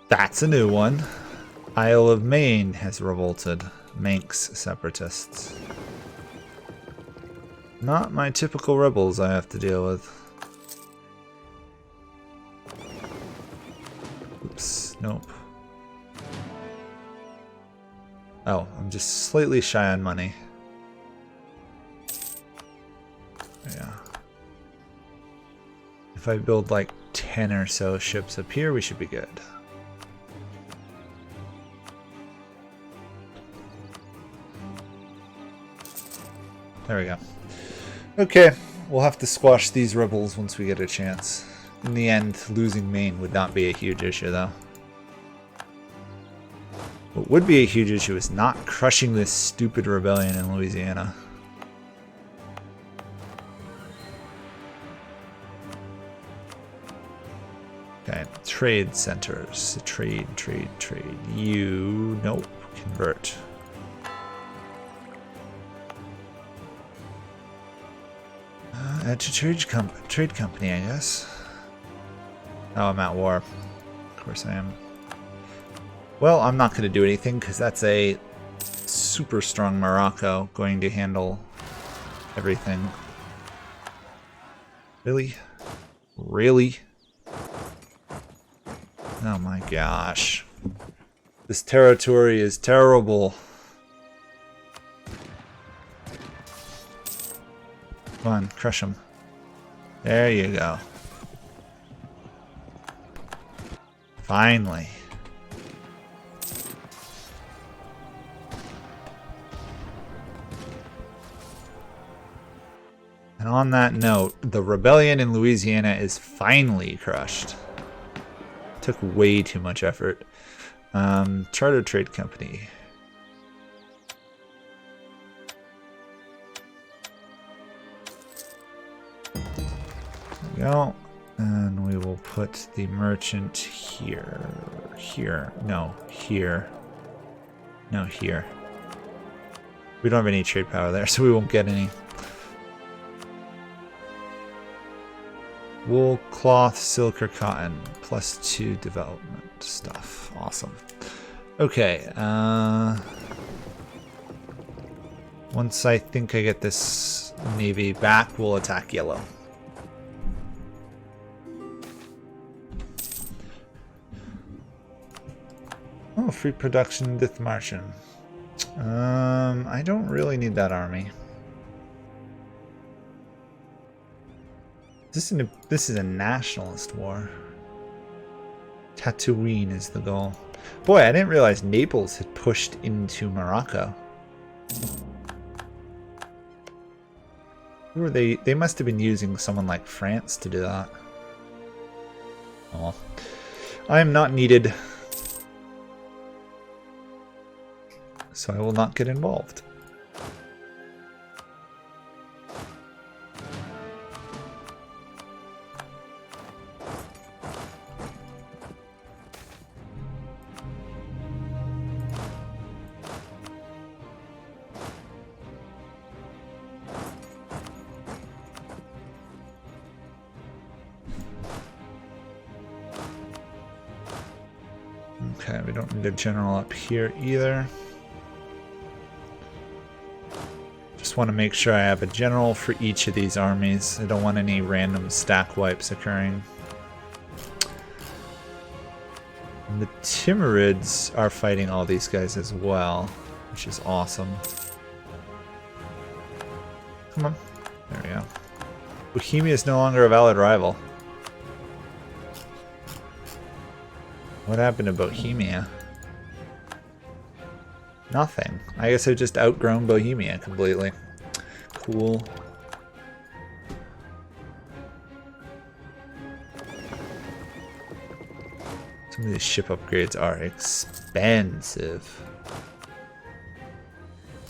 That's a new one. Isle of Maine has revolted. Manx separatists. Not my typical rebels I have to deal with. Nope. Oh, I'm just slightly shy on money. Yeah. If I build like 10 or so ships up here, we should be good. There we go. Okay, we'll have to squash these rebels once we get a chance. In the end, losing Maine would not be a huge issue, though. What would be a huge issue is not crushing this stupid rebellion in Louisiana. Okay, trade centers. Trade. You, nope, convert. Add to trade company, I guess. Oh, I'm at war. Of course I am. Well, I'm not going to do anything because that's a super strong Morocco going to handle everything. Really? Really? Oh my gosh. This territory is terrible. Come on, crush him. There you go. Finally. And on that note, the rebellion in Louisiana is finally crushed. Took way too much effort. Charter trade company. There we go. And we will put the merchant here. Here. No, here. No, here. We don't have any trade power there, so we won't get any. Wool, cloth, silk, or cotton. +2 development stuff. Awesome. Okay. Once I think I get this navy back, we'll attack yellow. Oh, free production Dithmarschen. I don't really need that army. This is a nationalist war. Tatooine is the goal. Boy, I didn't realize Naples had pushed into Morocco. Who were they? They must have been using someone like France to do that. Oh well. I am not needed. So I will not get involved. Okay, we don't need a general up here either. Just want to make sure I have a general for each of these armies. I don't want any random stack wipes occurring. And the Timurids are fighting all these guys as well, which is awesome. Come on. There we go. Bohemia is no longer a valid rival. What happened to Bohemia? Nothing. I guess I've just outgrown Bohemia completely. Cool. Some of these ship upgrades are expensive.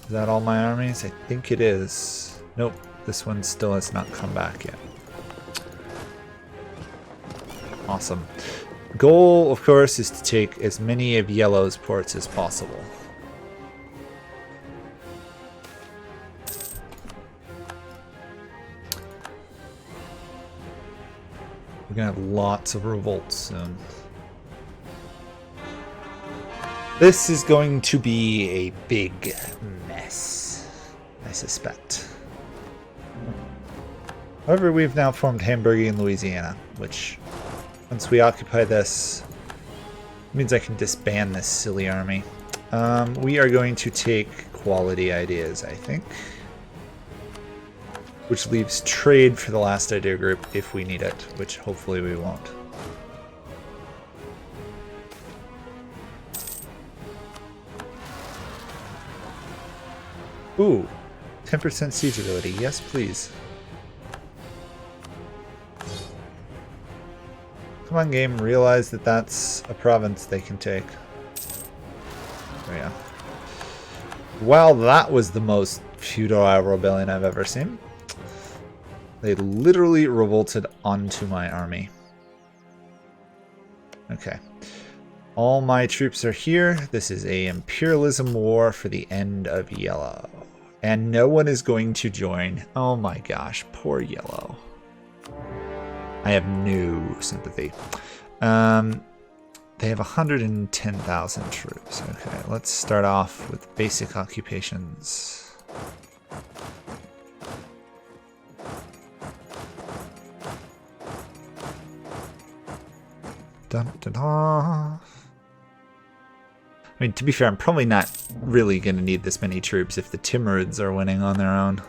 Is that all my armies? I think it is. Nope. This one still has not come back yet. Awesome. Goal, of course, is to take as many of Yellow's ports as possible. We're gonna have lots of revolts soon. This is going to be a big mess, I suspect. However, we've now formed Hamburg in Louisiana, which, once we occupy this, Means I can disband this silly army. We are going to take quality ideas, I think. Which leaves trade for the last idea group if we need it, which hopefully we won't. Ooh, 10% siege ability. Yes, please. Come on, game. Realize that that's a province they can take. There we go. Well, that was the most feudal rebellion I've ever seen. They literally revolted onto my army. Okay. All my troops are here. This is a imperialism war for the end of yellow. And no one is going to join. Oh my gosh, poor yellow. I have no sympathy. They have 110,000 troops. Okay, let's start off with basic occupations. Dun, dun, dun. I mean, to be fair, I'm probably not really going to need this many troops if the Timurids are winning on their own.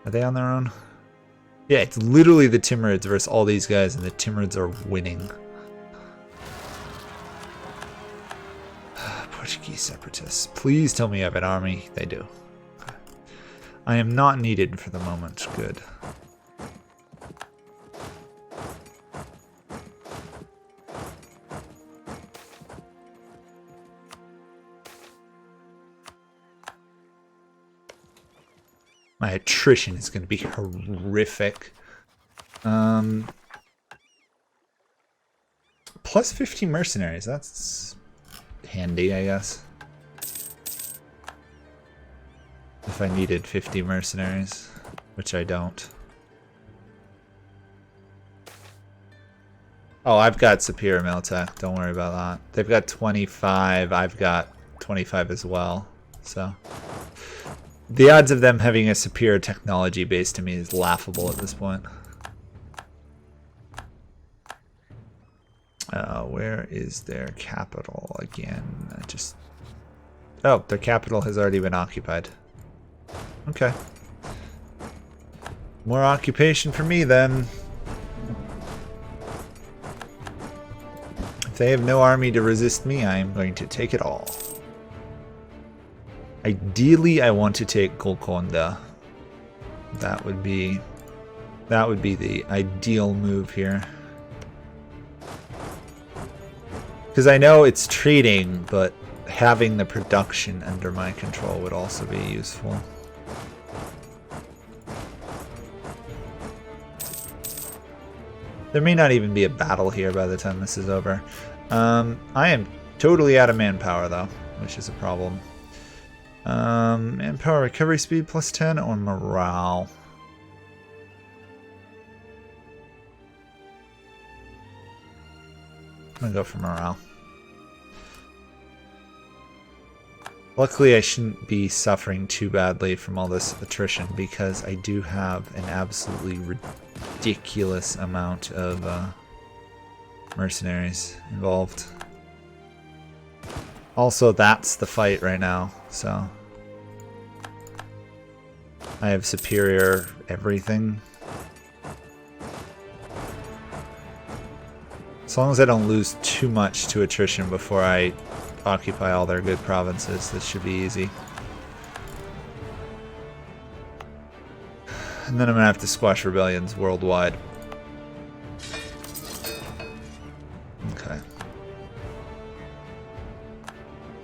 Are they on their own? Yeah, it's literally the Timurids versus all these guys, and the Timurids are winning. Portuguese separatists. Please tell me I have an army. They do. Okay. I am not needed for the moment. Good. My attrition is going to be horrific. Plus 50 mercenaries. That's handy, I guess. If I needed 50 mercenaries, which I don't. Oh, I've got superior militech. Don't worry about that. They've got 25. I've got 25 as well. So the odds of them having a superior technology base to me is laughable at this point. Where is their capital again? Oh, their capital has already been occupied. Okay. More occupation for me then. If they have no army to resist me, I am going to take it all. Ideally, I want to take Golconda. That would be the ideal move here. Because I know it's trading, but having the production under my control would also be useful. There may not even be a battle here by the time this is over. I am totally out of manpower though, which is a problem. Manpower recovery speed plus 10 or morale? I'm gonna go for morale. Luckily, I shouldn't be suffering too badly from all this attrition because I do have an absolutely ridiculous amount of mercenaries involved. Also, that's the fight right now, so I have superior everything. As long as I don't lose too much to attrition before I occupy all their good provinces, this should be easy. And then I'm gonna have to squash rebellions worldwide. Okay.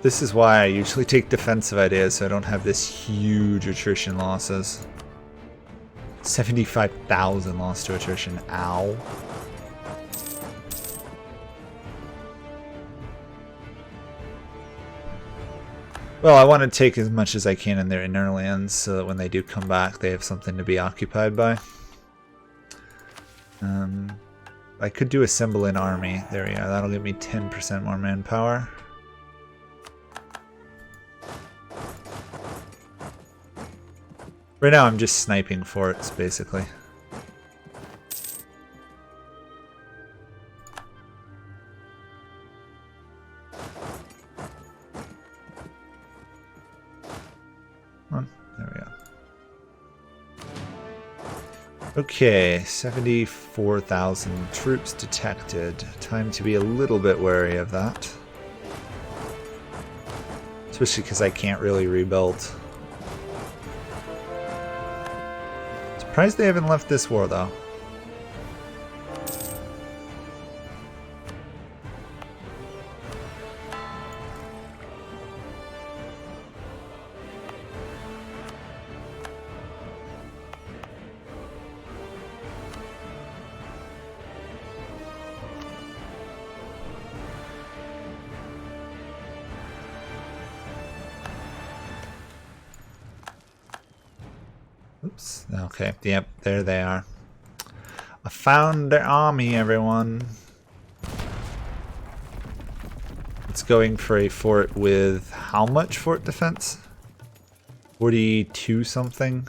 This is why I usually take defensive ideas so I don't have this huge attrition losses. 75,000 loss to attrition. Ow. Well, I want to take as much as I can in their inner lands so that when they do come back, they have something to be occupied by. I could do assemble an army. There we are. That'll give me 10% more manpower. Right now, I'm just sniping forts, basically. Come on. There we go. Okay, 74,000 troops detected. Time to be a little bit wary of that. Especially because I can't really rebuild. Surprised they haven't left this war, though. Oops. Okay. Yep. There they are. I found the army, everyone. It's going for a fort with how much fort defense? 42 something.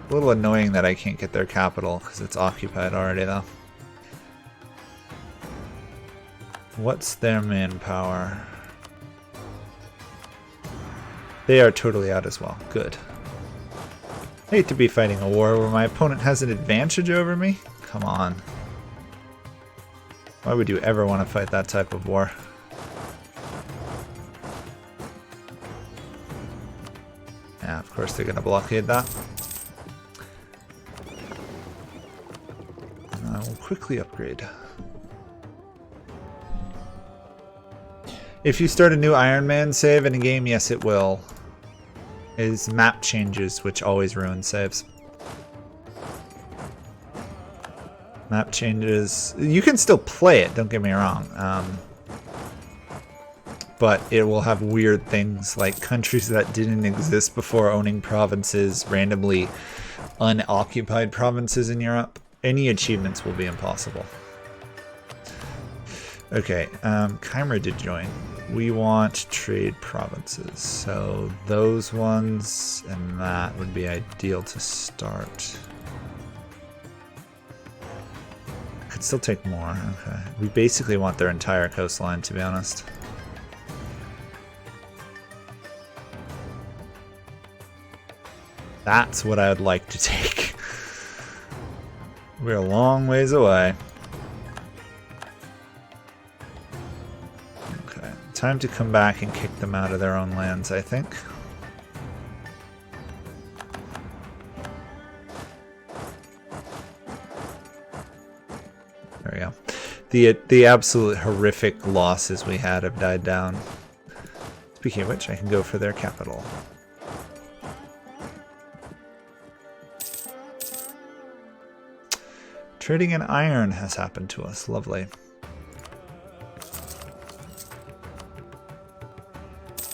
A little annoying that I can't get their capital because it's occupied already, though. What's their manpower? They are totally out as well. Good. I hate to be fighting a war where my opponent has an advantage over me. Come on. Why would you ever want to fight that type of war? Yeah, of course they're going to blockade that. And I will quickly upgrade. If you start a new Iron Man save in a game, yes it will. Is map changes, which always ruin saves. Map changes. You can still play it, don't get me wrong. But it will have weird things like countries that didn't exist before owning provinces, randomly unoccupied provinces in Europe. Any achievements will be impossible. Okay, Chimera did join. We want trade provinces, so those ones and that would be ideal to start. Could still take more, okay. We basically want their entire coastline, to be honest. That's what I would like to take. We're a long ways away. Time to come back and kick them out of their own lands, I think. There we go. The absolute horrific losses we had have died down. Speaking of which, I can go for their capital. Trading in iron has happened to us. Lovely.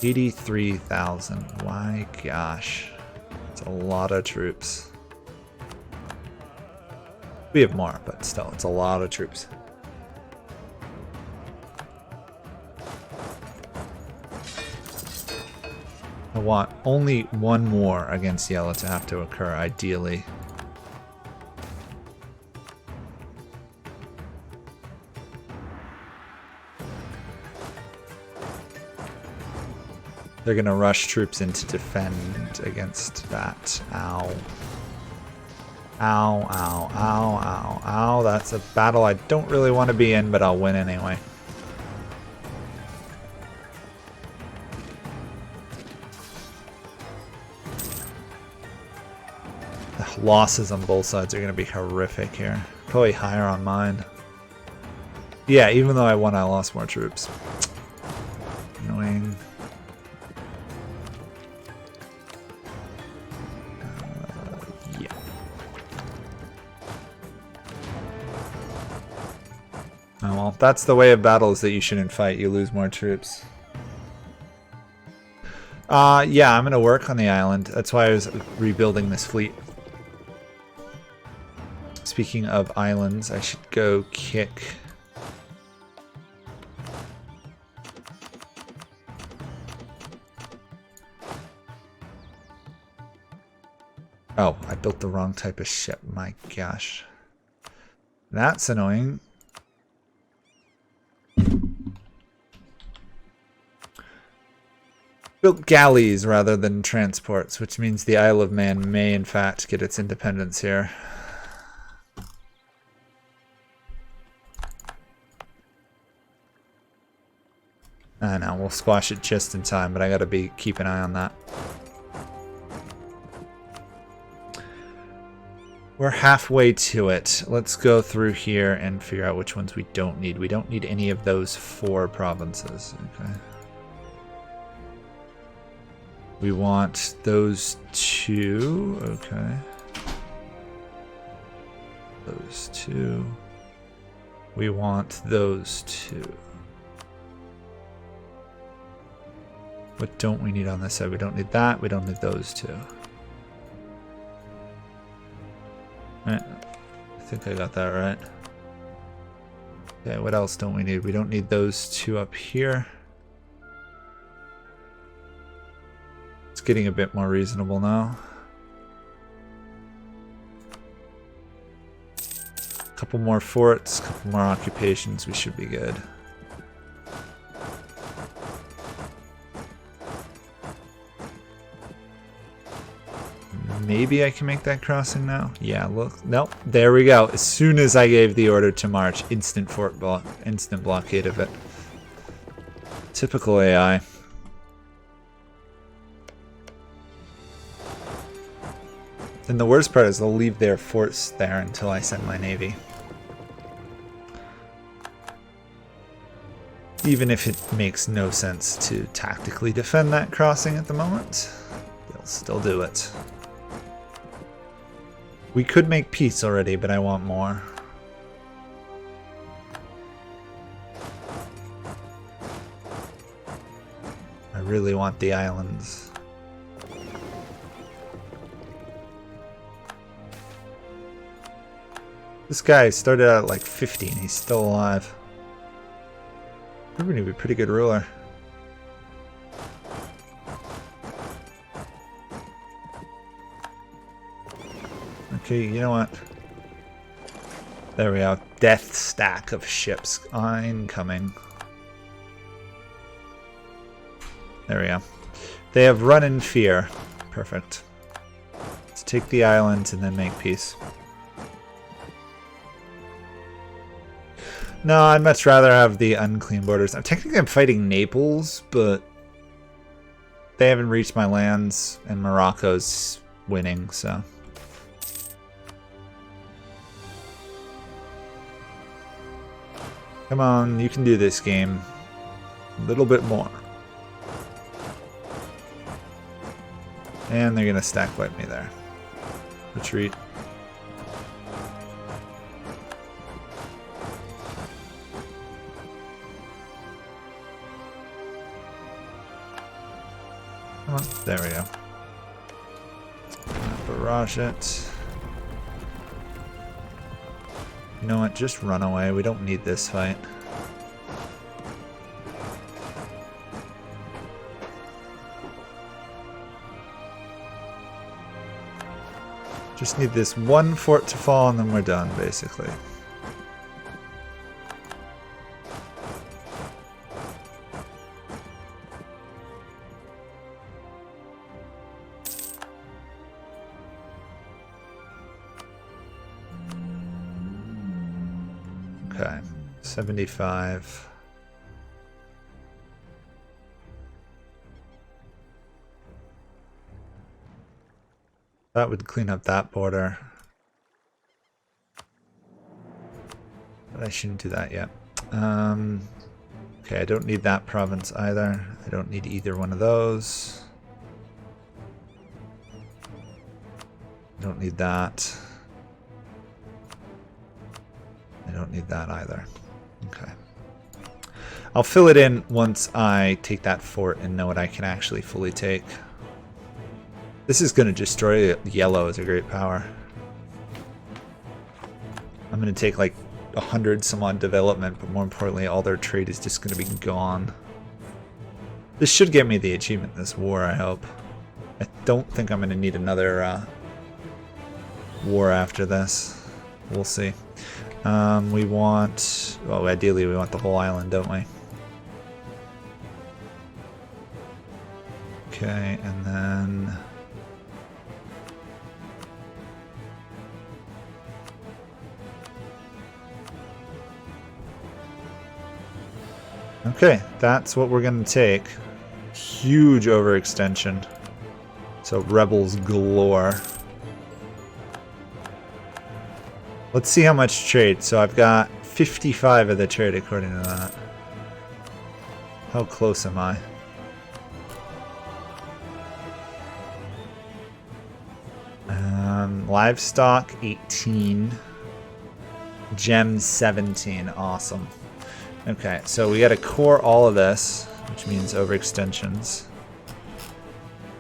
83,000. My gosh. It's a lot of troops. We have more, but still, it's a lot of troops. I want only one more against yellow to have to occur, ideally. They're gonna rush troops in to defend against that. Ow. Ow, ow, ow, ow, ow. That's a battle I don't really want to be in, but I'll win anyway. The losses on both sides are gonna be horrific here. Probably higher on mine. Yeah, even though I won, I lost more troops. Annoying. Oh well, that's the way of battle, is that you shouldn't fight, you lose more troops. Yeah, I'm gonna work on the island. That's why I was rebuilding this fleet. Speaking of islands, I should go kick... Oh, I built the wrong type of ship, my gosh. That's annoying. Built galleys rather than transports, which means the Isle of Man may in fact get its independence here. I know, we'll squash it just in time, but I gotta keep an eye on that. We're halfway to it. Let's go through here and figure out which ones we don't need. We don't need any of those 4 provinces. Okay. We want those 2. Okay. Those 2. We want those 2. What don't we need on this side? We don't need that. We don't need those 2. Alright. I think I got that right. Okay, what else don't we need? We don't need those 2 up here. It's getting a bit more reasonable now. A couple more forts, a couple more occupations, we should be good. Maybe I can make that crossing now? Yeah, look. Nope. There we go. As soon as I gave the order to march, instant blockade of it. Typical AI. And the worst part is they'll leave their forts there until I send my navy. Even if it makes no sense to tactically defend that crossing at the moment, they'll still do it. We could make peace already, but I want more. I really want the islands. This guy started out at like 50 and he's still alive. We're going to be a pretty good ruler. Okay, you know what? There we go. Death stack of ships incoming. There we go. They have run in fear. Perfect. Let's take the islands and then make peace. No, I'd much rather have the unclean borders. Technically I'm fighting Naples, but they haven't reached my lands and Morocco's winning, so. Come on, you can do this game. A little bit more. And they're gonna stack wipe me there. Retreat. Come on, there we go. Barrage it. You know what, just run away. We don't need this fight. Just need this one fort to fall and then we're done, basically. Okay, 75. That would clean up that border. But I shouldn't do that yet. Okay, I don't need that province either. I don't need either one of those. I don't need that. I don't need that either. Okay. I'll fill it in once I take that fort and know what I can actually fully take. This is going to destroy yellow as a great power. I'm going to take like 100 some odd development, but more importantly, all their trade is just going to be gone. This should get me the achievement this war, I hope. I don't think I'm going to need another war after this. We'll see. We want, well, ideally we want the whole island, don't we? Okay, and then okay, that's what we're gonna take. Huge overextension. So rebels galore. Let's see how much trade. So I've got 55 of the trade according to that. How close am I? Livestock 18. Gems 17. Awesome. Okay, so we gotta core all of this, which means overextensions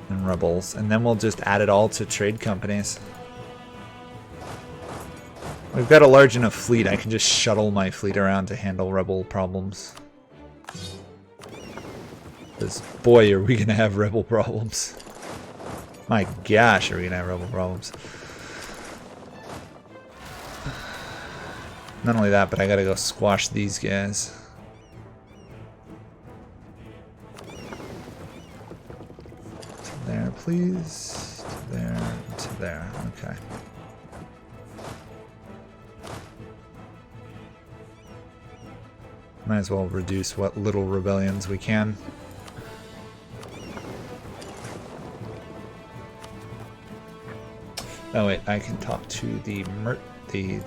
and rebels, and then we'll just add it all to trade companies. We've got a large enough fleet, I can just shuttle my fleet around to handle rebel problems. Because boy, are we gonna have rebel problems. My gosh, are we gonna have rebel problems. Not only that, but I gotta go squash these guys. To there, please. To there, to there. Okay. Might as well reduce what little rebellions we can. Oh wait, I can talk to the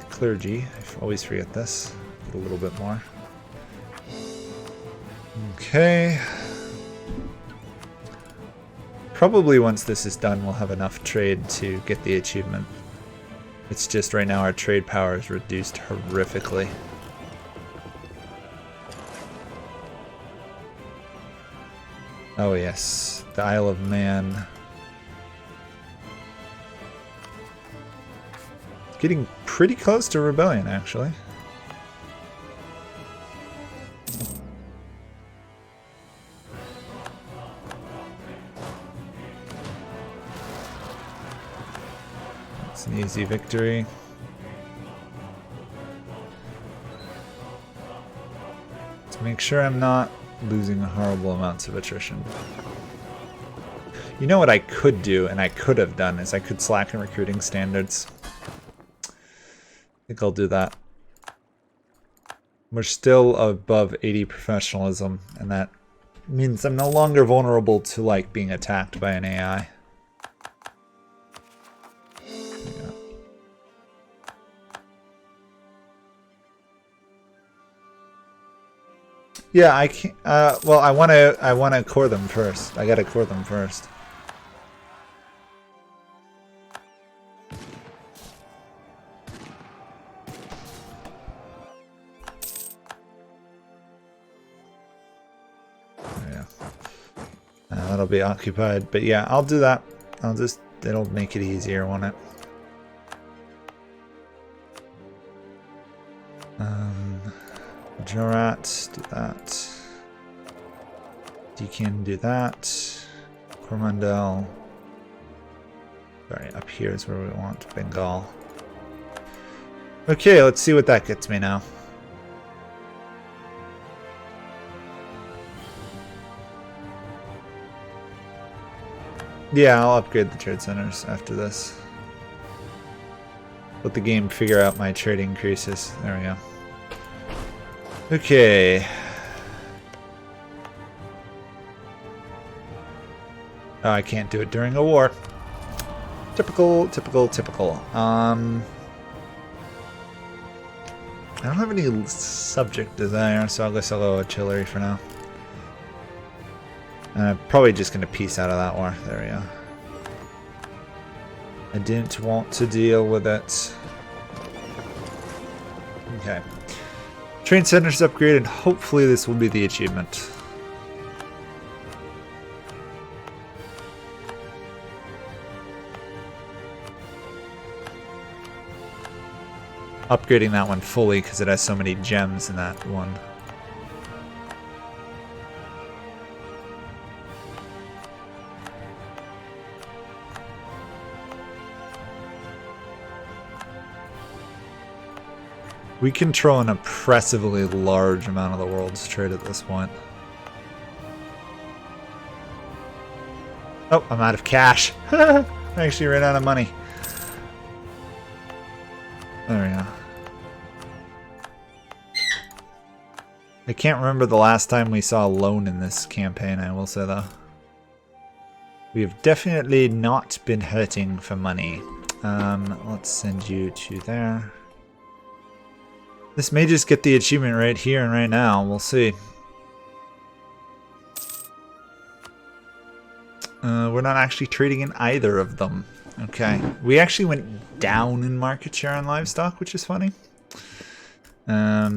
clergy. I always forget this. Get a little bit more. Okay. Probably once this is done, we'll have enough trade to get the achievement. It's just right now our trade power is reduced horrifically. Oh yes, the Isle of Man. Getting pretty close to rebellion, actually. It's an easy victory. To make sure I'm not losing horrible amounts of attrition. You know what I could do, and I could have done, is I could slacken recruiting standards. I think I'll do that. We're still above 80 professionalism, and that means I'm no longer vulnerable to like being attacked by an AI. Yeah, I can't. Well, I want to core them first. I gotta core them first. That'll be occupied, but yeah, I'll do that. It'll make it easier, won't it? Jorat, do that. Deakin, do that. Coromandel. Sorry, up here is where we want Bengal. Okay, let's see what that gets me now. Yeah, I'll upgrade the trade centers after this. Let the game figure out my trade increases. There we go. Okay. Oh, I can't do it during a war. Typical, typical, typical. I don't have any subject desire, so I guess I'll go artillery for now. I'm probably just going to piece out of that war. There we go. I didn't want to deal with it. Okay. Train centers upgraded. Hopefully this will be the achievement. Upgrading that one fully because it has so many gems in that one. We control an oppressively large amount of the world's trade at this point. Oh, I'm out of cash. I actually ran out of money. There we go. I can't remember the last time we saw a loan in this campaign, I will say though. We have definitely not been hurting for money. Let's send you to there. This may just get the achievement right here and right now. We'll see. We're not actually trading in either of them. Okay. We actually went down in market share on livestock, which is funny. How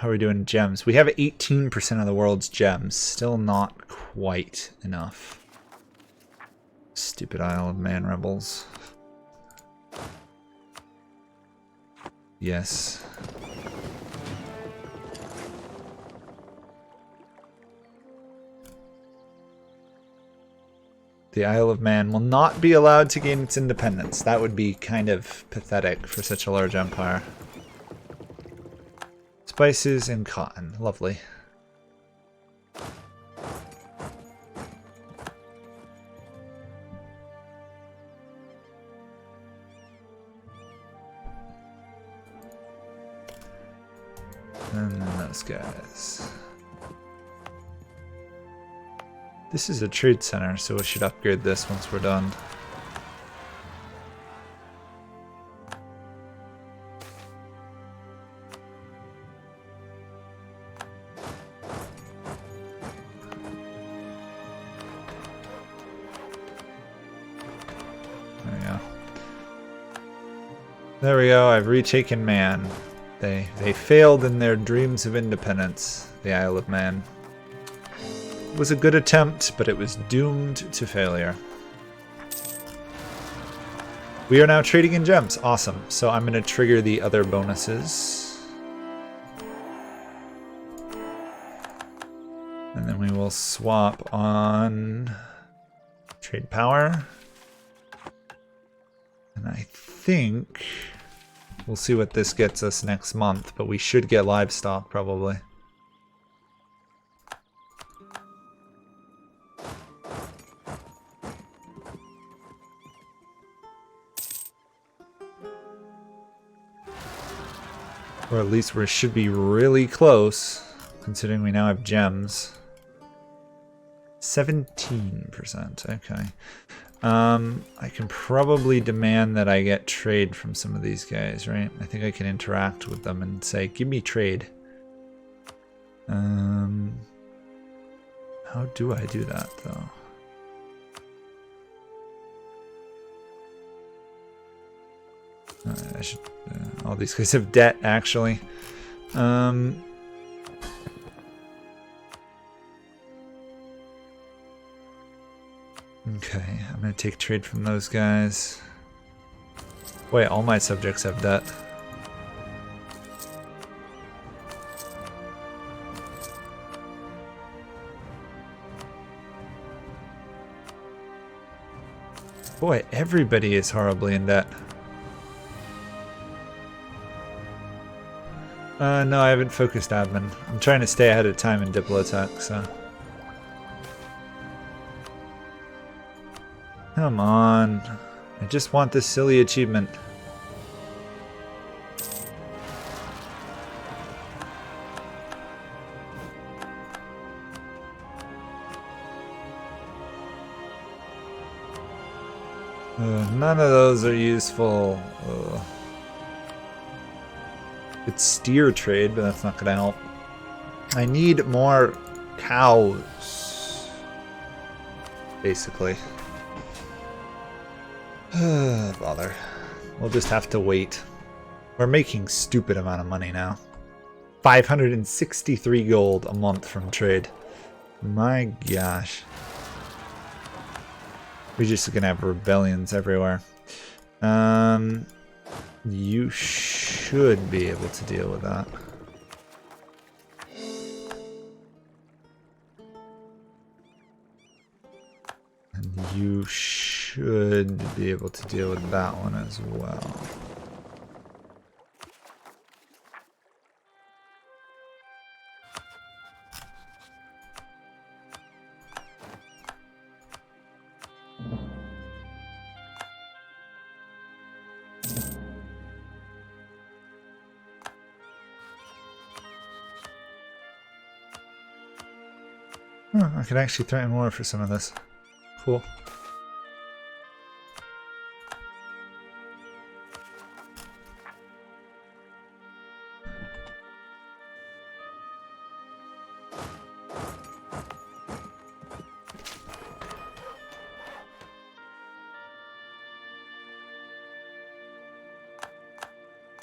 are we doing in gems? We have 18% of the world's gems. Still not quite enough. Stupid Isle of Man rebels. Yes. The Isle of Man will not be allowed to gain its independence. That would be kind of pathetic for such a large empire. Spices and cotton. Lovely. And then those guys. This is a trade center, so we should upgrade this once we're done. There we go. There we go, I've retaken Man. They failed in their dreams of independence, the Isle of Man. It was a good attempt, but it was doomed to failure. We are now trading in gems. Awesome. So I'm going to trigger the other bonuses. And then we will swap on trade power. And I think we'll see what this gets us next month, but we should get livestock probably. Or at least we should be really close, considering we now have gems. 17%, okay. I can probably demand that I get trade from some of these guys, right? I think I can interact with them and say, give me trade. How do I do that, though? I should. All these guys have debt, actually. Okay, I'm gonna take trade from those guys. Wait, all my subjects have debt. Boy, everybody is horribly in debt. No, I haven't focused admin. I'm trying to stay ahead of time in Diplotech, so. Come on. I just want this silly achievement. None of those are useful. It's steer trade, but that's not gonna help. I need more cows, basically. Bother. We'll just have to wait. We're making stupid amount of money now. 563 gold a month from trade. My gosh. We're just gonna have rebellions everywhere. You should be able to deal with that. And you should be able to deal with that one as well. Huh, I could actually threaten war for some of this. Cool.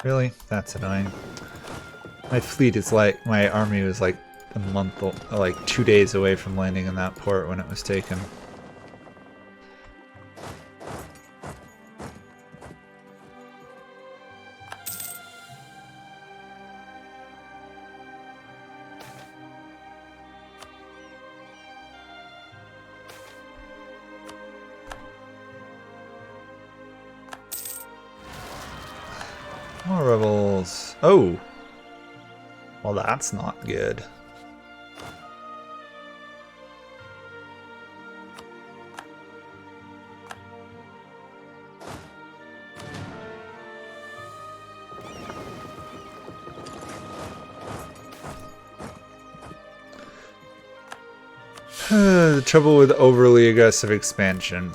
Really? That's annoying. My fleet is like, my army was like a month, like 2 days away from landing in that port when it was taken. More rebels. Oh! Well, that's not good. The trouble with overly aggressive expansion.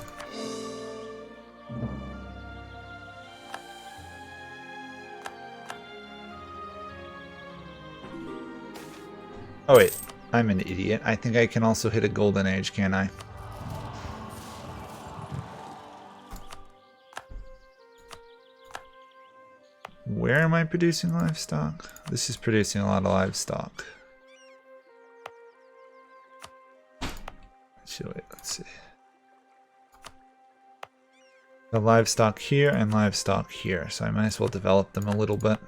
Oh wait, I'm an idiot. I think I can also hit a golden age, can't I? Where am I producing livestock? This is producing a lot of livestock. So wait, let's see. The livestock here and livestock here, so I might as well develop them a little bit.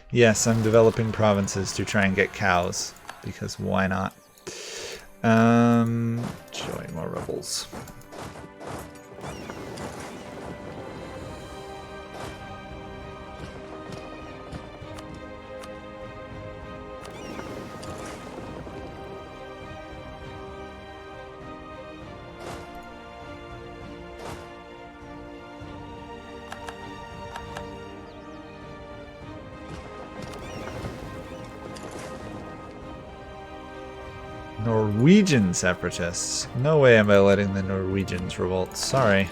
Yes, I'm developing provinces to try and get cows, because why not? Join more rebels. Norwegian separatists. No way am I letting the Norwegians revolt. Sorry.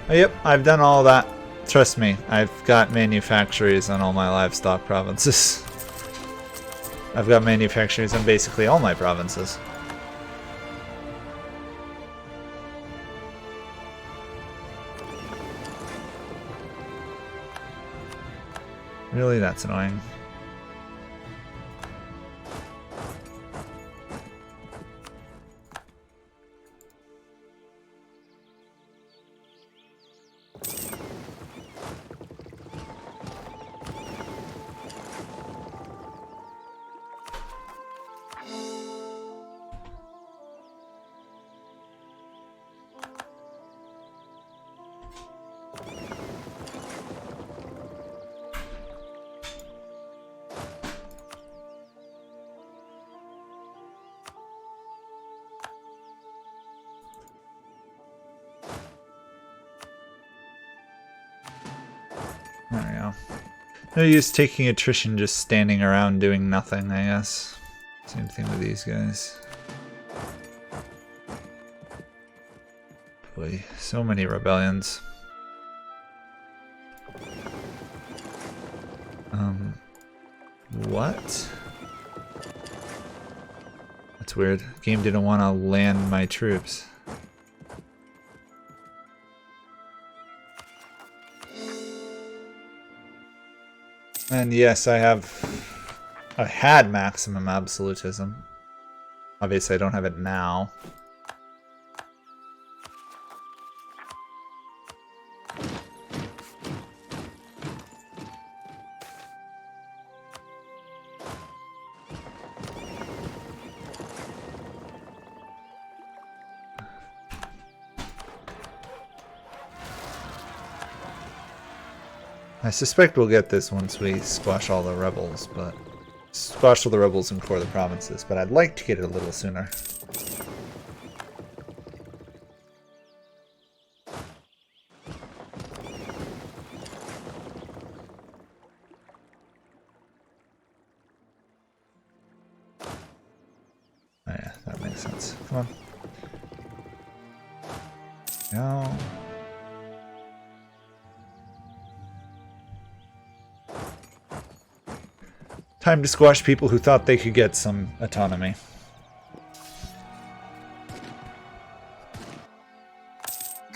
Oh, yep, I've done all that. Trust me, I've got manufactories on all my livestock provinces. I've got manufactories on basically all my provinces. Really, that's annoying. There we go. No use taking attrition just standing around doing nothing, I guess. Same thing with these guys. Boy, so many rebellions. What? That's weird. The game didn't want to land my troops. And yes, I had maximum absolutism. Obviously I don't have it now. I suspect we'll get this once we squash all the rebels, but squash all the rebels and core the provinces, but I'd like to get it a little sooner. Oh yeah, that makes sense. Come on. No. Time to squash people who thought they could get some autonomy.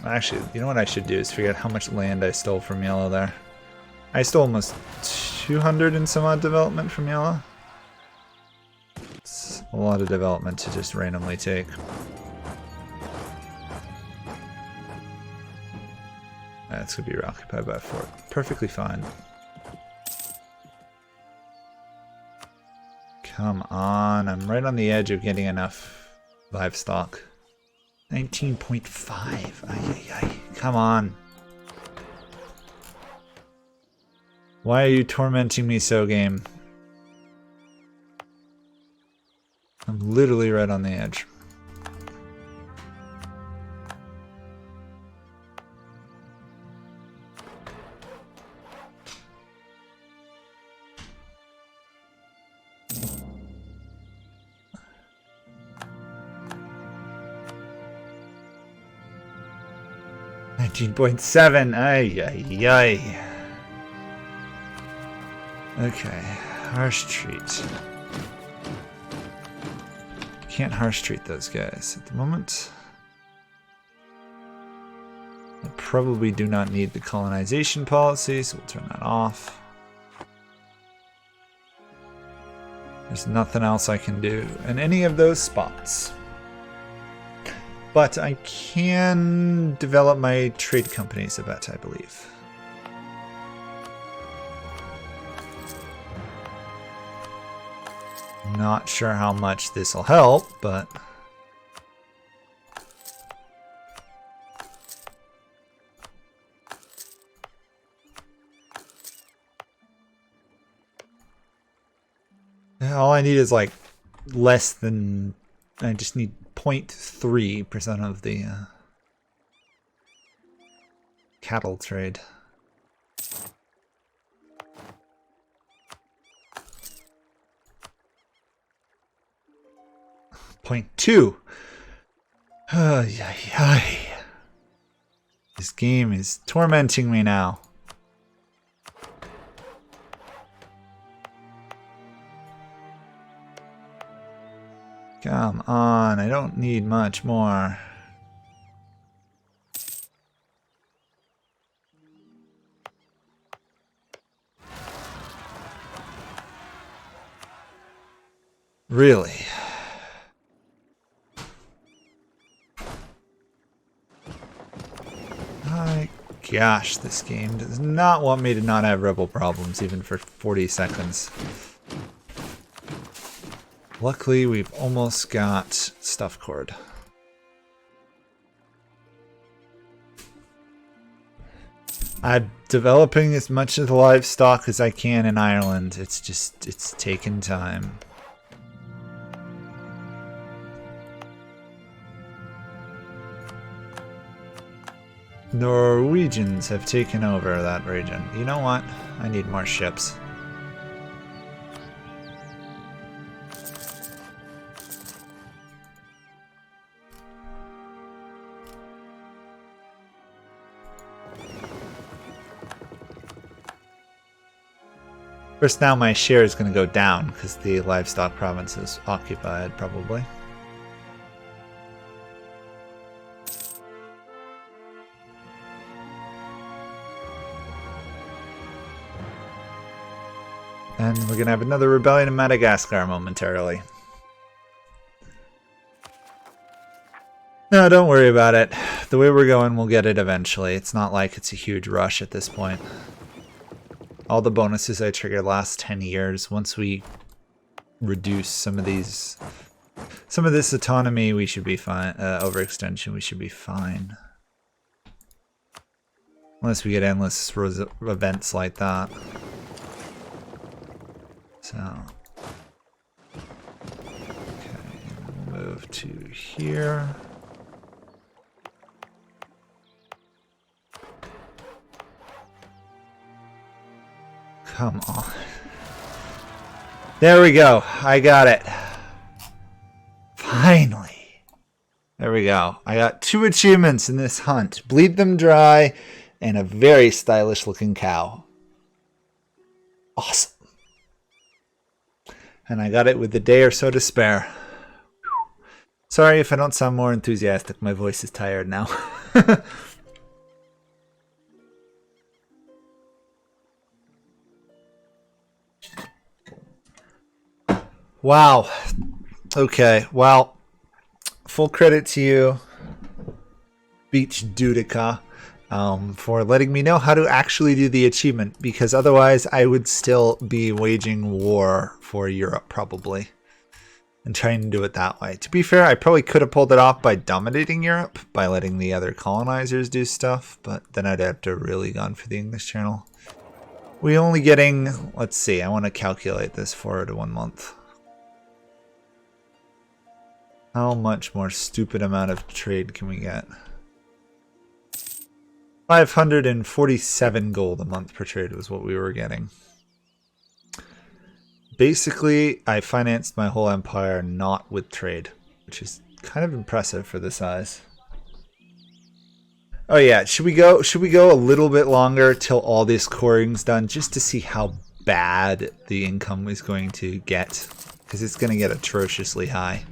Actually, you know what I should do is figure out how much land I stole from Yellow there. I stole almost 200 and some odd development from Yellow. It's a lot of development to just randomly take. That's gonna be occupied by a fort. Perfectly fine. Come on, I'm right on the edge of getting enough livestock. 19.5. Ay, ay, ay. Come on. Why are you tormenting me so, game? I'm literally right on the edge. .7. Ay, ay, ay. Okay, harsh treat. Can't harsh treat those guys at the moment. I probably do not need the colonization policy, so we'll turn that off. There's nothing else I can do in any of those spots. But I can develop my trade companies a bit, I believe. Not sure how much this will help, but... all I need is like less than... I just need 0.3% of the cattle trade. 0.2. This game is tormenting me now. Come on, I don't need much more. Really? My gosh, this game does not want me to not have rebel problems even for 40 seconds. Luckily, we've almost got stuff cord. I'm developing as much of the livestock as I can in Ireland. It's just, it's taken time. Norwegians have taken over that region. You know what? I need more ships. First, now my share is going to go down because the livestock province is occupied, probably. And we're going to have another rebellion in Madagascar momentarily. No, don't worry about it. The way we're going, we'll get it eventually. It's not like it's a huge rush at this point. All the bonuses I triggered last 10 years, once we reduce some of this autonomy, we should be fine. Overextension, we should be fine. Unless we get endless events like that. So, okay, we'll move to here. Come on. There we go. I got it. Finally. There we go. I got 2 achievements in this hunt. Bleed them dry and a very stylish looking cow. Awesome. And I got it with a day or so to spare. Sorry if I don't sound more enthusiastic. My voice is tired now. Wow. Okay. Well, full credit to you, Beach Dudica, for letting me know how to actually do the achievement, because otherwise I would still be waging war for Europe probably and trying to do it that way. To be fair, I probably could have pulled it off by dominating Europe, by letting the other colonizers do stuff, but then I'd have to really gone for the English Channel. We only getting, let's see, I want to calculate this forward to 1 month. How much more stupid amount of trade can we get? 547 gold a month per trade was what we were getting. Basically, I financed my whole empire not with trade, which is kind of impressive for the size. Oh yeah, should we go a little bit longer till all this coring's done, just to see how bad the income is going to get? Because it's going to get atrociously high.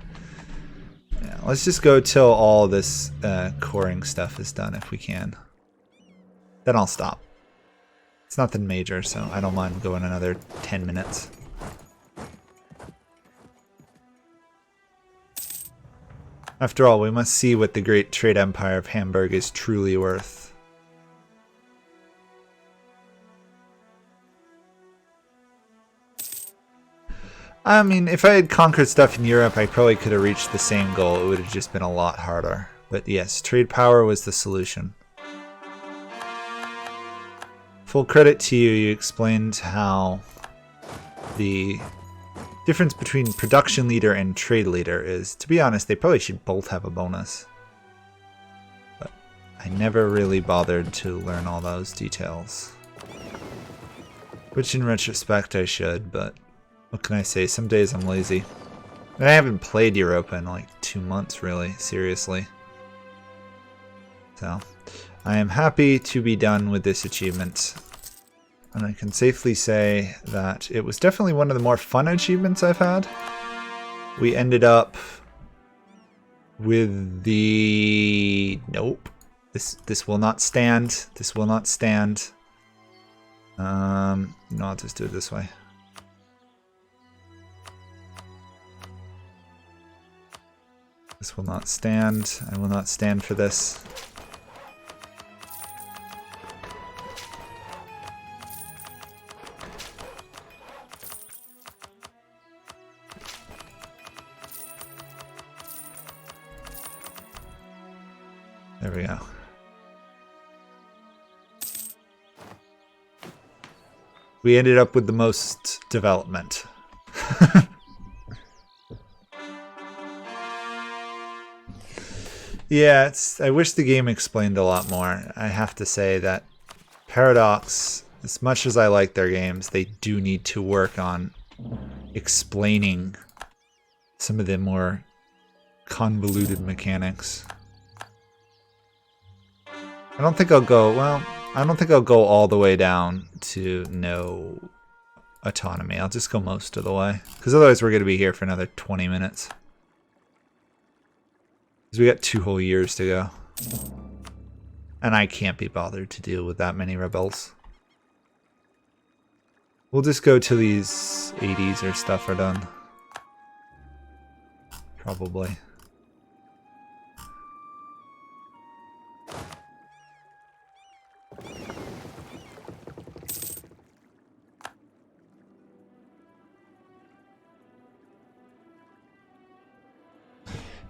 Yeah, let's just go till all this coring stuff is done if we can. Then I'll stop. It's nothing major, so I don't mind going another 10 minutes. After all, we must see what the great trade empire of Hamburg is truly worth. I mean, if I had conquered stuff in Europe, I probably could have reached the same goal. It would have just been a lot harder. But yes, trade power was the solution. Full credit to you, you explained how the difference between production leader and trade leader is. To be honest, they probably should both have a bonus. But I never really bothered to learn all those details. Which in retrospect I should, but what can I say? Some days I'm lazy. And I haven't played Europa in like 2 months, really, seriously. So, I am happy to be done with this achievement. And I can safely say that it was definitely one of the more fun achievements I've had. We ended up with the... Nope. This will not stand. This will not stand. No, I'll just do it this way. This will not stand. I will not stand for this. There we go. We ended up with the most development. Yeah, I wish the game explained a lot more. I have to say that Paradox, as much as I like their games, they do need to work on explaining some of the more convoluted mechanics. I don't think I'll go, well, I don't think I'll go all the way down to no autonomy. I'll just go most of the way, because otherwise we're going to be here for another 20 minutes. Because we got 2 whole years to go. And I can't be bothered to deal with that many rebels. We'll just go till these 80s or stuff are done. Probably.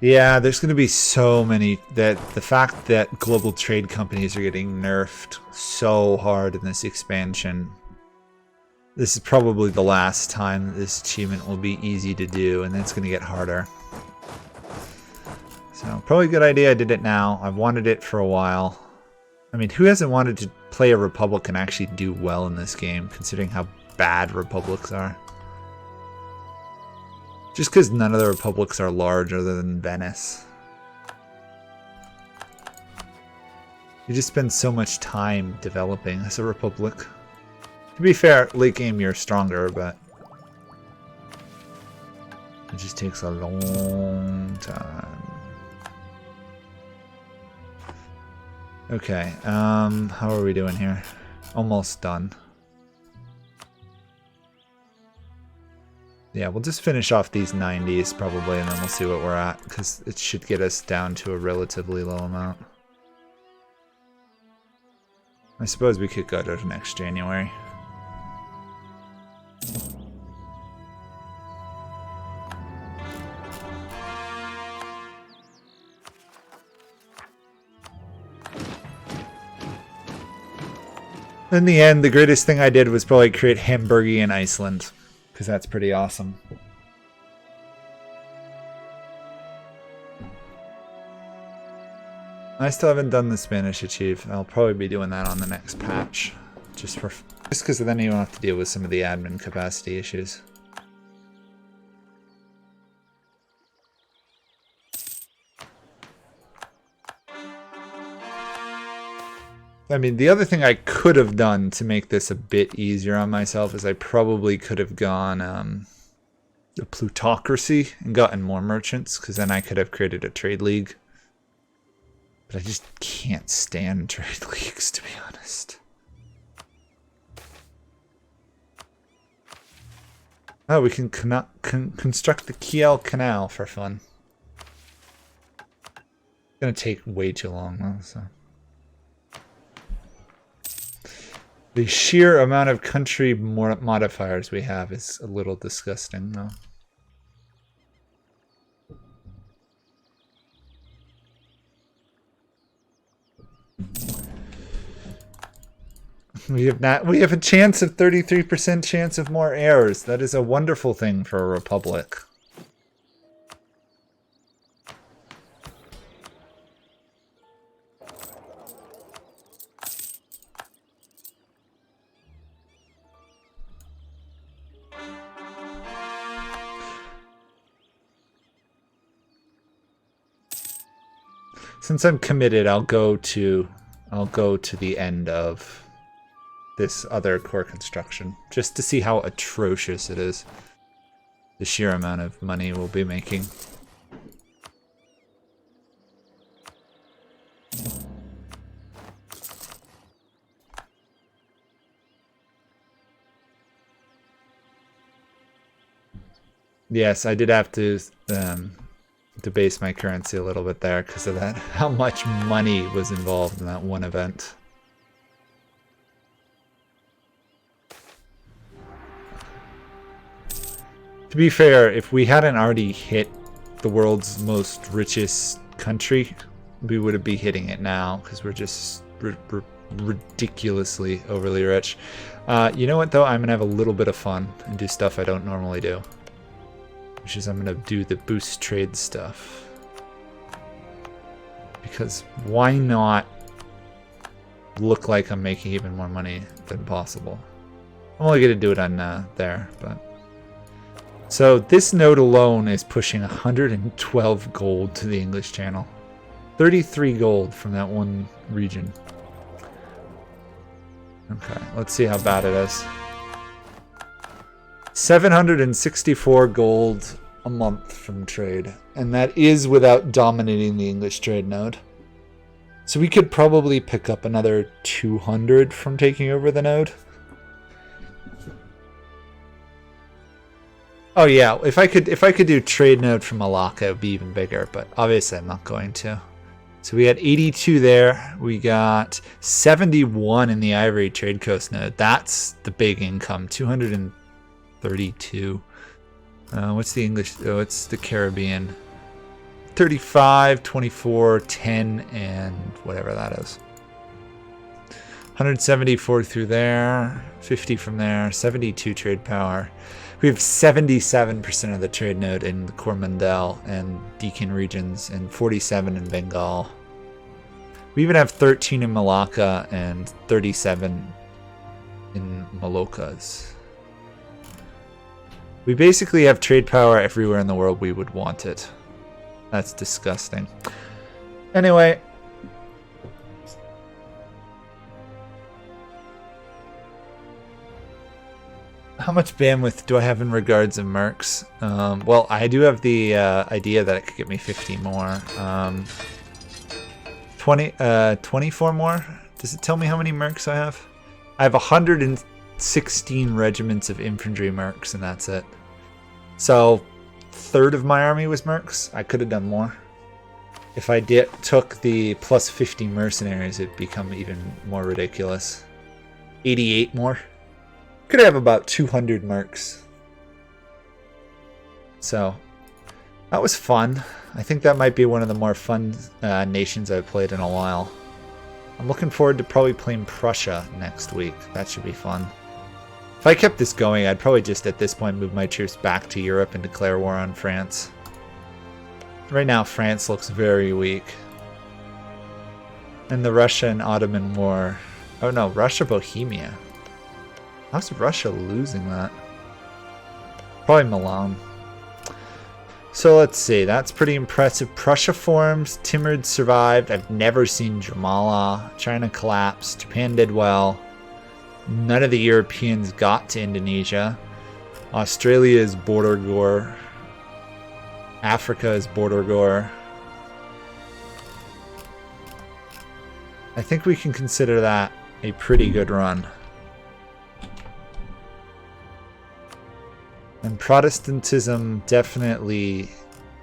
Yeah, there's going to be so many that the fact that global trade companies are getting nerfed so hard in this expansion. This is probably the last time this achievement will be easy to do, and then it's going to get harder. So, probably a good idea I did it now. I've wanted it for a while. I mean, who hasn't wanted to play a republic and actually do well in this game, considering how bad republics are? Just because none of the republics are large other than Venice. You just spend so much time developing as a republic. To be fair, late game you're stronger, but it just takes a long time. Okay, how are we doing here? Almost done. Yeah, we'll just finish off these 90s probably, and then we'll see what we're at, because it should get us down to a relatively low amount. I suppose we could go to next January. In the end, the greatest thing I did was probably create Hamburg in Iceland, because that's pretty awesome. I still haven't done the Spanish Achieve. I'll probably be doing that on the next patch, just because then you don't have to deal with some of the admin capacity issues. I mean, the other thing I could have done to make this a bit easier on myself is I probably could have gone the plutocracy and gotten more merchants, because then I could have created a trade league. But I just can't stand trade leagues, to be honest. Oh, we can construct the Kiel Canal for fun. It's gonna take way too long, though, so. The sheer amount of country modifiers we have is a little disgusting, though. We have a chance of 33% chance of more heirs. That is a wonderful thing for a republic. Since I'm committed, I'll go to the end of this other core construction, just to see how atrocious it is. The sheer amount of money we'll be making. Yes, I did have to debase my currency a little bit there because of that. How much money was involved in that one event. To be fair, if we hadn't already hit the world's most richest country, we would be hitting it now because we're just ridiculously overly rich. You know what though? I'm gonna have a little bit of fun and do stuff I don't normally do. Which is I'm gonna do the boost trade stuff. Because why not look like I'm making even more money than possible? I'm only gonna do it on there, but. So this node alone is pushing 112 gold to the English Channel. 33 gold from that one region. Okay, let's see how bad it is. 764 gold a month from trade. And that is without dominating the English trade node. So we could probably pick up another 200 from taking over the node. Oh yeah, if I could do trade node from Malacca, it would be even bigger, but obviously I'm not going to. So we had 82 there. We got 71 in the Ivory Trade Coast node. That's the big income. 232. What's the English? Oh, it's the Caribbean. 35, 24, 10, and whatever that is. 174 through there, 50 from there, 72 trade power. We have 77% of the trade node in the Coromandel and Deccan regions, and 47 in Bengal. We even have 13 in Malacca and 37 in Moluccas. We basically have trade power everywhere in the world we would want it. That's disgusting. Anyway. How much bandwidth do I have in regards of mercs? Well, I do have the idea that it could get me 50 more. 24 more? Does it tell me how many mercs I have? I have 116 regiments of infantry mercs, and that's it. So, third of my army was mercs. I could have done more. If I took the plus 50 mercenaries, it'd become even more ridiculous. 88 more. Could have about 200 mercs. So, that was fun. I think that might be one of the more fun nations I've played in a while. I'm looking forward to probably playing Prussia next week. That should be fun. If I kept this going, I'd probably just at this point move my troops back to Europe and declare war on France. Right now, France looks very weak. And the Russia and Ottoman War. Oh no, Russia-Bohemia. How's Russia losing that? Probably Milan. So let's see, that's pretty impressive. Prussia forms, Timur survived. I've never seen Jamala. China collapsed. Japan did well. None of the Europeans got to Indonesia. Australia is border gore. Africa is border gore. I think we can consider that a pretty good run. And Protestantism definitely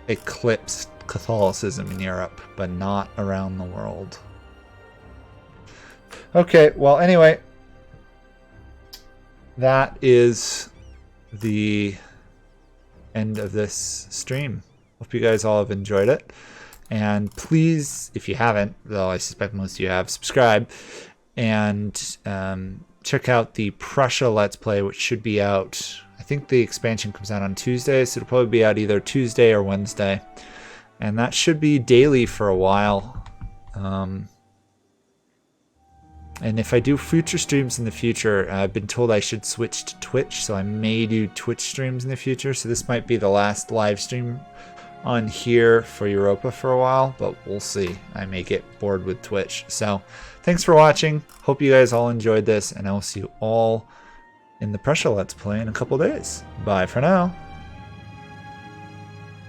eclipsed Catholicism in Europe, but not around the world. Okay, well, anyway, that is the end of this stream. Hope you guys all have enjoyed it. And please, if you haven't, though I suspect most of you have, subscribe. And check out the Prussia Let's Play, which should be out... I think the expansion comes out on Tuesday, so it'll probably be out either Tuesday or Wednesday. And that should be daily for a while. And if I do future streams in the future, I've been told I should switch to Twitch, so I may do Twitch streams in the future. So this might be the last live stream on here for Europa for a while, but we'll see. I may get bored with Twitch. So thanks for watching. Hope you guys all enjoyed this, and I will see you all in the Prussia Let's Play in a couple days. Bye for now.